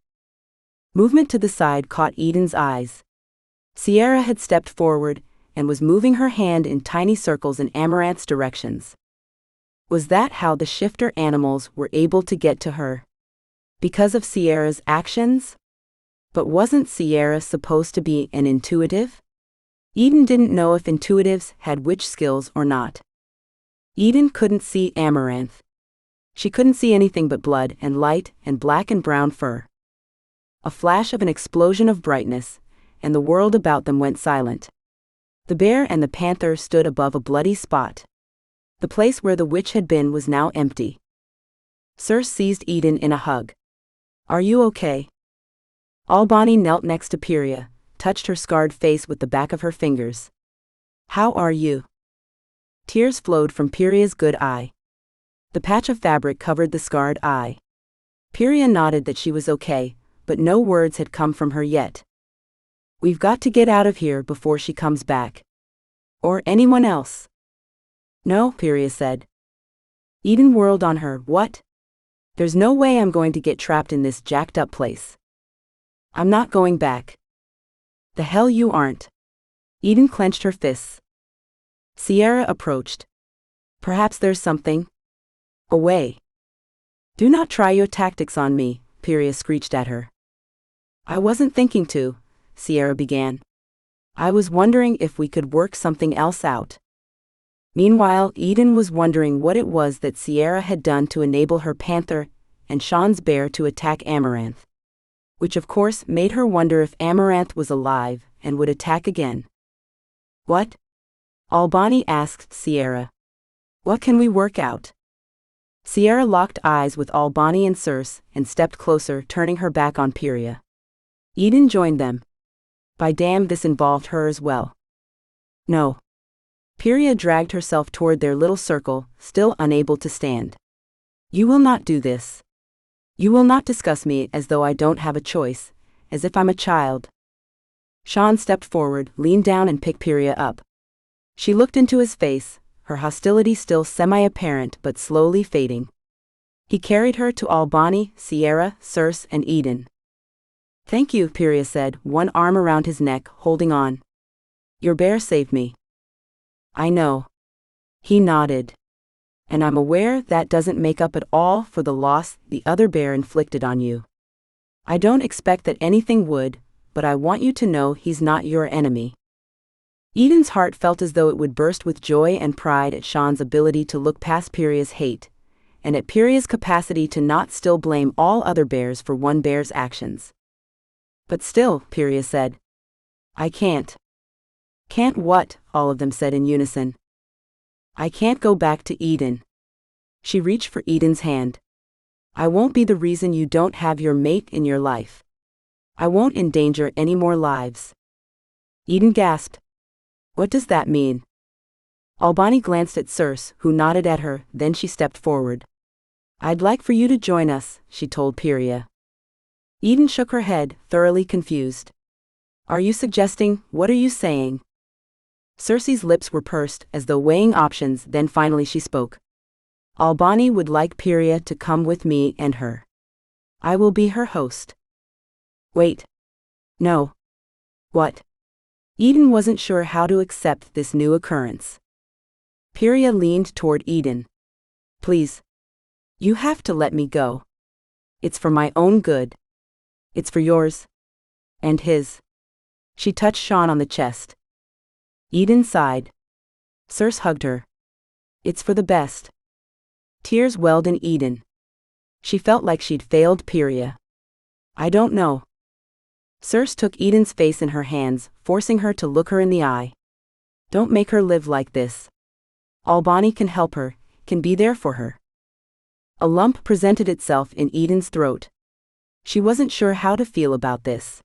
Movement to the side caught Eden's eyes. Sierra had stepped forward and was moving her hand in tiny circles in Amaranth's directions. Was that how the shifter animals were able to get to her? Because of Sierra's actions? But wasn't Sierra supposed to be an intuitive? Eden didn't know if intuitives had witch skills or not. Eden couldn't see Amaranth. She couldn't see anything but blood and light and black and brown fur. A flash of an explosion of brightness, and the world about them went silent. The bear and the panther stood above a bloody spot. The place where the witch had been was now empty. Circe seized Eden in a hug. "Are you okay?" Albany knelt next to Pyria, touched her scarred face with the back of her fingers. "How are you?" Tears flowed from Pyria's good eye. The patch of fabric covered the scarred eye. Pyria nodded that she was okay, but no words had come from her yet. "We've got to get out of here before she comes back. Or anyone else." "No," Pyria said. Eden whirled on her. "What? There's no way I'm going to get trapped in this jacked up place. I'm not going back." "The hell you aren't." Eden clenched her fists. Sierra approached. "Perhaps there's something." "Away. Do not try your tactics on me," Pyria screeched at her. "I wasn't thinking to," Sierra began. "I was wondering if we could work something else out." Meanwhile, Eden was wondering what it was that Sierra had done to enable her panther and Sean's bear to attack Amaranth. Which of course made her wonder if Amaranth was alive and would attack again. "What?" Albany asked Sierra. "What can we work out?" Sierra locked eyes with Albany and Circe and stepped closer, turning her back on Pyria. Eden joined them. By damn, this involved her as well. "No." Pyria dragged herself toward their little circle, still unable to stand. "You will not do this. You will not discuss me as though I don't have a choice, as if I'm a child." Sean stepped forward, leaned down and picked Pyria up. She looked into his face, her hostility still semi-apparent but slowly fading. He carried her to Albany, Sierra, Circe, and Eden. "Thank you," Pyria said, one arm around his neck, holding on. "Your bear saved me." "I know." He nodded. "And I'm aware that doesn't make up at all for the loss the other bear inflicted on you. I don't expect that anything would, but I want you to know he's not your enemy." Eden's heart felt as though it would burst with joy and pride at Sean's ability to look past Pyria's hate, and at Pyria's capacity to not still blame all other bears for one bear's actions. "But still," Pyria said. "I can't." "Can't what?" all of them said in unison. "I can't go back to Eden." She reached for Eden's hand. "I won't be the reason you don't have your mate in your life. I won't endanger any more lives." Eden gasped. "What does that mean?" Albany glanced at Circe, who nodded at her, then she stepped forward. "I'd like for you to join us," she told Pyria. Eden shook her head, thoroughly confused. "Are you suggesting, what are you saying?" Circe's lips were pursed, as though weighing options, then finally she spoke. "Albany would like Pyria to come with me and her. I will be her host." "Wait. No." "What?" Eden wasn't sure how to accept this new occurrence. Pyria leaned toward Eden. "Please. You have to let me go. It's for my own good. It's for yours. And his." She touched Sean on the chest. Eden sighed. Circe hugged her. "It's for the best." Tears welled in Eden. She felt like she'd failed Pyria. "I don't know." Circe took Eden's face in her hands, forcing her to look her in the eye. "Don't make her live like this. Albany can help her, can be there for her." A lump presented itself in Eden's throat. She wasn't sure how to feel about this.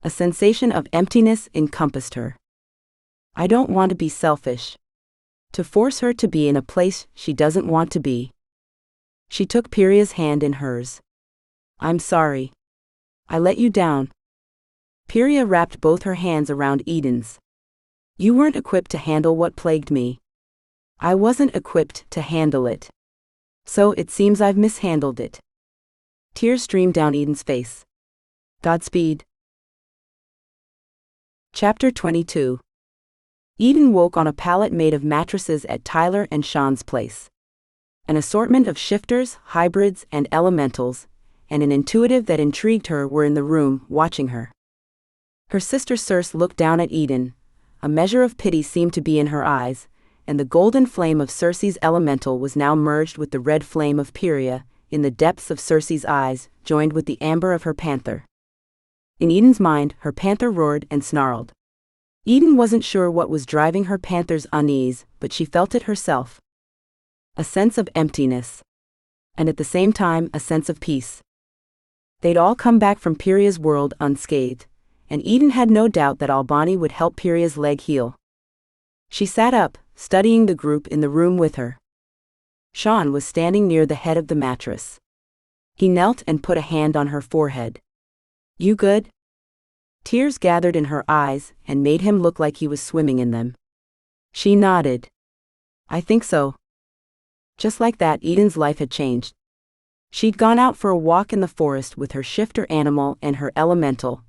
A sensation of emptiness encompassed her. "I don't want to be selfish. To force her to be in a place she doesn't want to be." She took Pyria's hand in hers. "I'm sorry. I let you down." Pyria wrapped both her hands around Eden's. You weren't equipped to handle what plagued me. I wasn't equipped to handle it. So it seems I've mishandled it. Tears streamed down Eden's face. Godspeed. Chapter 22. Eden woke on a pallet made of mattresses at Tyler and Sean's place. An assortment of shifters, hybrids, and elementals, and an intuitive that intrigued her were in the room, watching her. Her sister Circe looked down at Eden. A measure of pity seemed to be in her eyes, and the golden flame of Circe's elemental was now merged with the red flame of Pyria, in the depths of Circe's eyes, joined with the amber of her panther. In Eden's mind, her panther roared and snarled. Eden wasn't sure what was driving her panther's unease, but she felt it herself. A sense of emptiness. And at the same time, a sense of peace. They'd all come back from Pyria's world unscathed, and Eden had no doubt that Albani would help Pyria's leg heal. She sat up, studying the group in the room with her. Sean was standing near the head of the mattress. He knelt and put a hand on her forehead. You good? Tears gathered in her eyes and made him look like he was swimming in them. She nodded. I think so. Just like that, Eden's life had changed. She'd gone out for a walk in the forest with her shifter animal and her elemental,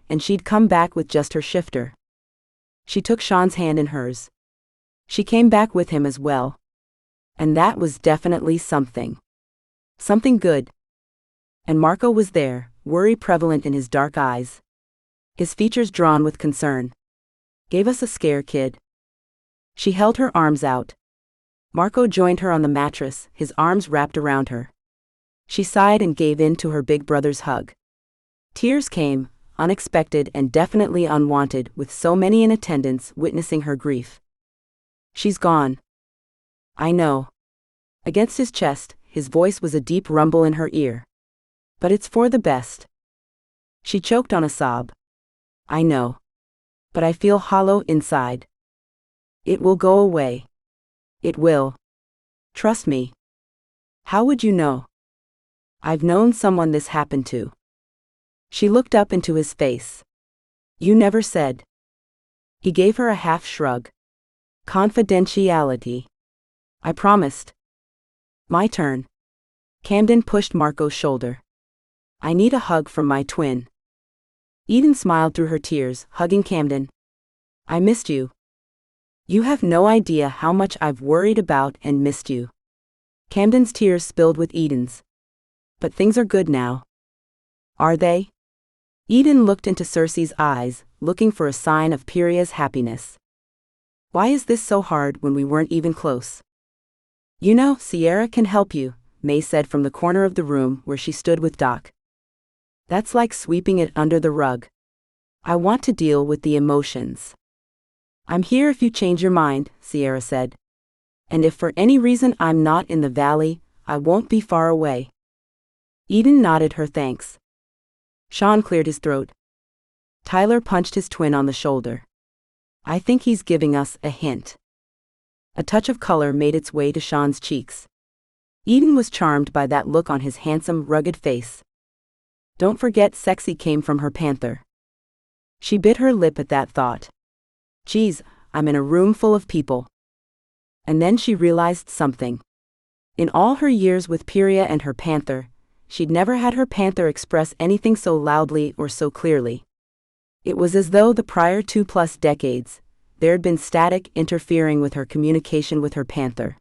and she'd come back with just her shifter. She took Sean's hand in hers. She came back with him as well. And that was definitely something. Something good. And Marco was there, worry prevalent in his dark eyes. His features drawn with concern. Gave us a scare, kid. She held her arms out. Marco joined her on the mattress, his arms wrapped around her. She sighed and gave in to her big brother's hug. Tears came, unexpected and definitely unwanted, with so many in attendance witnessing her grief. She's gone. I know. Against his chest, his voice was a deep rumble in her ear. But it's for the best. She choked on a sob. I know. But I feel hollow inside. It will go away. It will. Trust me. How would you know? I've known someone this happened to. She looked up into his face. You never said. He gave her a half shrug. Confidentiality. I promised. My turn. Camden pushed Marco's shoulder. I need a hug from my twin. Eden smiled through her tears, hugging Camden. I missed you. You have no idea how much I've worried about and missed you. Camden's tears spilled with Eden's. But things are good now. Are they? Eden looked into Circe's eyes, looking for a sign of Pyria's happiness. Why is this so hard when we weren't even close? You know, Sierra can help you, May said from the corner of the room where she stood with Doc. That's like sweeping it under the rug. I want to deal with the emotions. I'm here if you change your mind, Sierra said. And if for any reason I'm not in the valley, I won't be far away. Eden nodded her thanks. Sean cleared his throat. Tyler punched his twin on the shoulder. I think he's giving us a hint. A touch of color made its way to Sean's cheeks. Eden was charmed by that look on his handsome, rugged face. Don't forget sexy came from her panther. She bit her lip at that thought. Geez, I'm in a room full of people. And then she realized something. In all her years with Pyria and her panther, she'd never had her panther express anything so loudly or so clearly. It was as though the prior 2+ decades, there had been static interfering with her communication with her panther.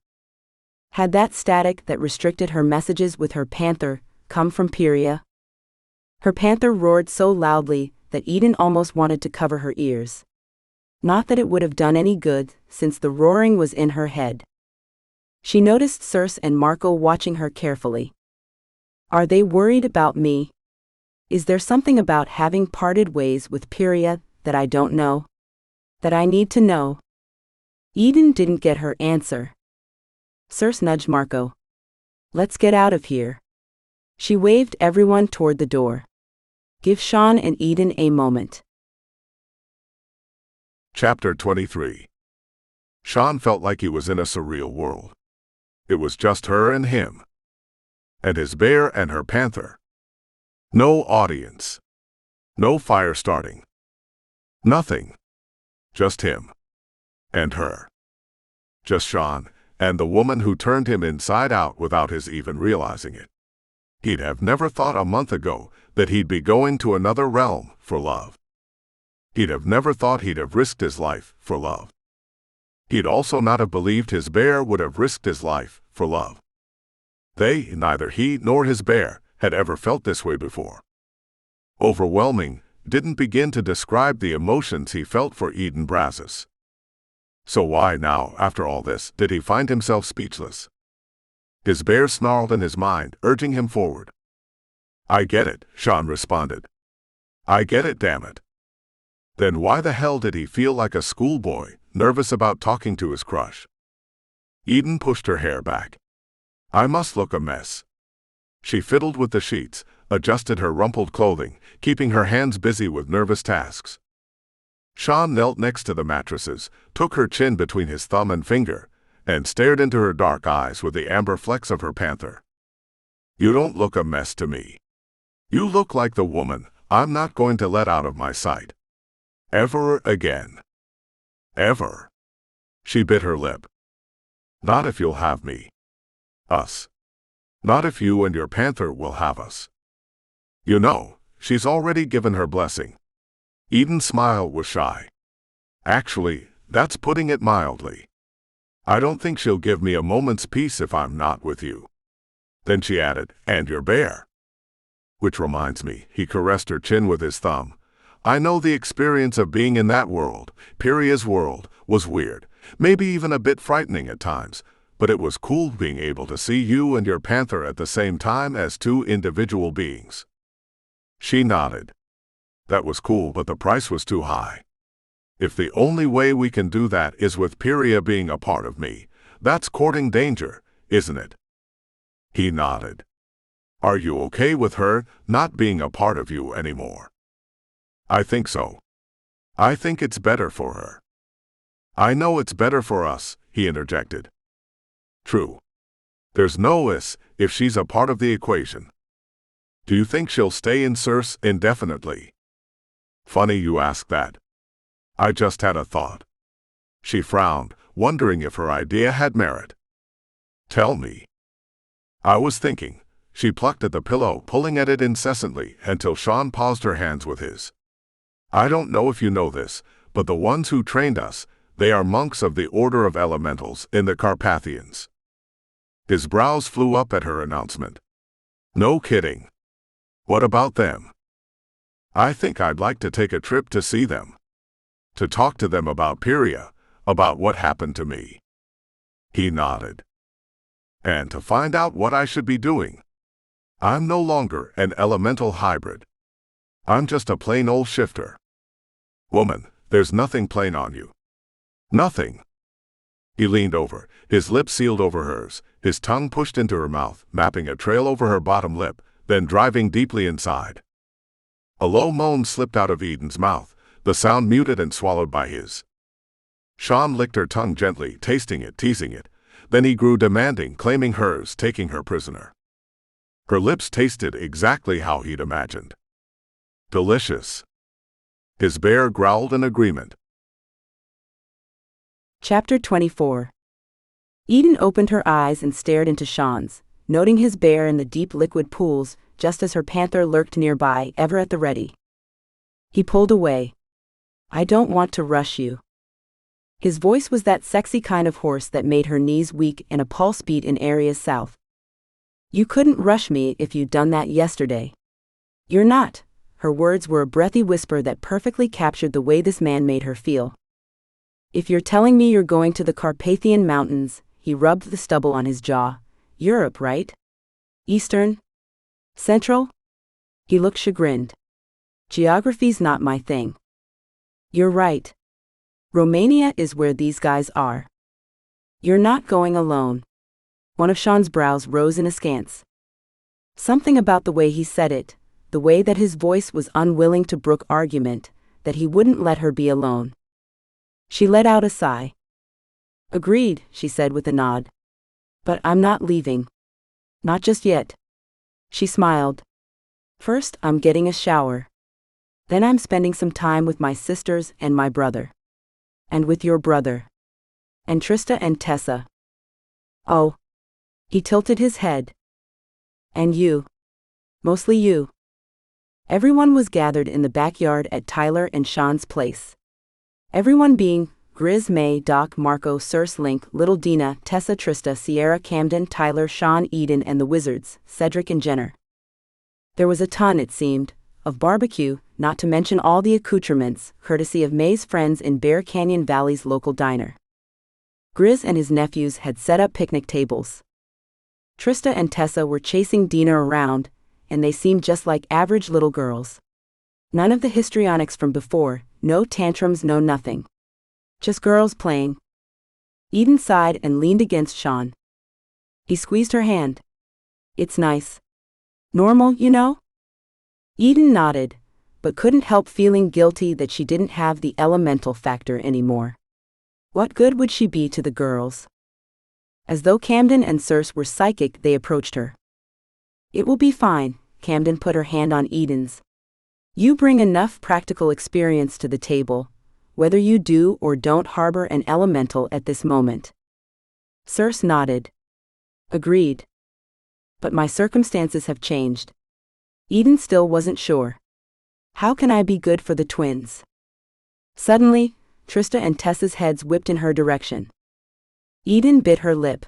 Had that static that restricted her messages with her panther come from Pyria? Her panther roared so loudly that Eden almost wanted to cover her ears. Not that it would have done any good, since the roaring was in her head. She noticed Circe and Marco watching her carefully. Are they worried about me? Is there something about having parted ways with Pyria that I don't know? That I need to know? Eden didn't get her answer. Circe nudged Marco. Let's get out of here. She waved everyone toward the door. Give Sean and Eden a moment. Chapter 23. Sean felt like he was in a surreal world. It was just her and him. And his bear and her panther. No audience. No fire starting. Nothing. Just him. And her. Just Sean, and the woman who turned him inside out without his even realizing it. He'd have never thought a month ago that he'd be going to another realm for love. He'd have never thought he'd have risked his life for love. He'd also not have believed his bear would have risked his life for love. Neither he nor his bear, had ever felt this way before. Overwhelming didn't begin to describe the emotions he felt for Camden Brazos. So why now, after all this, did he find himself speechless? His bear snarled in his mind, urging him forward. I get it, Sean responded. I get it, damn it. Then why the hell did he feel like a schoolboy, nervous about talking to his crush? Camden pushed her hair back. I must look a mess. She fiddled with the sheets, adjusted her rumpled clothing, keeping her hands busy with nervous tasks. Sean knelt next to the mattresses, took her chin between his thumb and finger, and stared into her dark eyes with the amber flecks of her panther. You don't look a mess to me. You look like the woman I'm not going to let out of my sight. Ever again. Ever. She bit her lip. Not if you'll have me. Us. Not if you and your panther will have us. You know, she's already given her blessing. Camden's smile was shy. Actually, that's putting it mildly. I don't think she'll give me a moment's peace if I'm not with you. Then she added, and your bear. Which reminds me, he caressed her chin with his thumb. I know the experience of being in that world, Piria's world, was weird, maybe even a bit frightening at times, but it was cool being able to see you and your panther at the same time as two individual beings. She nodded. That was cool, but the price was too high. If the only way we can do that is with Piria being a part of me, that's courting danger, isn't it? He nodded. Are you okay with her not being a part of you anymore? I think so. I think it's better for her. I know it's better for us, he interjected. True. There's no if she's a part of the equation. Do you think she'll stay in Circe indefinitely? Funny you ask that. I just had a thought. She frowned, wondering if her idea had merit. Tell me. I was thinking. She plucked at the pillow, pulling at it incessantly, until Sean paused her hands with his. I don't know if you know this, but the ones who trained us, they are monks of the Order of Elementals in the Carpathians. His brows flew up at her announcement. No kidding. What about them? I think I'd like to take a trip to see them. To talk to them about Piria, about what happened to me. He nodded. And to find out what I should be doing. I'm no longer an elemental hybrid. I'm just a plain old shifter. Woman, there's nothing plain on you. Nothing. He leaned over, his lips sealed over hers, his tongue pushed into her mouth, mapping a trail over her bottom lip, then driving deeply inside. A low moan slipped out of Camden's mouth, the sound muted and swallowed by his. Sean licked her tongue gently, tasting it, teasing it. Then he grew demanding, claiming hers, taking her prisoner. Her lips tasted exactly how he'd imagined. Delicious. His bear growled in agreement. Chapter 24. Camden opened her eyes and stared into Sean's, noting his bear in the deep liquid pools, just as her panther lurked nearby, ever at the ready. He pulled away. I don't want to rush you. His voice was that sexy kind of hoarse that made her knees weak and a pulse beat in areas south. You couldn't rush me if you'd done that yesterday. You're not. Her words were a breathy whisper that perfectly captured the way this man made her feel. If you're telling me you're going to the Carpathian Mountains, he rubbed the stubble on his jaw. Europe, right? Eastern? Central? He looked chagrined. Geography's not my thing. You're right. Romania is where these guys are. You're not going alone. One of Sean's brows rose in askance. Something about the way he said it, the way that his voice was unwilling to brook argument, that he wouldn't let her be alone. She let out a sigh. Agreed, she said with a nod. But I'm not leaving. Not just yet. She smiled. First, I'm getting a shower. Then I'm spending some time with my sisters and my brother. And with your brother. And Trista and Tessa. Oh. He tilted his head. And you. Mostly you. Everyone was gathered in the backyard at Tyler and Sean's place. Everyone being Griz, May, Doc, Marco, Circe, Link, Little Dina, Tessa, Trista, Sierra, Camden, Tyler, Sean, Eden and the Wizards, Cedric and Jenner. There was a ton, it seemed, of barbecue, not to mention all the accoutrements, courtesy of May's friends in Bear Canyon Valley's local diner. Griz and his nephews had set up picnic tables. Trista and Tessa were chasing Dina around, and they seemed just like average little girls. None of the histrionics from before, no tantrums, no nothing. Just girls playing. Eden sighed and leaned against Sean. He squeezed her hand. It's nice. Normal, you know? Eden nodded, but couldn't help feeling guilty that she didn't have the elemental factor anymore. What good would she be to the girls? As though Camden and Circe were psychic, they approached her. It will be fine, Camden put her hand on Eden's. You bring enough practical experience to the table, whether you do or don't harbor an elemental at this moment. Circe nodded. Agreed. But my circumstances have changed. Eden still wasn't sure. How can I be good for the twins? Suddenly, Trista and Tessa's heads whipped in her direction. Eden bit her lip.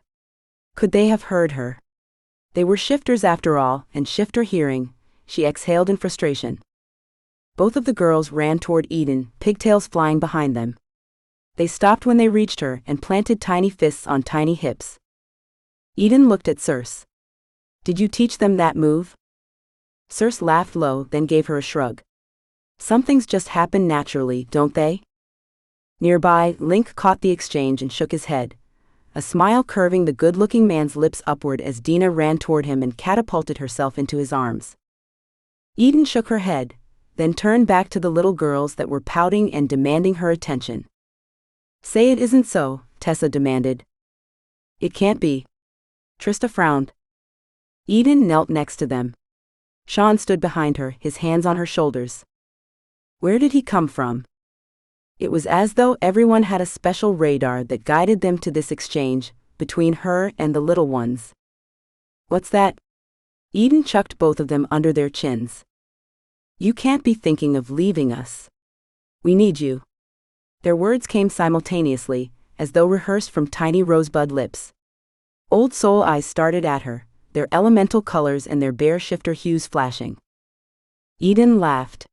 Could they have heard her? They were shifters after all, and shifter hearing, she exhaled in frustration. Both of the girls ran toward Eden, pigtails flying behind them. They stopped when they reached her and planted tiny fists on tiny hips. Eden looked at Circe. Did you teach them that move? Circe laughed low, then gave her a shrug. Some things just happen naturally, don't they? Nearby, Link caught the exchange and shook his head, a smile curving the good-looking man's lips upward as Dina ran toward him and catapulted herself into his arms. Eden shook her head, then turned back to the little girls that were pouting and demanding her attention. Say it isn't so, Tessa demanded. It can't be. Trista frowned. Eden knelt next to them. Sean stood behind her, his hands on her shoulders. Where did he come from? It was as though everyone had a special radar that guided them to this exchange, between her and the little ones. What's that? Eden chucked both of them under their chins. You can't be thinking of leaving us. We need you. Their words came simultaneously, as though rehearsed from tiny rosebud lips. Old soul eyes started at her, their elemental colors and their bear shifter hues flashing. Eden laughed.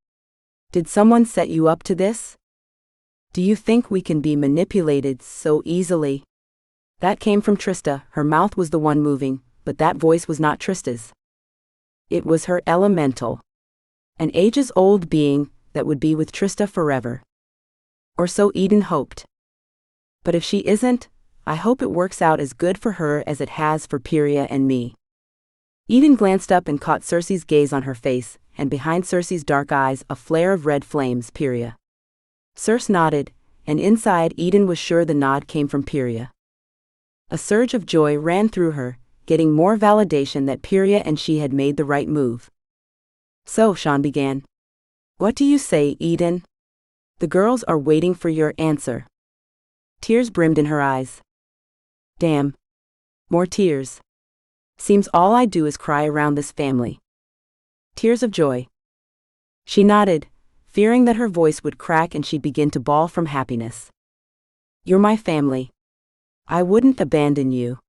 Did someone set you up to this? Do you think we can be manipulated so easily? That came from Trista. Her mouth was the one moving, but that voice was not Trista's. It was her elemental. An ages-old being that would be with Trista forever. Or so Eden hoped. But if she isn't, I hope it works out as good for her as it has for Pyria and me. Eden glanced up and caught Circe's gaze on her face, and behind Circe's dark eyes a flare of red flames. Pyria. Circe nodded, and inside Eden was sure the nod came from Pyria. A surge of joy ran through her, getting more validation that Pyria and she had made the right move. So Sean began. What do you say, Eden? The girls are waiting for your answer. Tears brimmed in her eyes. Damn. More tears. Seems all I do is cry around this family. Tears of joy. She nodded, fearing that her voice would crack and she'd begin to bawl from happiness. You're my family. I wouldn't abandon you.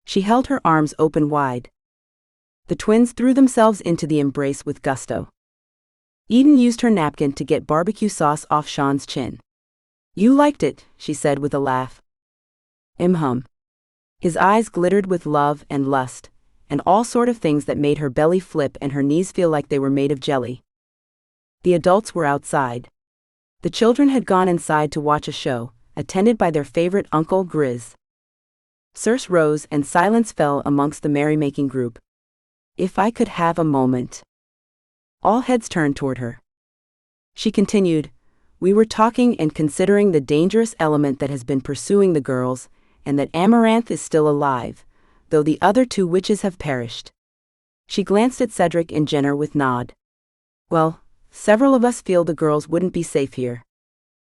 She held her arms open wide. The twins threw themselves into the embrace with gusto. Eden used her napkin to get barbecue sauce off Sean's chin. You liked it, she said with a laugh. Hum. His eyes glittered with love and lust, and all sort of things that made her belly flip and her knees feel like they were made of jelly. The adults were outside. The children had gone inside to watch a show, attended by their favorite uncle Griz. Circe rose and silence fell amongst the merrymaking group. If I could have a moment. All heads turned toward her. She continued, we were talking and considering the dangerous element that has been pursuing the girls, and that Amaranth is still alive, though the other two witches have perished. She glanced at Cedric and Jenner with nod. Well, several of us feel the girls wouldn't be safe here.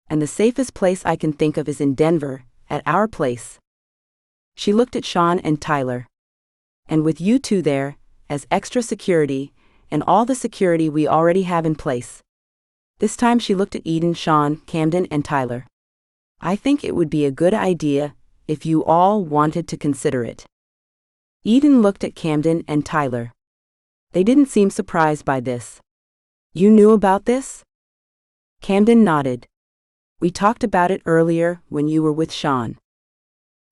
And the safest place I can think of is in Denver, at our place. She looked at Sean and Tyler. And with you two there, as extra security, and all the security we already have in place. This time she looked at Eden, Sean, Camden, and Tyler. I think it would be a good idea, if you all wanted to consider it. Eden looked at Camden and Tyler. They didn't seem surprised by this. You knew about this? Camden nodded. We talked about it earlier when you were with Sean.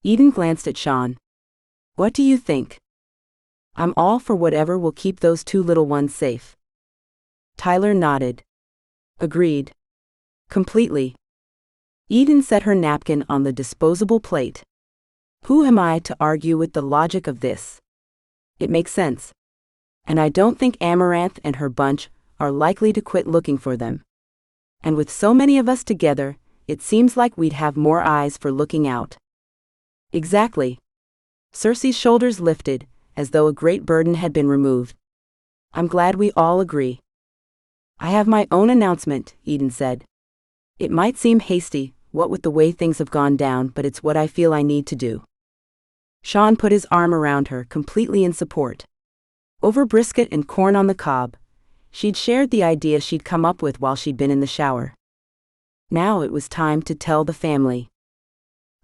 Eden glanced at Sean. What do you think? I'm all for whatever will keep those two little ones safe. Tyler nodded. Agreed. Completely. Eden set her napkin on the disposable plate. Who am I to argue with the logic of this? It makes sense. And I don't think Amaranth and her bunch are likely to quit looking for them. And with so many of us together, it seems like we'd have more eyes for looking out. Exactly. Circe's shoulders lifted, as though a great burden had been removed. I'm glad we all agree. I have my own announcement, Eden said. It might seem hasty, what with the way things have gone down, but it's what I feel I need to do. Sean put his arm around her, completely in support. Over brisket and corn on the cob, she'd shared the idea she'd come up with while she'd been in the shower. Now it was time to tell the family.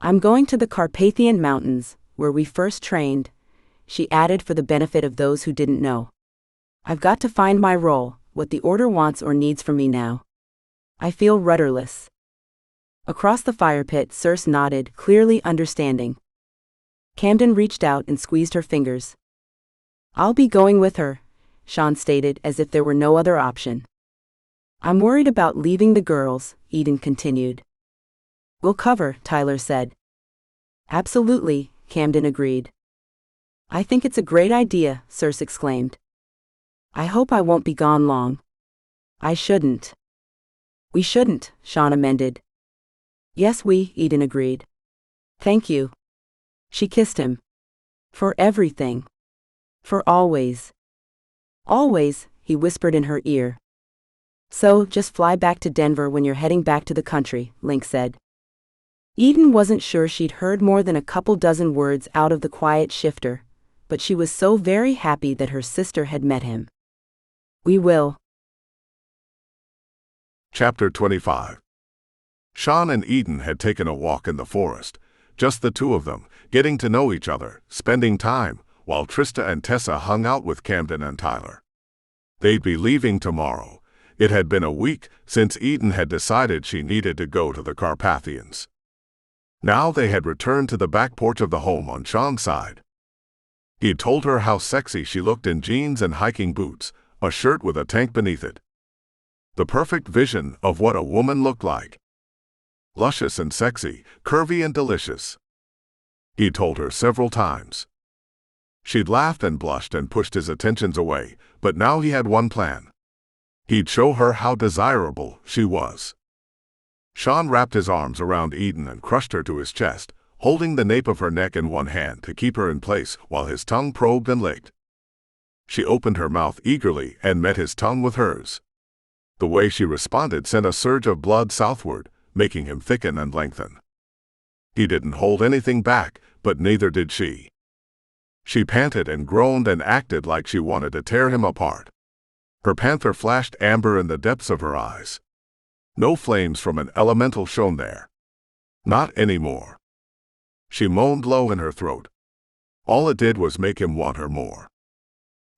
I'm going to the Carpathian Mountains, where we first trained, she added for the benefit of those who didn't know. I've got to find my role, what the Order wants or needs from me now. I feel rudderless. Across the fire pit, Circe nodded, clearly understanding. Camden reached out and squeezed her fingers. I'll be going with her, Sean stated as if there were no other option. I'm worried about leaving the girls, Eden continued. We'll cover, Tyler said. Absolutely, Camden agreed. I think it's a great idea, Circe exclaimed. I hope I won't be gone long. I shouldn't. We shouldn't, Sean amended. Yes, Eden agreed. Thank you. She kissed him. For everything. For always. Always, he whispered in her ear. So, just fly back to Denver when you're heading back to the country, Link said. Eden wasn't sure she'd heard more than a couple dozen words out of the quiet shifter, but she was so very happy that her sister had met him. We will. Chapter 25. Sean and Eden had taken a walk in the forest, just the two of them, getting to know each other, spending time, while Trista and Tessa hung out with Camden and Tyler. They'd be leaving tomorrow. It had been a week since Eden had decided she needed to go to the Carpathians. Now they had returned to the back porch of the home on Sean's side. He'd told her how sexy she looked in jeans and hiking boots, a shirt with a tank beneath it. The perfect vision of what a woman looked like. Luscious and sexy, curvy and delicious. He'd told her several times. She'd laughed and blushed and pushed his attentions away, but now he had one plan. He'd show her how desirable she was. Sean wrapped his arms around Eden and crushed her to his chest, holding the nape of her neck in one hand to keep her in place while his tongue probed and licked. She opened her mouth eagerly and met his tongue with hers. The way she responded sent a surge of blood southward, making him thicken and lengthen. He didn't hold anything back, but neither did she. She panted and groaned and acted like she wanted to tear him apart. Her panther flashed amber in the depths of her eyes. No flames from an elemental shone there. Not anymore. She moaned low in her throat. All it did was make him want her more.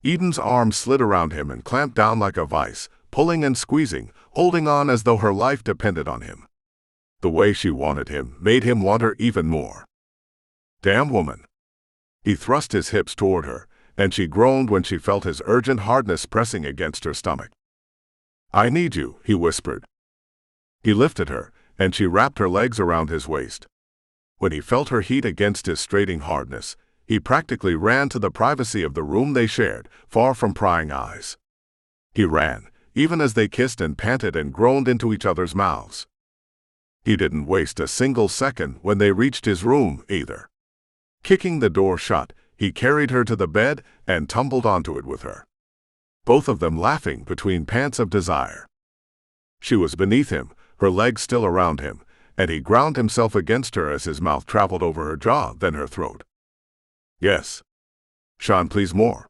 Eden's arms slid around him and clamped down like a vice, pulling and squeezing, holding on as though her life depended on him. The way she wanted him made him want her even more. Damn woman. He thrust his hips toward her, and she groaned when she felt his urgent hardness pressing against her stomach. I need you, he whispered. He lifted her, and she wrapped her legs around his waist. When he felt her heat against his straining hardness, he practically ran to the privacy of the room they shared, far from prying eyes. He ran, even as they kissed and panted and groaned into each other's mouths. He didn't waste a single second when they reached his room, either. Kicking the door shut, he carried her to the bed and tumbled onto it with her. Both of them laughing between pants of desire. She was beneath him, her legs still around him, and he ground himself against her as his mouth traveled over her jaw, then her throat. Yes. Sean, please more.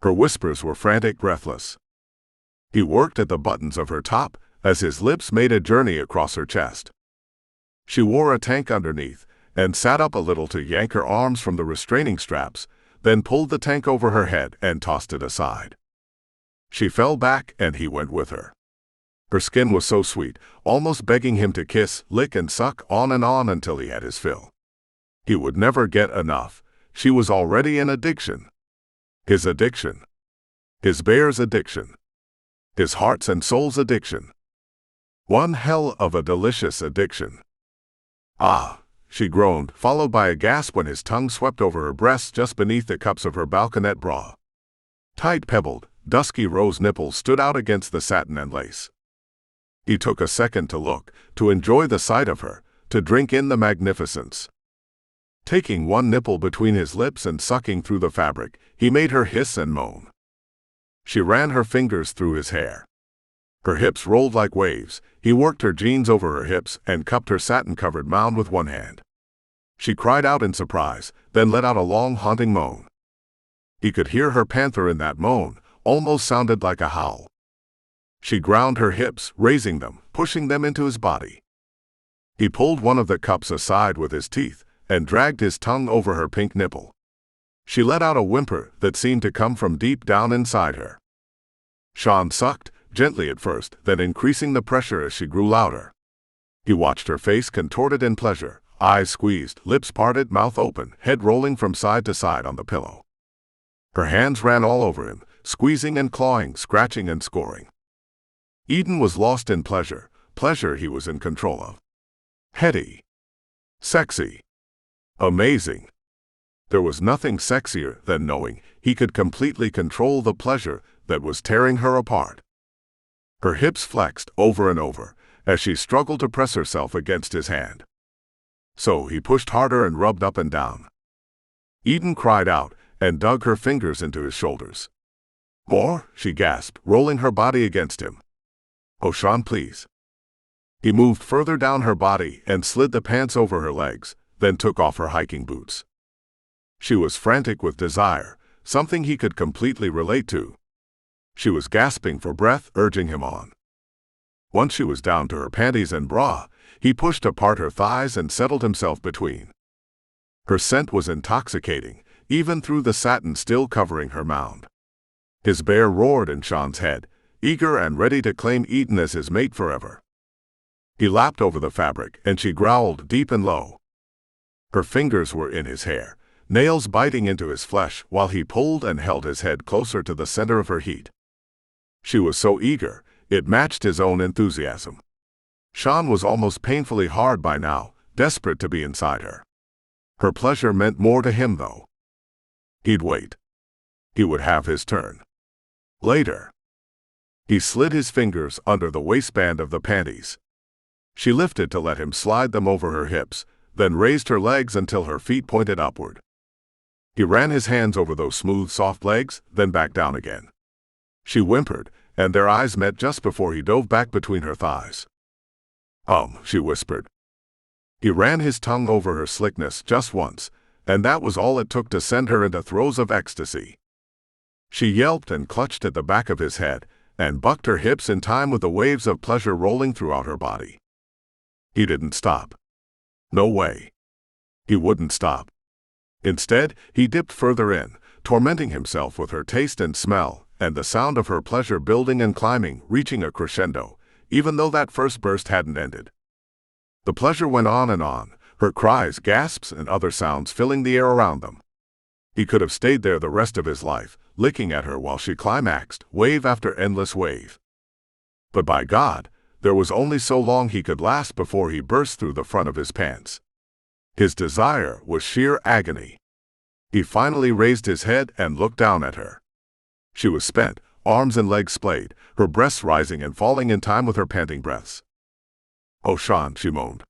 Her whispers were frantic, breathless. He worked at the buttons of her top as his lips made a journey across her chest. She wore a tank underneath and sat up a little to yank her arms from the restraining straps, then pulled the tank over her head and tossed it aside. She fell back and he went with her. Her skin was so sweet, almost begging him to kiss, lick and suck on and on until he had his fill. He would never get enough. She was already an addiction. His addiction. His bear's addiction. His heart's and soul's addiction. One hell of a delicious addiction. Ah, she groaned, followed by a gasp when his tongue swept over her breasts just beneath the cups of her balconette bra. Tight pebbled, dusky rose nipples stood out against the satin and lace. He took a second to look, to enjoy the sight of her, to drink in the magnificence. Taking one nipple between his lips and sucking through the fabric, he made her hiss and moan. She ran her fingers through his hair. Her hips rolled like waves. He worked her jeans over her hips and cupped her satin-covered mound with one hand. She cried out in surprise, then let out a long, haunting moan. He could hear her panther in that moan, almost sounded like a howl. She ground her hips, raising them, pushing them into his body. He pulled one of the cups aside with his teeth and dragged his tongue over her pink nipple. She let out a whimper that seemed to come from deep down inside her. Sean sucked, gently at first, then increasing the pressure as she grew louder. He watched her face contorted in pleasure, eyes squeezed, lips parted, mouth open, head rolling from side to side on the pillow. Her hands ran all over him, squeezing and clawing, scratching and scoring. Eden was lost in pleasure, pleasure he was in control of. Heady. Sexy. Amazing. There was nothing sexier than knowing he could completely control the pleasure that was tearing her apart. Her hips flexed over and over as she struggled to press herself against his hand. So he pushed harder and rubbed up and down. Eden cried out and dug her fingers into his shoulders. More, she gasped, rolling her body against him. Oh, Sean, please. He moved further down her body and slid the pants over her legs, then took off her hiking boots. She was frantic with desire, something he could completely relate to. She was gasping for breath, urging him on. Once she was down to her panties and bra, he pushed apart her thighs and settled himself between. Her scent was intoxicating, even through the satin still covering her mound. His bear roared in Sean's head, eager and ready to claim Eden as his mate forever. He lapped over the fabric, and she growled deep and low. Her fingers were in his hair, nails biting into his flesh while he pulled and held his head closer to the center of her heat. She was so eager, it matched his own enthusiasm. Sean was almost painfully hard by now, desperate to be inside her. Her pleasure meant more to him, though. He'd wait. He would have his turn. Later. He slid his fingers under the waistband of the panties. She lifted to let him slide them over her hips, then raised her legs until her feet pointed upward. He ran his hands over those smooth, soft legs, then back down again. She whimpered, and their eyes met just before he dove back between her thighs. She whispered. He ran his tongue over her slickness just once, and that was all it took to send her into throes of ecstasy. She yelped and clutched at the back of his head, and bucked her hips in time with the waves of pleasure rolling throughout her body. He didn't stop. No way. He wouldn't stop. Instead, he dipped further in, tormenting himself with her taste and smell, and the sound of her pleasure building and climbing, reaching a crescendo, even though that first burst hadn't ended. The pleasure went on and on, her cries, gasps, and other sounds filling the air around them. He could have stayed there the rest of his life, licking at her while she climaxed, wave after endless wave. But by God, there was only so long he could last before he burst through the front of his pants. His desire was sheer agony. He finally raised his head and looked down at her. She was spent, arms and legs splayed, her breasts rising and falling in time with her panting breaths. Oh, Sean, she moaned.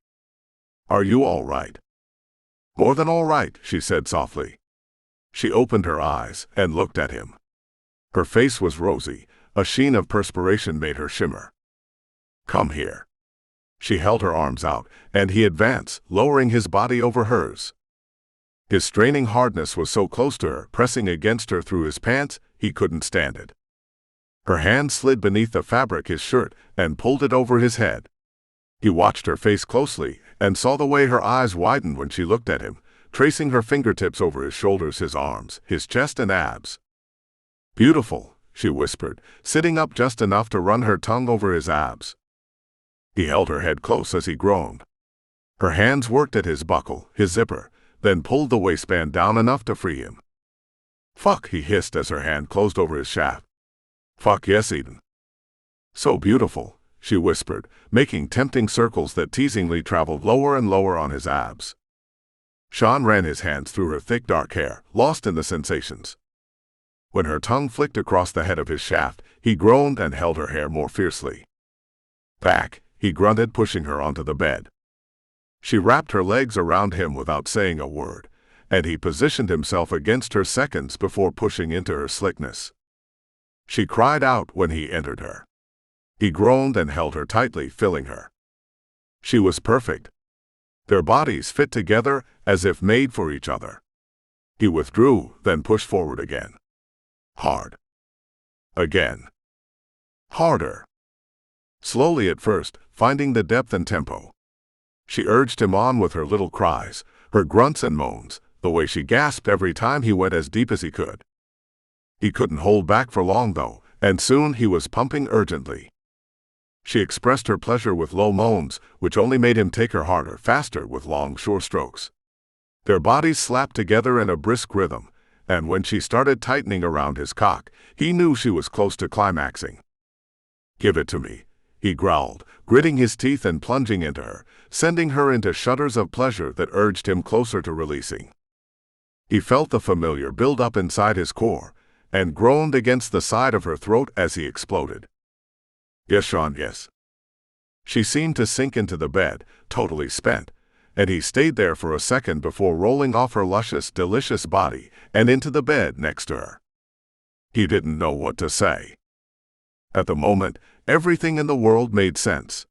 Are you all right? More than all right, she said softly. She opened her eyes and looked at him. Her face was rosy, a sheen of perspiration made her shimmer. Come here. She held her arms out, and he advanced, lowering his body over hers. His straining hardness was so close to her, pressing against her through his pants, he couldn't stand it. Her hand slid beneath the fabric his shirt and pulled it over his head. He watched her face closely and saw the way her eyes widened when she looked at him, tracing her fingertips over his shoulders, his arms, his chest and abs. "Beautiful," she whispered, sitting up just enough to run her tongue over his abs. He held her head close as he groaned. Her hands worked at his buckle, his zipper, then pulled the waistband down enough to free him. "Fuck," he hissed as her hand closed over his shaft. "Fuck yes, Eden." "So beautiful," she whispered, making tempting circles that teasingly traveled lower and lower on his abs. Sean ran his hands through her thick dark hair, lost in the sensations. When her tongue flicked across the head of his shaft, he groaned and held her hair more fiercely. "Back," he grunted, pushing her onto the bed. She wrapped her legs around him without saying a word, and he positioned himself against her seconds before pushing into her slickness. She cried out when he entered her. He groaned and held her tightly, filling her. She was perfect. Their bodies fit together as if made for each other. He withdrew, then pushed forward again. Hard. Again. Harder. Slowly at first, finding the depth and tempo. She urged him on with her little cries, her grunts and moans, the way she gasped every time he went as deep as he could. He couldn't hold back for long though, and soon he was pumping urgently. She expressed her pleasure with low moans, which only made him take her harder, faster, with long, sure strokes. Their bodies slapped together in a brisk rhythm, and when she started tightening around his cock, he knew she was close to climaxing. "Give it to me," he growled, gritting his teeth and plunging into her, sending her into shudders of pleasure that urged him closer to releasing. He felt the familiar build up inside his core, and groaned against the side of her throat as he exploded. "Yes, Sean, yes." She seemed to sink into the bed, totally spent, and he stayed there for a second before rolling off her luscious, delicious body and into the bed next to her. He didn't know what to say. At the moment, everything in the world made sense.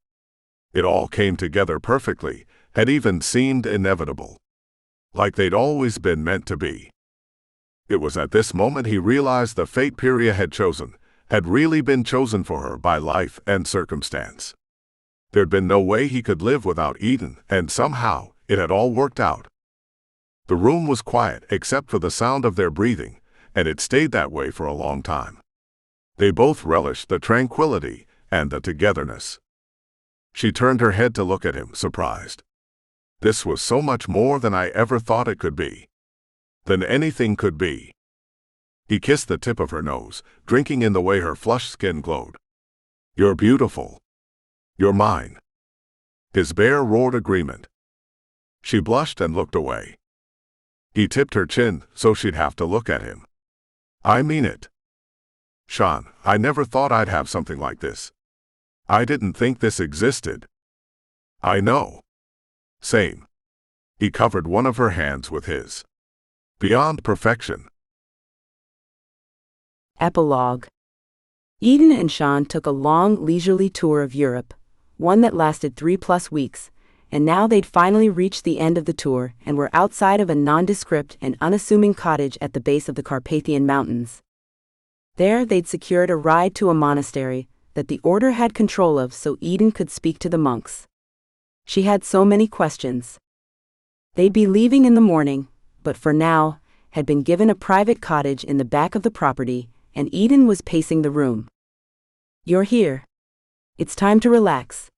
It all came together perfectly, had even seemed inevitable. Like they'd always been meant to be. It was at this moment he realized the fate Pyria had chosen had really been chosen for her by life and circumstance. There'd been no way he could live without Eden, and somehow it had all worked out. The room was quiet except for the sound of their breathing, and it stayed that way for a long time. They both relished the tranquility and the togetherness. She turned her head to look at him, surprised. This was so much more than I ever thought it could be. Than anything could be. He kissed the tip of her nose, drinking in the way her flushed skin glowed. "You're beautiful. You're mine." His bear roared agreement. She blushed and looked away. He tipped her chin so she'd have to look at him. "I mean it. Sean, I never thought I'd have something like this. I didn't think this existed." "I know." "Same." He covered one of her hands with his. "Beyond perfection." Epilogue. Eden and Sean took a long, leisurely tour of Europe, one that lasted 3+ weeks, and now they'd finally reached the end of the tour and were outside of a nondescript and unassuming cottage at the base of the Carpathian Mountains. There they'd secured a ride to a monastery that the order had control of so Eden could speak to the monks. She had so many questions. They'd be leaving in the morning, but for now, had been given a private cottage in the back of the property, and Eden was pacing the room. "You're here. It's time to relax.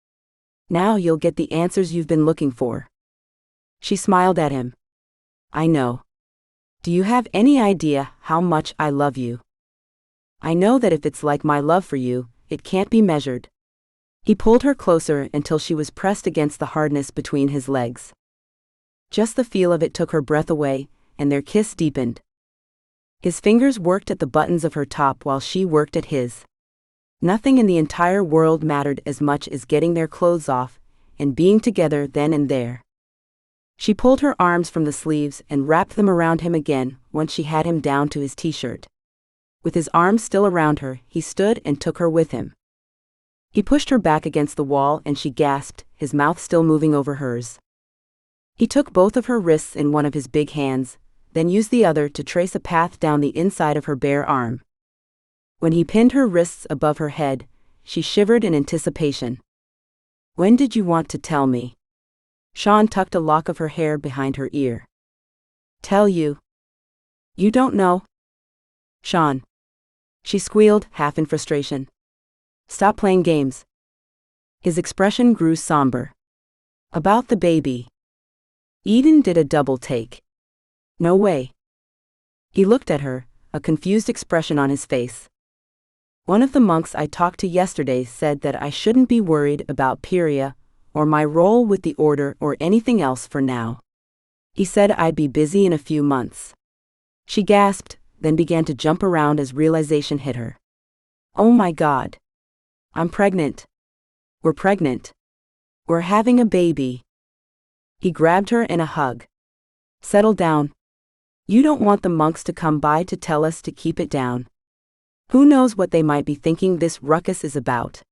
Now you'll get the answers you've been looking for." She smiled at him. "I know. Do you have any idea how much I love you? I know that if it's like my love for you, it can't be measured." He pulled her closer until she was pressed against the hardness between his legs. Just the feel of it took her breath away, and their kiss deepened. His fingers worked at the buttons of her top while she worked at his. Nothing in the entire world mattered as much as getting their clothes off and being together then and there. She pulled her arms from the sleeves and wrapped them around him again once she had him down to his t-shirt. With his arms still around her, he stood and took her with him. He pushed her back against the wall and she gasped, his mouth still moving over hers. He took both of her wrists in one of his big hands, then used the other to trace a path down the inside of her bare arm. When he pinned her wrists above her head, she shivered in anticipation. "When did you want to tell me?" Sean tucked a lock of her hair behind her ear. "Tell you? You don't know?" "Sean." She squealed, half in frustration. "Stop playing games." His expression grew somber. "About the baby." Eden did a double take. "No way." He looked at her, a confused expression on his face. "One of the monks I talked to yesterday said that I shouldn't be worried about Pyria, or my role with the order or anything else for now. He said I'd be busy in a few months." She gasped, then began to jump around as realization hit her. "Oh my God. I'm pregnant. We're pregnant. We're having a baby." He grabbed her in a hug. "Settle down. You don't want the monks to come by to tell us to keep it down. Who knows what they might be thinking this ruckus is about."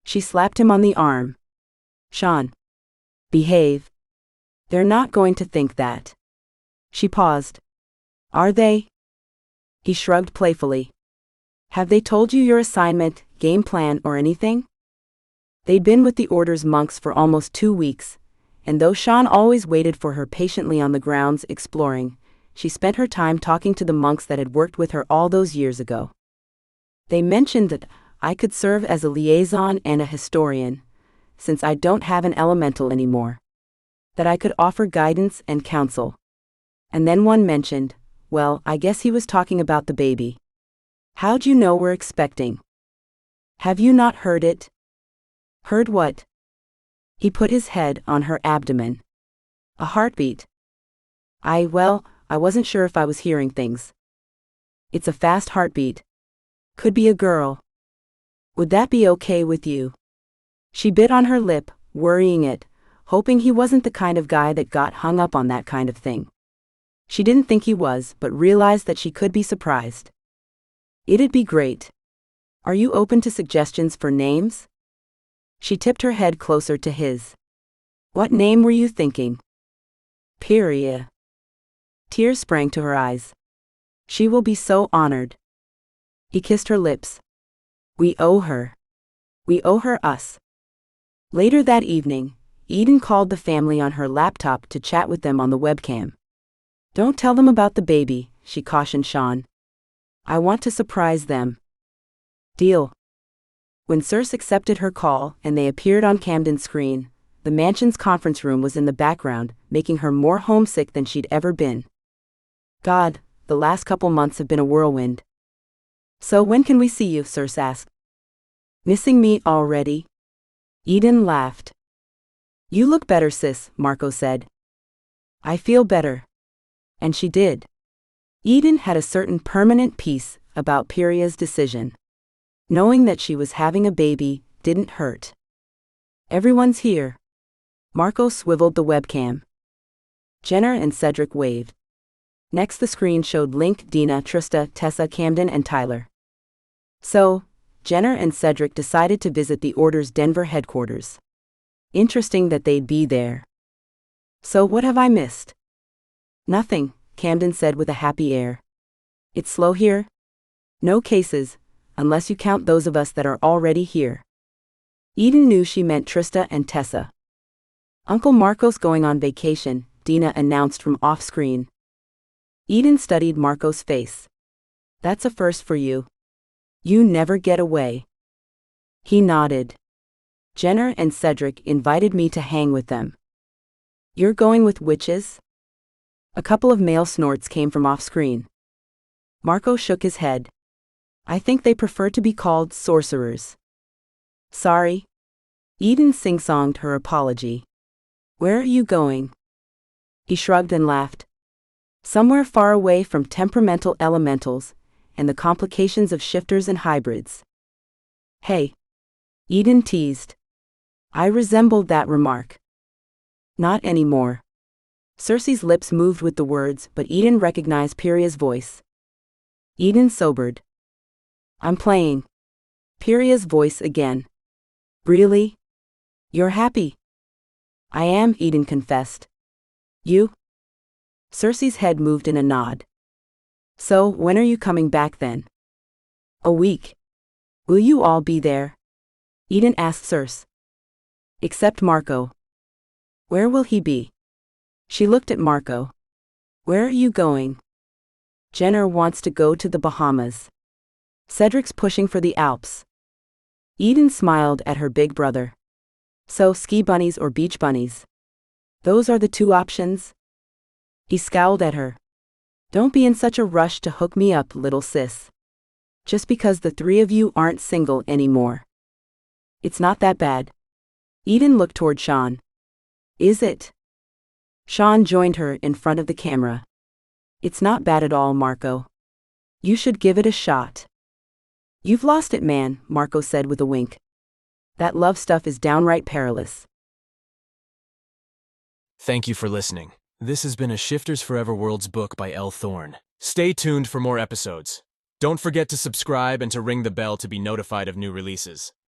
She slapped him on the arm. "Sean. Behave. They're not going to think that." She paused. "Are they?" He shrugged playfully. "Have they told you your assignment, game plan, or anything?" They'd been with the Order's monks for almost 2 weeks, and though Sean always waited for her patiently on the grounds exploring, she spent her time talking to the monks that had worked with her all those years ago. They mentioned that I could serve as a liaison and a historian, since I don't have an elemental anymore. That I could offer guidance and counsel. And then one mentioned, well, I guess he was talking about the baby. "How'd you know we're expecting? Have you not heard it?" "Heard what?" He put his head on her abdomen. "A heartbeat." I wasn't sure if I was hearing things." "It's a fast heartbeat. Could be a girl. Would that be okay with you?" She bit on her lip, worrying it, hoping he wasn't the kind of guy that got hung up on that kind of thing. She didn't think he was, but realized that she could be surprised. "It'd be great. Are you open to suggestions for names?" She tipped her head closer to his. "What name were you thinking?" "Pyria." Tears sprang to her eyes. "She will be so honored." He kissed her lips. "We owe her. We owe her us." Later that evening, Eden called the family on her laptop to chat with them on the webcam. "Don't tell them about the baby," she cautioned Sean. "I want to surprise them." "Deal." When Circe accepted her call and they appeared on Camden's screen, the mansion's conference room was in the background, making her more homesick than she'd ever been. "God, the last couple months have been a whirlwind." "So when can we see you?" Circe asked. "Missing me already?" Eden laughed. "You look better, sis," Marco said. "I feel better." And she did. Eden had a certain permanent peace about Pyria's decision. Knowing that she was having a baby didn't hurt. "Everyone's here." Marco swiveled the webcam. Jenner and Cedric waved. Next the screen showed Link, Dina, Trista, Tessa, Camden and Tyler. So, Jenner and Cedric decided to visit the Order's Denver headquarters. Interesting that they'd be there. "So what have I missed?" "Nothing," Camden said with a happy air. "It's slow here? No cases, unless you count those of us that are already here." Eden knew she meant Trista and Tessa. "Uncle Marco's going on vacation," Dina announced from off-screen. Eden studied Marco's face. "That's a first for you. You never get away." He nodded. "Jenner and Cedric invited me to hang with them." "You're going with witches?" A couple of male snorts came from off-screen. Marco shook his head. "I think they prefer to be called sorcerers." "Sorry." Eden sing-songed her apology. "Where are you going?" He shrugged and laughed. "Somewhere far away from temperamental elementals and the complications of shifters and hybrids." "Hey," Eden teased. "I resembled that remark." "Not anymore." Circe's lips moved with the words, but Eden recognized Pyria's voice. Eden sobered. "I'm playing." Pyria's voice again. Really? You're happy? I am, Eden confessed. You? Circe's head moved in a nod. So, when are you coming back then? A week. Will you all be there? Eden asked Circe. Except Marco. Where will he be? She looked at Marco. Where are you going? Jenner wants to go to the Bahamas. Cedric's pushing for the Alps. Eden smiled at her big brother. So, ski bunnies or beach bunnies? Those are the two options? He scowled at her. Don't be in such a rush to hook me up, little sis. Just because the three of you aren't single anymore. It's not that bad. Eden looked toward Sean. Is it? Sean joined her in front of the camera. It's not bad at all, Marco. You should give it a shot. You've lost it, man, Marco said with a wink. That love stuff is downright perilous. Thank you for listening. This has been a Shifters Forever Worlds book by L. Thorne. Stay tuned for more episodes. Don't forget to subscribe and to ring the bell to be notified of new releases.